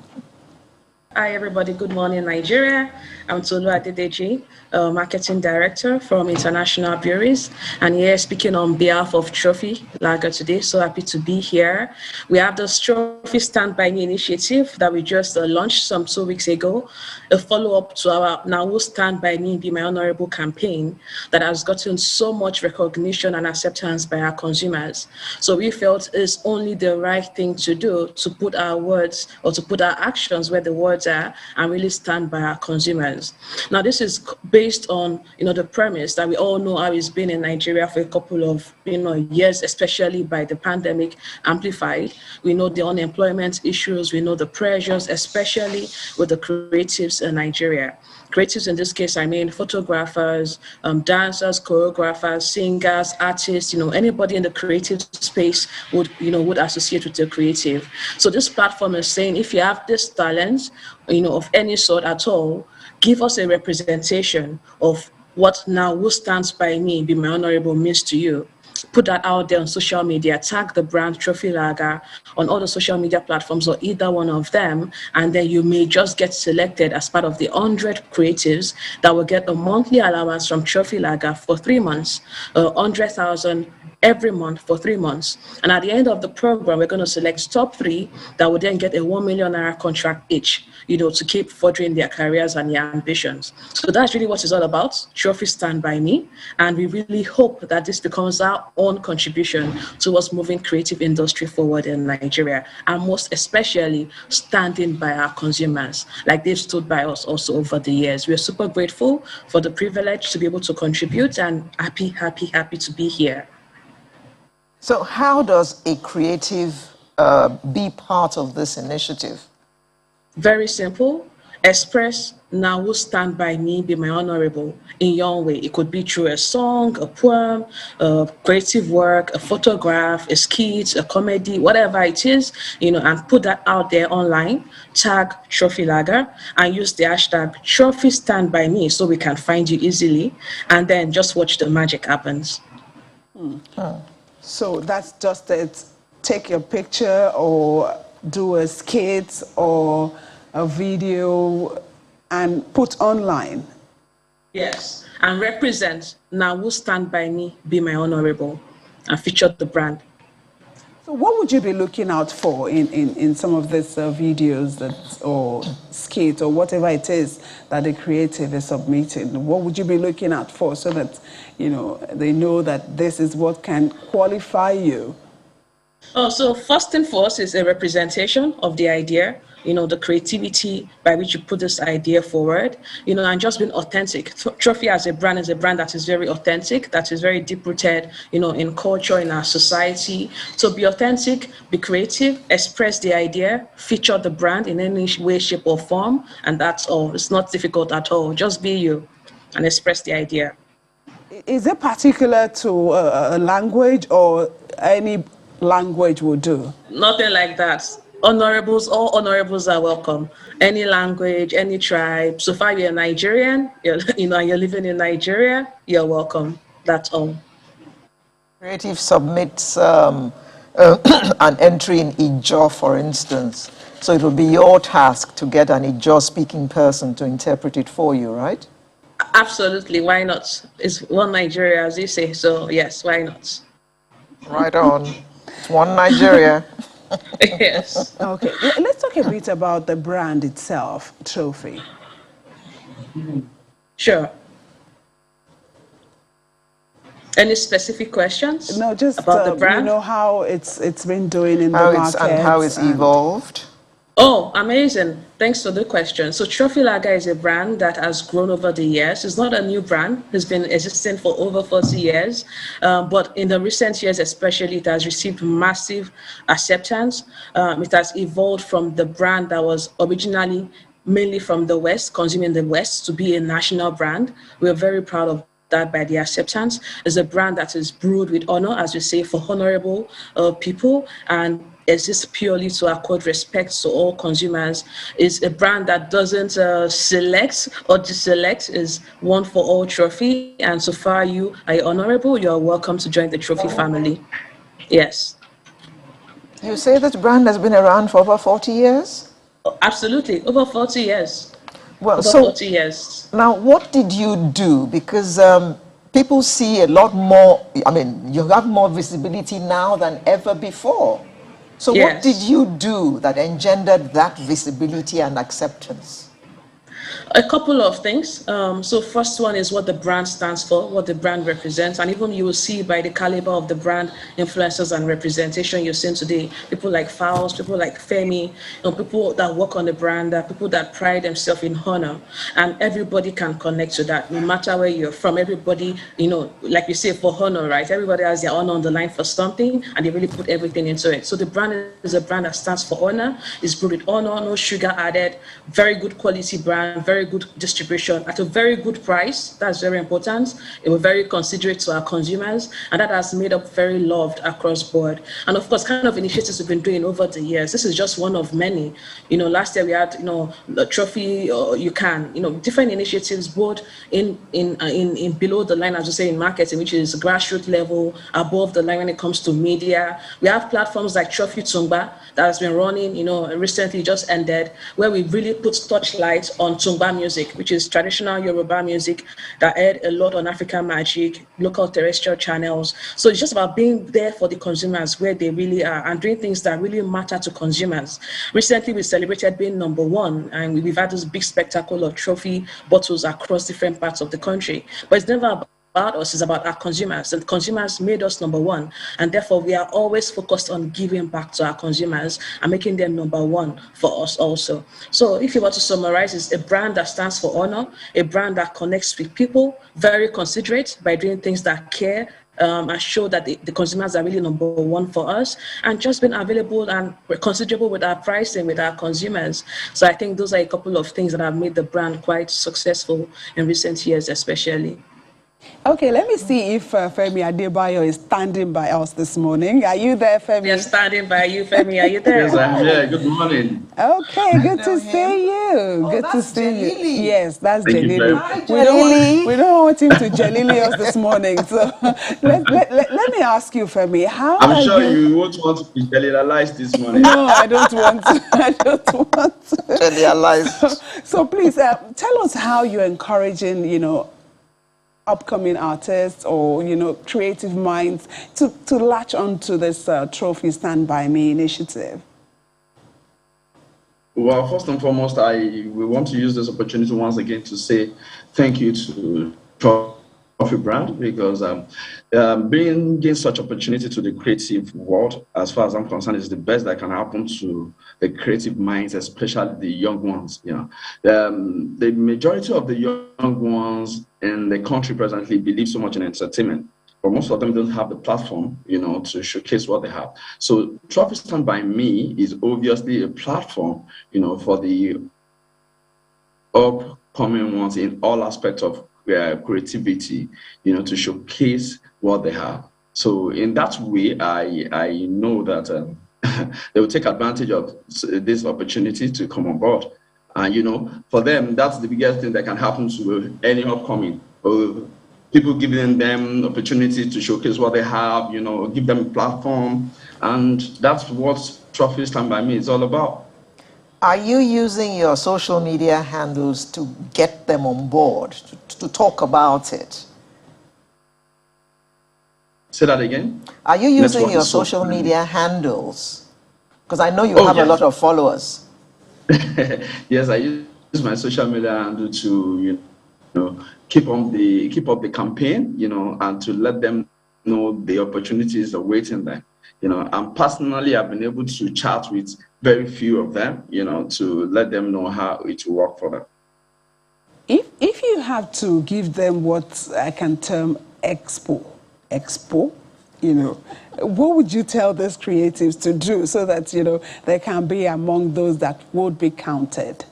Hi everybody, good morning Nigeria. I'm Tolu Adedeji, Marketing Director from International Breweries, and here speaking on behalf of Trophy Lager today. So happy to be here. We have this Trophy Stand By Me initiative that we just launched some 2 weeks ago, a follow-up to our Now Who Stand By Me Be My Honorable campaign that has gotten so much recognition and acceptance by our consumers. So we felt it's only the right thing to do to put our words or to put our actions where the words are and really stand by our consumers. Now, this is based on, the premise that we all know how it's been in Nigeria for a couple of, years, especially by the pandemic amplified. We know the unemployment issues, we know the pressures, especially with the creatives in Nigeria. Creatives in this case, I mean photographers, dancers, choreographers, singers, artists, anybody in the creative space would associate with the creative. So this platform is saying, if you have this talent, of any sort at all, give us a representation of what Now Who Stands By Me Be My Honorable means to you. Put that out there on social media, tag the brand Trophy Lager on all the social media platforms or either one of them, and then you may just get selected as part of the 100 creatives that will get a monthly allowance from Trophy Lager for 3 months, 100,000 every month for 3 months. And at the end of the program, we're going to select top 3 that will then get a 1 million naira contract each, to keep furthering their careers and their ambitions. So that's really what it's all about, Trophy Stand By Me. And we really hope that this becomes our own contribution towards moving creative industry forward in Nigeria, and most especially standing by our consumers, like they've stood by us also over the years. We're super grateful for the privilege to be able to contribute, and happy to be here. So how does a creative be part of this initiative? Very simple. Express Now Who Stand By Me Be My Honorable in your own way. It could be through a song, a poem, a creative work, a photograph, a skit, a comedy, whatever it is, and put that out there online. Tag Trophy Lager and use the hashtag Trophy Stand By Me so we can find you easily, and then just watch the magic happens. So that's just it. Take your picture or do a skit or a video and put online. Yes, and represent Now Who Stand By Me Be My Honorable and feature the brand. So what would you be looking out for in some of these videos or skit or whatever it is that the creative is submitting? What would you be looking out for so that they know that this is what can qualify you? Oh, so first and foremost is a representation of the idea, the creativity by which you put this idea forward, and just being authentic. Trophy as a brand is a brand that is very authentic, that is very deep rooted, in culture, in our society. So be authentic, be creative, express the idea, feature the brand in any way, shape, or form, and that's all. It's not difficult at all. Just be you and express the idea. Is it particular to a language, or any language will do? Nothing like that. Honorables, all honorables are welcome. Any language, any tribe. So far you're Nigerian, you're living in Nigeria, you're welcome. That's all. Creative submits an entry in Ijaw, for instance. So it will be your task to get an Ijaw speaking person to interpret it for you, right? Absolutely, why not? It's one Nigeria, as you say, so yes, why not? Right on. It's one Nigeria. Yes. Okay, let's talk a bit about the brand itself, Trophy. Sure. Any specific questions? No, just about the brand? How it's been doing in the market and how it's evolved. Oh, amazing. Thanks for the question. So Trophy Lager is a brand that has grown over the years. It's not a new brand. It's been existing for over 40 years. But in the recent years, especially, it has received massive acceptance. It has evolved from the brand that was originally mainly from the West, consuming the West, to be a national brand. We're very proud of that by the acceptance. It's a brand that is brewed with honor, as we say, for honorable people, and exists purely to accord respect to all consumers. Is a brand that doesn't select or deselect, is one for all Trophy, and so far you are honorable, you are welcome to join the Trophy family. Yes. You say this brand has been around for over 40 years? Absolutely, over 40 years. Well, over 40 years. Now, what did you do? Because people see a lot more, you have more visibility now than ever before. So Yes. What did you do that engendered that visibility and acceptance? A couple of things. So first one is what the brand stands for, what the brand represents. And even you will see by the caliber of the brand influencers and representation you're seeing today, people like Fowles, people like Femi, people that work on the brand, people that pride themselves in honor. And everybody can connect to that, no matter where you're from. Everybody, like you say, for honor, right? Everybody has their honor on the line for something, and they really put everything into it. So the brand is a brand that stands for honor, is brewed with honor, no sugar added, very good quality brand, very good distribution at a very good price. That's very important. We're very considerate to our consumers, and that has made up very loved across board. And of course, kind of initiatives we've been doing over the years. This is just one of many. Last year we had, the Trophy, you can, different initiatives, both in below the line, as we say, in marketing, which is grassroots level, above the line when it comes to media. We have platforms like Trophy Tungba that has been running, recently just ended, where we really put touchlight on Tungba music, which is traditional Yoruba music that aired a lot on African Magic, local terrestrial channels. So it's just about being there for the consumers where they really are and doing things that really matter to consumers. Recently, we celebrated being #1, and we've had this big spectacle of Trophy bottles across different parts of the country. But it's never about us, it's about our consumers, and consumers made us #1, and therefore we are always focused on giving back to our consumers and making them #1 for us also. So if you were to summarize, it's a brand that stands for honor, a brand that connects with people, very considerate by doing things that care, and show that the consumers are really #1 for us, and just been available and considerable with our pricing with our consumers. So I think those are a couple of things that have made the brand quite successful in recent years, especially. Okay, let me see if Femi Adebayo is standing by us this morning. Are you there, Femi? We are standing by you, Femi. Are you there? Yes, I'm here. Good morning. Okay, good to see you. Oh, good to that's see Jelili. you. Yes, that's Thank you very Jelili. much. We don't want him to Jelili us this morning. So let me ask you, Femi, how I'm sure you won't want to be generalized this morning. No, I don't want to. I don't want to. Generalized. So please tell us how you're encouraging, upcoming artists or, creative minds to latch onto this Trophy Stand By Me initiative. Well, first and foremost, we want to use this opportunity once again to say thank you to Trophy trophy brand because bringing such opportunity to the creative world, as far as I'm concerned, is the best that can happen to the creative minds, especially the young ones. The majority of the young ones in the country presently believe so much in entertainment, but most of them don't have the platform, to showcase what they have. So Trophy Stand by Me is obviously a platform, for the upcoming ones in all aspects of creativity, to showcase what they have. So in that way, I know that they will take advantage of this opportunity to come on board. And, for them, that's the biggest thing that can happen to any upcoming. People giving them opportunity to showcase what they have, give them a platform. And that's what Trophy Stand By Me is all about. Are you using your social media handles to get them on board, to talk about it? Say that again? Are you using your social media handles? Because I know you have a lot of followers. Yes, I use my social media handle to, keep up the campaign, and to let them know the opportunities awaiting them. And personally, I've been able to chat with very few of them, to let them know how it will work for them. If you have to give them what I can term expo, what would you tell these creatives to do so that, they can be among those that would be counted?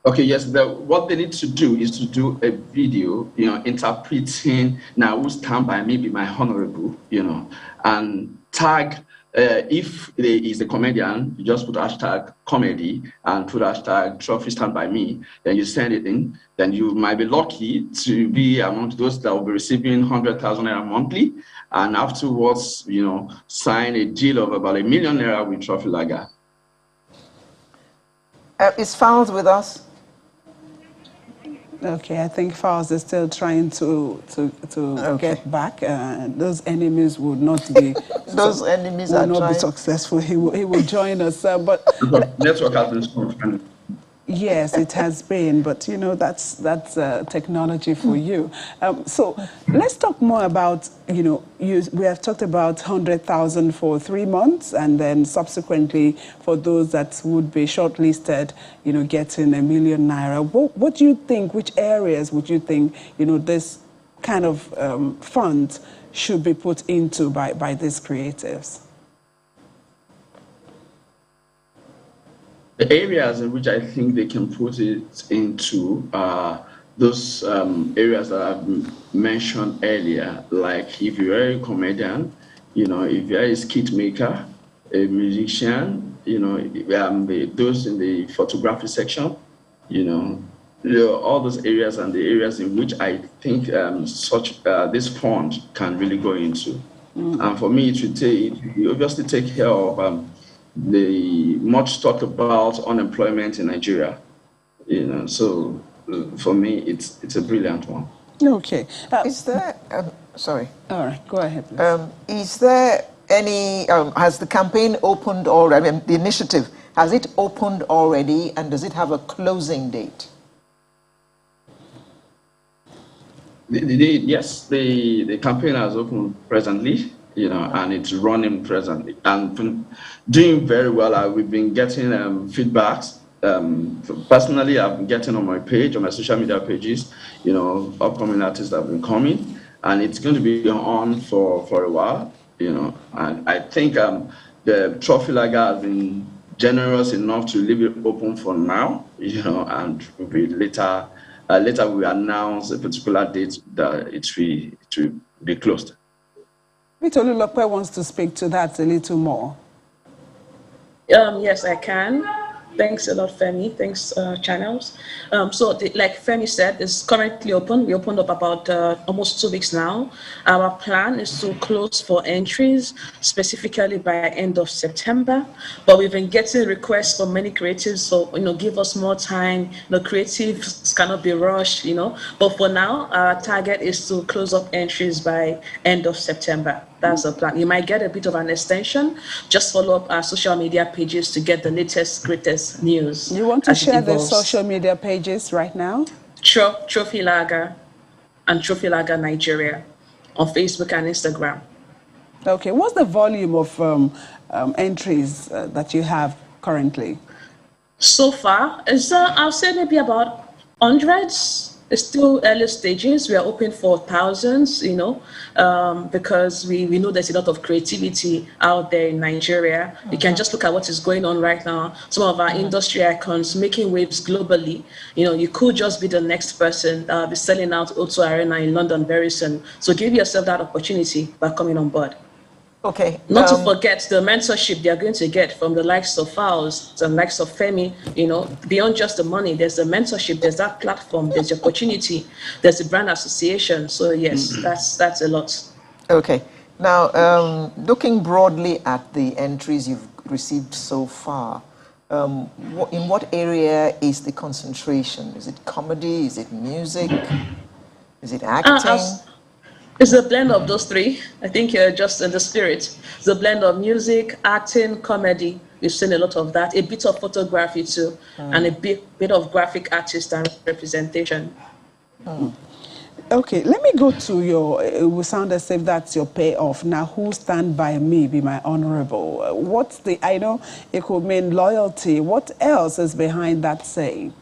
Okay, yes, what they need to do is to do a video, interpreting now who stand by me, be my honorable, and tag, if there is a comedian, you just put hashtag comedy and put hashtag Trophy Stand By Me, then you send it in, then you might be lucky to be among those that will be receiving 100,000 naira monthly, and afterwards, sign a deal of about $1 million naira with Trophy Lager. Is Fowles with us? Okay, I think Fowles is still trying to get back. Those enemies would not be enemies will not be successful. He will join us, but network has been strong. Yes, it has been, but that's technology for you. So let's talk more about we have talked about 100,000 for 3 months, and then subsequently for those that would be shortlisted, getting $1 million naira. What do you think? Which areas would you think this kind of fund should be put into by these creatives? The areas in which I think they can put it into are those areas that I've mentioned earlier, like if you're a comedian, if you're a skit maker, a musician, those in the photography section, all those areas and the areas in which I think this fund can really go into. And for me, it obviously take care of the much talked about unemployment in Nigeria, so for me it's a brilliant one. Okay. Is there sorry, all right, go ahead, please. Is there any has the campaign opened already? I mean, the initiative, has it opened already, and does it have a closing date? Yes, the campaign has opened presently, and it's running presently and doing very well. We've been getting feedbacks. Personally, I've been getting on my page, on my social media pages, upcoming artists that have been coming, and it's going to be on for a while, and I think the Trophy Lager has been generous enough to leave it open for now, and will be later we announce a particular date that it will be closed. Tolulope wants to speak to that a little more. Yes, I can. Thanks a lot, Femi. Thanks, channels. Like Femi said, it's currently open. We opened up about almost 2 weeks now. Our plan is to close for entries specifically by end of September. But we've been getting requests from many creatives, so give us more time. Creatives cannot be rushed, But for now, our target is to close up entries by end of September. That's the plan. You might get a bit of an extension. Just follow up our social media pages to get the latest, greatest news. You want to share the social media pages right now? Trophy Lager and Trophy Lager Nigeria on Facebook and Instagram. Okay. What's the volume of entries that you have currently? So far, I'll say maybe about hundreds. It's still early stages. We are open for thousands, because we know there's a lot of creativity out there in Nigeria. You can just look at what is going on right now. Some of our industry icons making waves globally. You could just be the next person be selling out O2 Arena in London very soon. So give yourself that opportunity by coming on board. Okay. Not to forget the mentorship they are going to get from the likes of Fowles, the likes of Femi, beyond just the money, there's the mentorship, there's that platform, there's the opportunity, there's the brand association. So yes, that's a lot. Okay. Now, looking broadly at the entries you've received so far, in what area is the concentration? Is it comedy? Is it music? Is it acting? It's a blend of those three. I think you're just in the spirit. It's a blend of music, acting, comedy. We've seen a lot of that. A bit of photography too, and a bit of graphic artist and representation. Okay, let me go to your, it will sound as if that's your payoff. Now, who stand by me, be my honorable? I know it could mean loyalty. What else is behind that saying?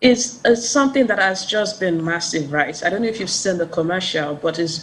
It's something that has just been massive, right? I don't know if you've seen the commercial, but it's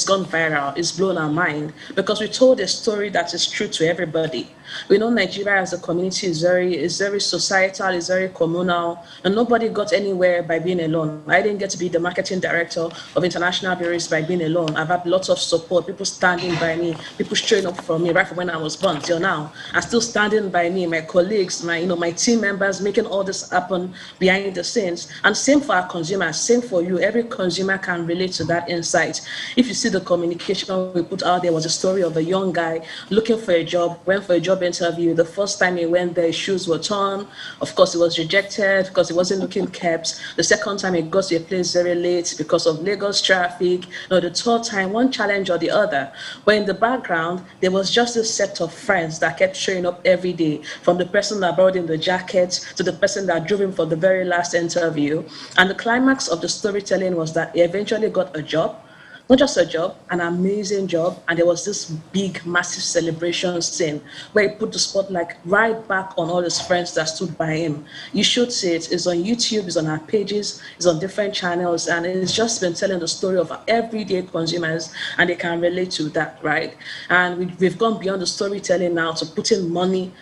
gone viral. It's blown our mind because we told a story that is true to everybody. We know Nigeria as a community is very societal, is very communal, and nobody got anywhere by being alone. I didn't get to be the marketing director of international bureaus by being alone. I've had lots of support, people standing by me, people showing up for me right from when I was born till now, and still standing by me, my colleagues, my team members, making all this happen behind the scenes. And same for our consumers, same for you. Every consumer can relate to that insight. If you see the communication we put out there was a story of a young guy looking for a job, went for a job interview. The first time he went there, his shoes were torn. Of course, he was rejected because he wasn't looking kept. The second time he got to a place very late because of Lagos traffic. The third time, one challenge or the other. But in the background, there was just a set of friends that kept showing up every day, from the person that brought in the jacket to the person that drove him for the very last interview. And the climax of the storytelling was that he eventually got a job. Not just a job, an amazing job, and there was this big, massive celebration scene where he put the spotlight right back on all his friends that stood by him. You should see it. It's on YouTube, it's on our pages, it's on different channels, and it's just been telling the story of everyday consumers, and they can relate to that, right? And we've gone beyond the storytelling now to putting money,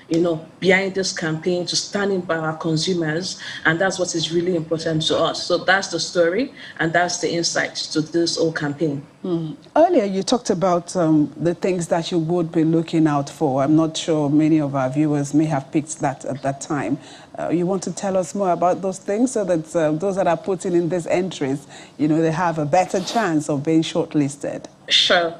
behind this campaign, to standing by our consumers, and that's what is really important to us. So that's the story, and that's the insight to this whole campaign. Earlier, you talked about the things that you would be looking out for. I'm not sure many of our viewers may have picked that at that time. You want to tell us more about those things so that those that are putting in these entries, they have a better chance of being shortlisted? Sure,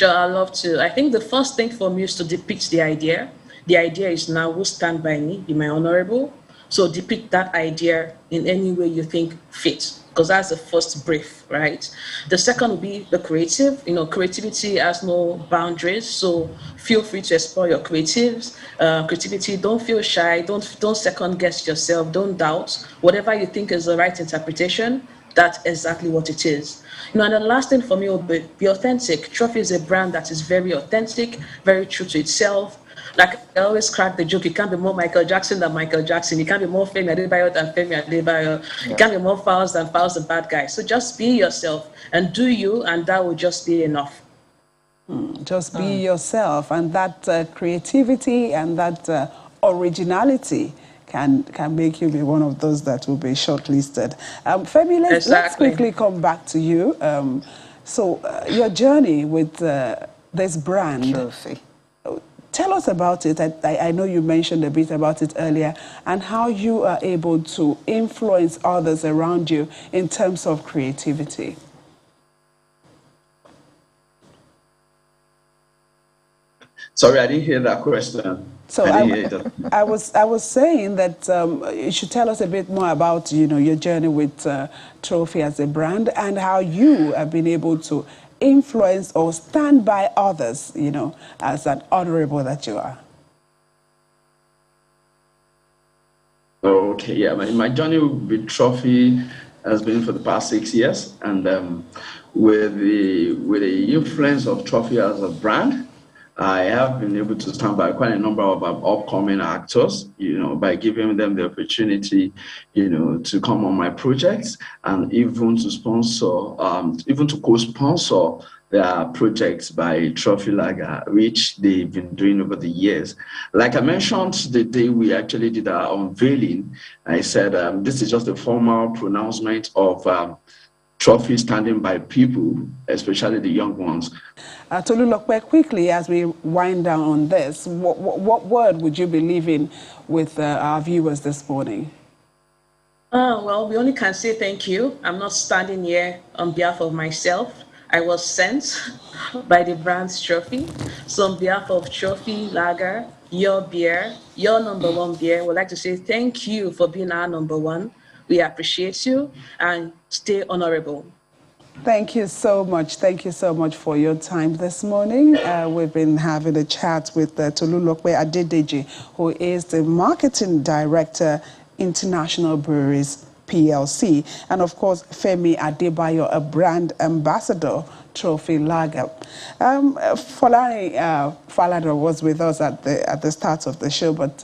I'd love to. I think the first thing for me is to depict the idea. The idea is now, who stand by me, be my honorable. So depict that idea in any way you think fits, because that's the first brief, right? The second will be the creative. Creativity has no boundaries, so feel free to explore your creativity. Don't feel shy. Don't second guess yourself. Don't doubt. Whatever you think is the right interpretation, that's exactly what it is. And the last thing for me will be authentic. Trophy is a brand that is very authentic, very true to itself. Like I always crack the joke, you can't be more Michael Jackson than Michael Jackson. You can't be more Femi Adebayo than Femi Adebayo. You can't be more Fowles than Fowles the bad guy. So just be yourself and do you, and that will just be enough. Just be yourself, and that creativity and that originality can make you be one of those that will be shortlisted. Femi, let's quickly come back to you. So your journey with this brand. Trophy. Tell us about it. I know you mentioned a bit about it earlier, and how you are able to influence others around you in terms of creativity. Sorry, I didn't hear that question. So I was saying that you should tell us a bit more about your journey with Trophy as a brand, and how you have been able to influence or stand by others, you know, as an honorable that you are? Okay, yeah, my journey with Trophy has been for the past 6 years, and with the influence of Trophy as a brand, I have been able to stand by quite a number of upcoming actors, you know, by giving them the opportunity, you know, to come on my projects and even to sponsor, even to co-sponsor their projects by Trophy Lager, which they've been doing over the years. Like I mentioned the day we actually did our unveiling, I said this is just a formal pronouncement of Trophy standing by people, especially the young ones. Tolulokpe, quickly as we wind down on this, what word would you be leaving with our viewers this morning? Well, we only can say thank you. I'm not standing here on behalf of myself. I was sent by the brand's Trophy. So on behalf of Trophy Lager, your beer, your #1 beer, we'd like to say thank you for being our #1. We appreciate you and stay honorable. Thank you so much. Thank you so much for your time this morning. We've been having a chat with Tolulokpe Adedeji, who is the Marketing Director, International Breweries PLC, and of course Femi Adebayo, a brand ambassador, Trophy Lager. Folani Falado was with us at the start of the show, but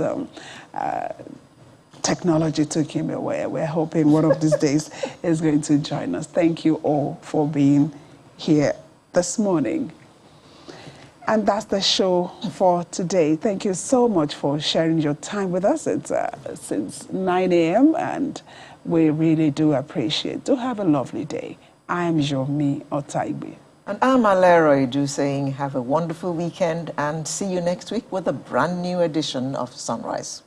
technology took him away. We're hoping one of these days is going to join us. Thank you all for being here this morning. And that's the show for today. Thank you so much for sharing your time with us. It's since 9 a.m. and we really do appreciate. Do have a lovely day. I am Yomi Otaigbe. And I'm Alero Edu saying have a wonderful weekend and see you next week with a brand new edition of Sunrise.